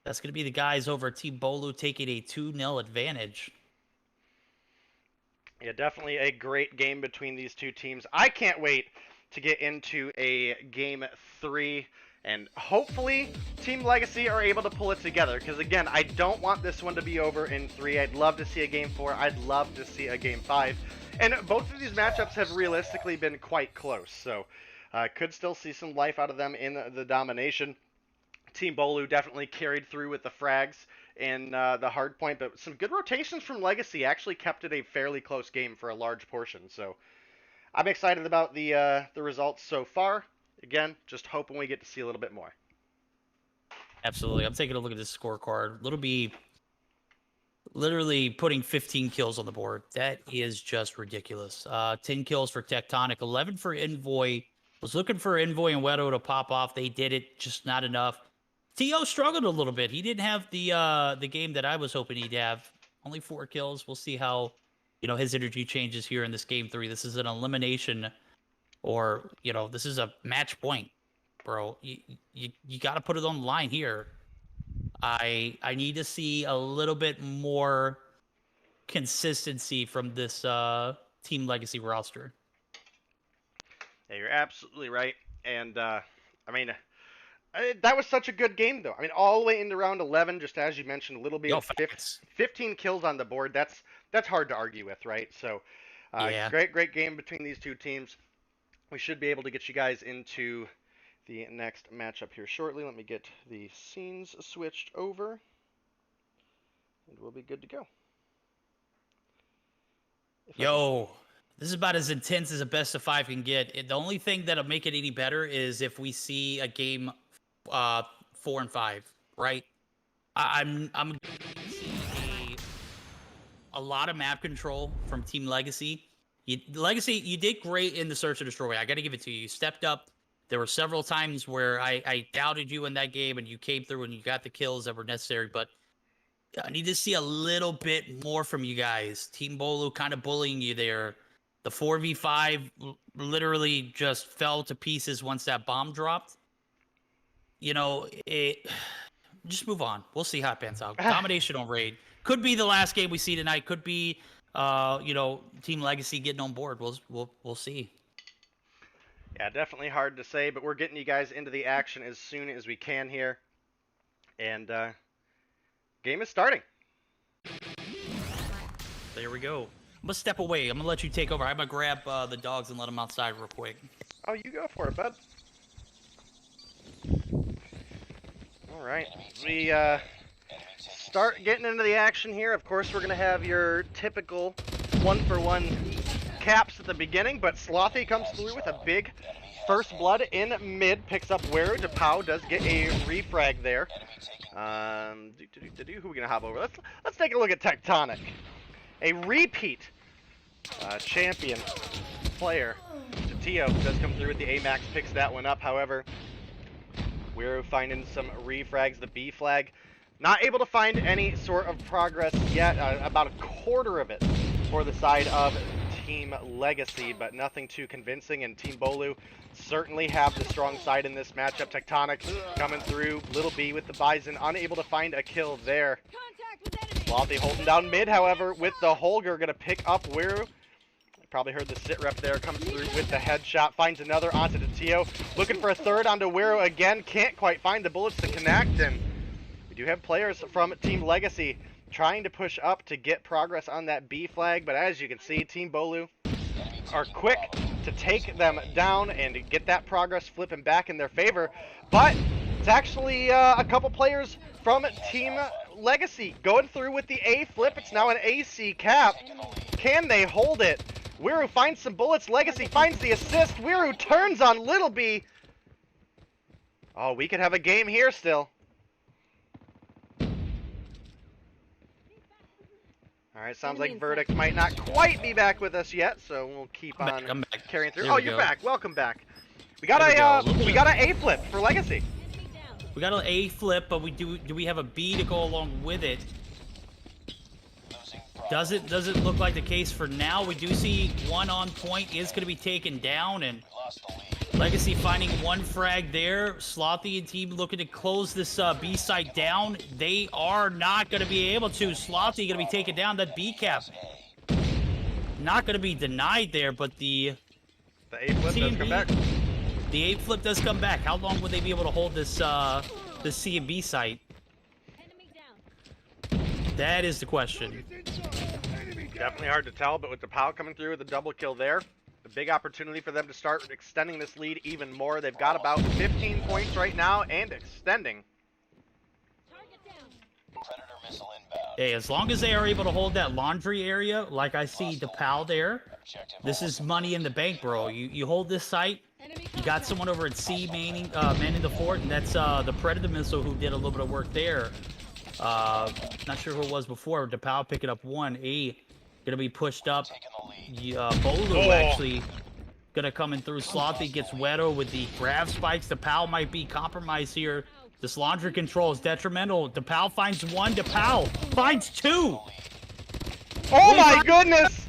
that's going to be the guys over at Team BoLu taking a 2-0 advantage. Yeah, definitely a great game between these two teams. I can't wait to get into a game 3, and hopefully Team Legacy are able to pull it together, because again, I don't want this one to be over in 3. I'd love to see a game 4. I'd love to see a game 5. And both of these matchups have realistically been quite close, so could still see some life out of them in the domination. Team BoLu definitely carried through with the frags and the hard point, but some good rotations from Legacy actually kept it a fairly close game for a large portion. So I'm excited about the results so far. Again, just hoping we get to see a little bit more. Absolutely. I'm taking a look at this scorecard. Little B literally putting 15 kills on the board. That is just ridiculous. 10 kills for Tectonic, 11 for Envoy. Was looking for Envoy and Wedo to pop off. They did it, just not enough. T.O. struggled a little bit. He didn't have the game that I was hoping he'd have. Only 4 kills. We'll see how, you know, his energy changes here in this game 3. This is an elimination, or, you know, this is a match point, bro. You got to put it on the line here. I need to see a little bit more consistency from this Team Legacy roster. Yeah, you're absolutely right. And, I mean, that was such a good game, though. I mean, all the way into round 11, just as you mentioned, a little bit of 15 kills on the board. That's hard to argue with, right? So, yeah. Great game between these two teams. We should be able to get you guys into the next matchup here shortly. Let me get the scenes switched over, and we'll be good to go. Yo, this is about as intense as a best of 5 can get. The only thing that'll make it any better is if we see a game 4 and 5, right? I'm seeing a lot of map control from Team Legacy. Legacy, you did great in the search and destroy. I got to give it to you. You stepped up. There were several times where I doubted you in that game, and you came through and you got the kills that were necessary. But I need to see a little bit more from you guys. Team BoLu kind of bullying you there. The 4v5 literally just fell to pieces once that bomb dropped. You know, just move on. We'll see how it pans out. Domination on raid. Could be the last game we see tonight. Could be, you know, Team Legacy getting on board. We'll see. Yeah, definitely hard to say, but we're getting you guys into the action as soon as we can here. And game is starting. There we go. I'm going to step away. I'm going to let you take over. I'm going to grab the dogs and let them outside real quick. Oh, you go for it, bud. All right. We start getting into the action here. Of course, we're going to have your typical 1-for-1 caps at the beginning, but Slothy comes through with a big first blood in mid, picks up Weru. Depau does get a refrag there. Who are we going to hop over? Let's take a look at Tectonic. A repeat champion player. Tio does come through with the AMAX, picks that one up. However, we're finding some refrags. The B flag, not able to find any sort of progress yet. About a quarter of it for the side of Team Legacy, but nothing too convincing. And Team BoLu certainly have the strong side in this matchup. Tectonic coming through. Little B with the Bison, unable to find a kill there. Slothy holding down mid, however, with the Holger, going to pick up Weru. Probably heard the sit rep there, comes through with the headshot, finds another onto Tio. Looking for a third onto Weru again, can't quite find the bullets to connect, and we do have players from Team Legacy trying to push up to get progress on that B flag, but as you can see, Team BoLu are quick to take them down and get that progress flipping back in their favor, but it's actually a couple players from Team Legacy going through with the A flip. It's now an AC cap. Can they hold it? Weru finds some bullets. Legacy finds the assist. Weru turns on Little B. Oh, we could have a game here still. Alright, sounds like Verdict might not quite be back with us yet, so we'll keep on carrying through. Oh, you're back. Welcome back. We got an A flip for Legacy. We got an A flip, but do we have a B to go along with it? Doesn't look like the case for now. We do see one on point is going to be taken down, and lost the lead. Legacy finding one frag there. Slothy and team looking to close this B site down. They are not going to be able to. Slothy going to be taken down. That B cap not going to be denied there, but the A flip does come back. The A flip does come back. How long will they be able to hold this the C and B site? That is the question. Definitely hard to tell, but with the POW coming through with a double kill there, a big opportunity for them to start extending this lead even more. They've got about 15 points right now and extending. Predator missile inbound. Hey, as long as they are able to hold that laundry area, like I see the PAL there, this is money in the bank, bro. You hold this site, you got someone over at C manning the fort, and that's the Predator missile who did a little bit of work there. Not sure who it was before. DePaul picking up 1A, gonna be pushed up. BoLu actually gonna come in through. Slothy gets Weto with the grab spikes. DePaul might be compromised here. This laundry control is detrimental. DePaul finds one. DePaul finds two. Oh my goodness!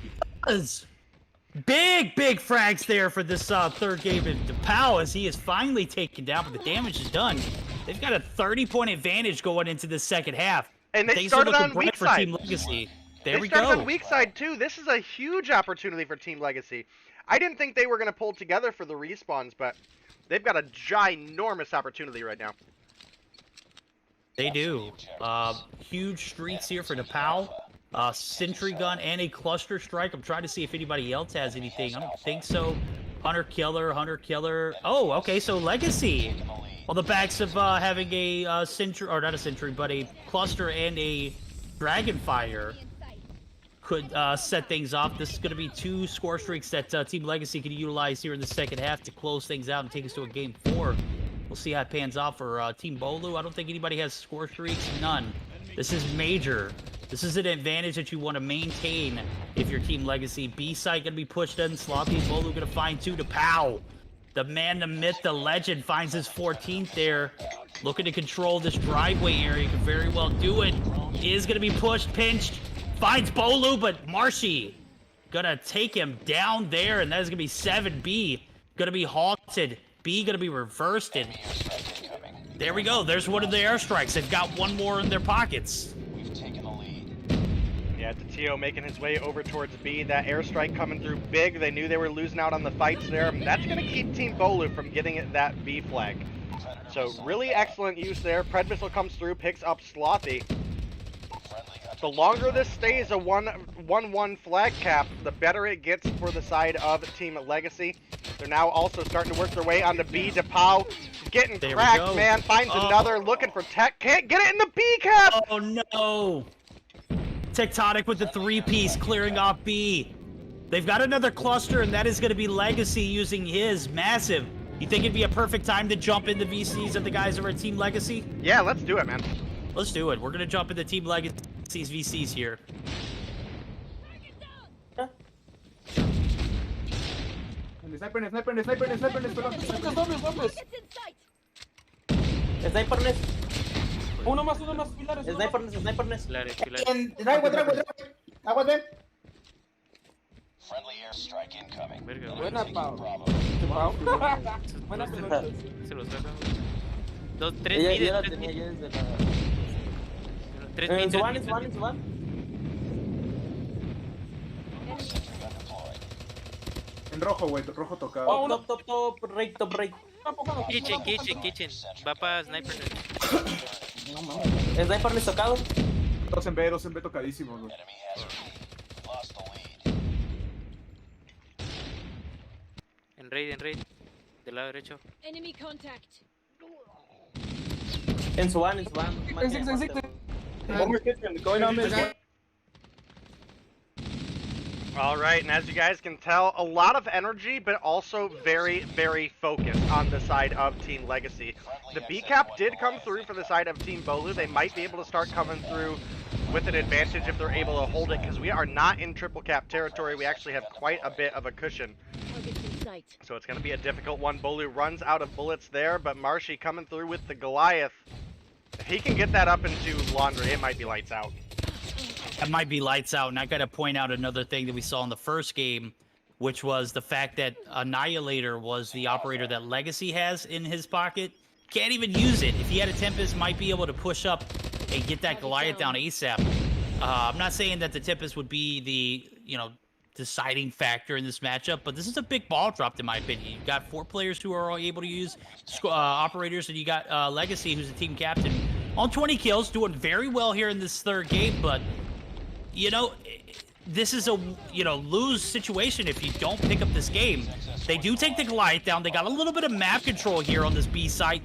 Big frags there for this third game. And DePaul, as he is finally taken down, but the damage is done. They've got a 30-point advantage going into the second half. And they Things started are looking on bright weak for side. Team Legacy. There we They started go. on weak side too. This is a huge opportunity for Team Legacy. I didn't think they were going to pull together for the respawns, but they've got a ginormous opportunity right now. They do. Huge streaks here for DePaul. Sentry gun and a cluster strike. I'm trying to see if anybody else has anything. I don't think so. Hunter killer. Oh, okay. So Legacy, on the backs of having a sentry, or not a sentry, but a cluster and a dragonfire, could set things off. This is going to be two score streaks that Team Legacy can utilize here in the second half to close things out and take us to a game 4. We'll see how it pans out for Team BoLu. I don't think anybody has score streaks. None. This is major. This is an advantage that you want to maintain if you're Team Legacy. B site going to be pushed in. Sloppy BoLu going to find two to POW. The man, the myth, the legend finds his 14th there. Looking to control this driveway area. Could very well do it. Is going to be pushed, pinched. Finds BoLu, but Marshy going to take him down there. And that is going to be 7B. Going to be halted. B going to be reversed. And there we go. There's one of the airstrikes. They've got one more in their pockets. We've taken the lead. Yeah, Tio making his way over towards B. That airstrike coming through big. They knew they were losing out on the fights there. That's going to keep Team BoLu from getting that B flag. So really excellent use there. Pred missile comes through, picks up Slothy. The longer this stays a 1-1 flag cap, the better it gets for the side of Team Legacy. They're now also starting to work their way onto B. DePaul getting There we cracked, go. man. Finds another, looking for tech. Can't get it in the B cap! Oh no! Tectonic with the 3-piece clearing off B. They've got another cluster, and that is going to be Legacy using his massive. You think it'd be a perfect time to jump in the VCs of the guys over at Team Legacy? Yeah, let's do it, man. Let's do it. We're going to jump into Team Legacy's VCs here. Sniper uno más, pilares. Sniper. Agua, ven. Friendly airstrike incoming. Buena, Pau. Buena, Se los deja. Dos, tres Ella mides, la tres tenía mides. ya desde la... Tres En mides, su tres van, mides. En rojo, güey, rojo tocado. Oh, top, right. Kitchen. Va para sniper. No mames. Sniper les tocado. Dos en B tocadísimos, güey. Enemy has lost the lead. En raid. Del lado derecho. Enemy contact. En su van. Going on mid. All right, and as you guys can tell, a lot of energy, but also very, very focused on the side of Team Legacy. The B cap did come through for the side of Team BoLu. They might be able to start coming through with an advantage if they're able to hold it, because we are not in triple cap territory. We actually have quite a bit of a cushion. So it's going to be a difficult one. BoLu runs out of bullets there, but Marshy coming through with the Goliath. If he can get that up into laundry, it might be lights out. That might be lights out, and I got to point out another thing that we saw in the first game. which was the fact that Annihilator was the operator that Legacy has in his pocket. Can't even use it. If he had a Tempest, might be able to push up and get that Goliath down ASAP. I'm not saying that the Tempest would be the, deciding factor in this matchup, but this is a big ball drop in my opinion. You've got 4 players who are all able to use operators, and you got Legacy, who's the team captain, on 20 kills, doing very well here in this third game, but, this is a, lose situation if you don't pick up this game. They do take the Goliath down. They got a little bit of map control here on this B site.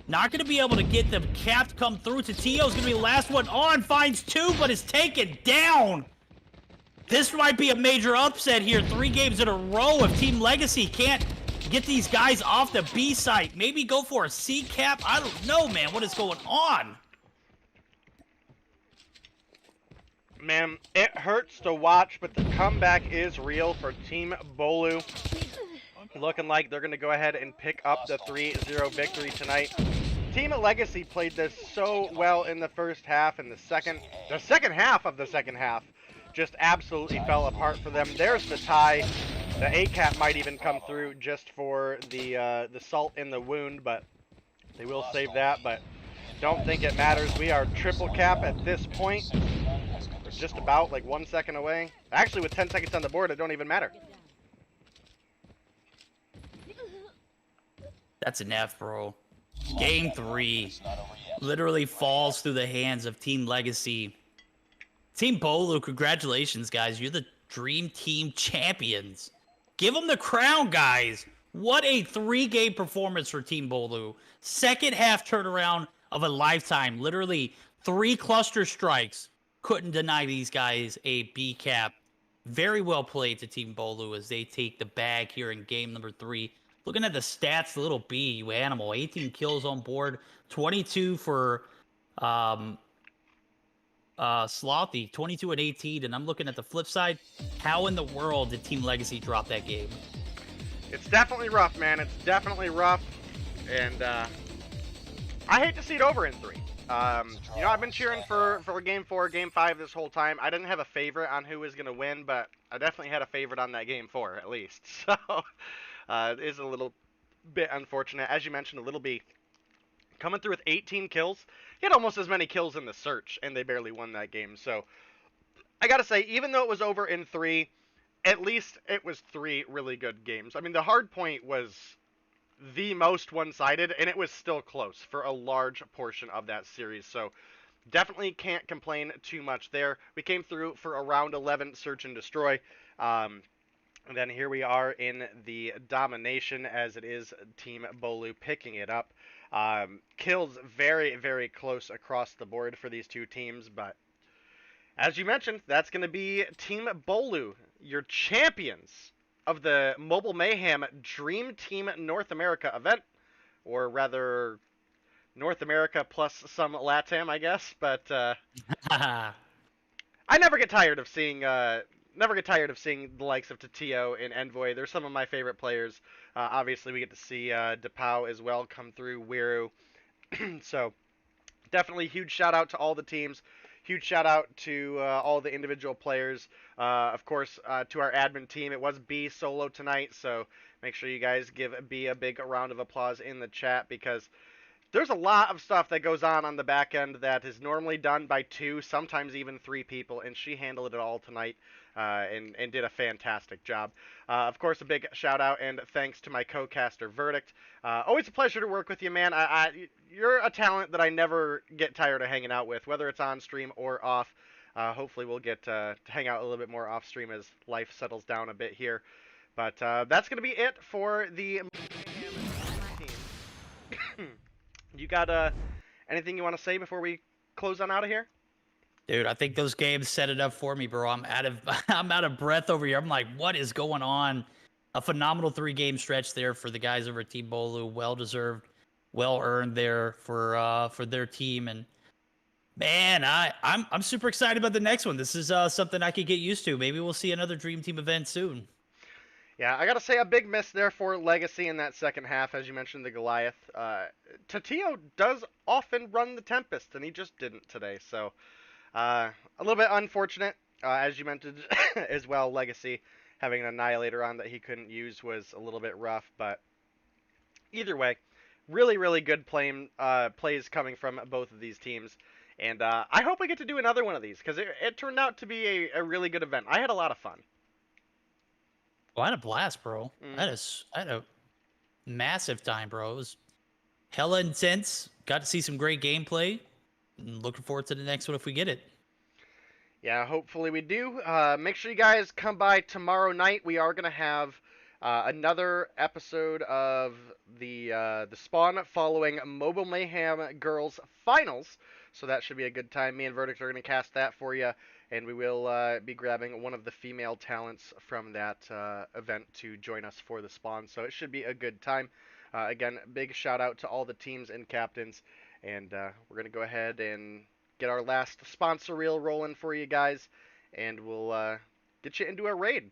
Not going to be able to get the cap to come through. Tatio's going to be the last one on. Finds 2, but is taken down. This might be a major upset here. 3 games in a row if Team Legacy can't get these guys off the B site. Maybe go for a C cap. I don't know, man. What is going on? Man, it hurts to watch, but the comeback is real for Team BoLu. Looking like they're going to go ahead and pick up the 3-0 victory tonight. Team Legacy played this so well in the first half, and the second half of the second half just absolutely fell apart for them. There's the tie. The A-cap might even come through just for the salt in the wound, but they will save that, but don't think it matters. We are triple cap at this point. We're just about like 1 second away. Actually, with 10 seconds on the board, it don't even matter. That's an F, bro. Game 3 literally falls through the hands of Team Legacy. Team BoLu, congratulations, guys. You're the Dream Team champions. Give them the crown, guys. What a 3-game performance for Team BoLu. Second half turnaround of a lifetime. Literally 3 cluster strikes. Couldn't deny these guys a B cap. Very well played to Team BoLu as they take the bag here in game number 3. Looking at the stats, the little B, you animal. 18 kills on board, 22 for Slothy, 22 and 18. And I'm looking at the flip side. How in the world did Team Legacy drop that game? It's definitely rough, man. It's definitely rough. And I hate to see it over in 3. I've been cheering for Game 4, Game 5 this whole time. I didn't have a favorite on who was going to win, but I definitely had a favorite on that Game 4, at least. So it is a little bit unfortunate. As you mentioned, a little B coming through with 18 kills. He had almost as many kills in the search, and they barely won that game. So I got to say, even though it was over in 3, at least it was 3 really good games. I mean, the Hardpoint was the most one-sided, and it was still close for a large portion of that series. So definitely can't complain too much there. We came through for a round 11 search and destroy. And then here we are in the domination, as it is Team BoLu picking it up. Kills very, very close across the board for these two teams, but as you mentioned, that's going to be Team BoLu, your champions of the Mobile Mayhem Dream Team North America event, or rather North America plus some LATAM, I guess. But I never get tired of seeing the likes of Tatio and Envoy. They're some of my favorite players. Obviously, we get to see DePau as well come through, Wiru. So definitely huge shout out to all the teams. Huge shout out to all the individual players. Of course, to our admin team. It was B solo tonight, so make sure you guys give B a big round of applause in the chat, because there's a lot of stuff that goes on the back end that is normally done by 2, sometimes even 3 people, and she handled it all tonight and did a fantastic job. Of course, a big shout out and thanks to my co-caster Verdict. Always a pleasure to work with you, man. You're a talent that I never get tired of hanging out with, whether it's on stream or off. Hopefully we'll get to hang out a little bit more off stream as life settles down a bit here. But that's going to be it for the team. You got anything you want to say before we close on out of here? Dude, I think those games set it up for me, bro. I'm out of breath over here. I'm like, what is going on? A phenomenal 3-game stretch there for the guys over at Team BoLu. Well deserved, well earned there for their team. And man, I'm super excited about the next one. This is something I could get used to. Maybe we'll see another Dream Team event soon. Yeah, I gotta say a big miss there for Legacy in that second half, as you mentioned, the Goliath. Tatio does often run the Tempest, and he just didn't today. So a little bit unfortunate, as you mentioned as well. Legacy having an Annihilator on that he couldn't use was a little bit rough, but either way, really, really good plays coming from both of these teams. And I hope we get to do another one of these, because it turned out to be a really good event. I had a lot of fun. Well, I had a blast, bro. I had a massive time, bro. It was hella intense. Got to see some great gameplay. And looking forward to the next one if we get it. Yeah, hopefully we do. Make sure you guys come by tomorrow night. We are going to have another episode of the Spawn following Mobile Mayhem Girls Finals. So that should be a good time. Me and Verdict are going to cast that for you. And we will be grabbing one of the female talents from that event to join us for the Spawn. So it should be a good time. Again, big shout out to all the teams and captains. And we're going to go ahead and get our last sponsor reel rolling for you guys. And we'll get you into a raid.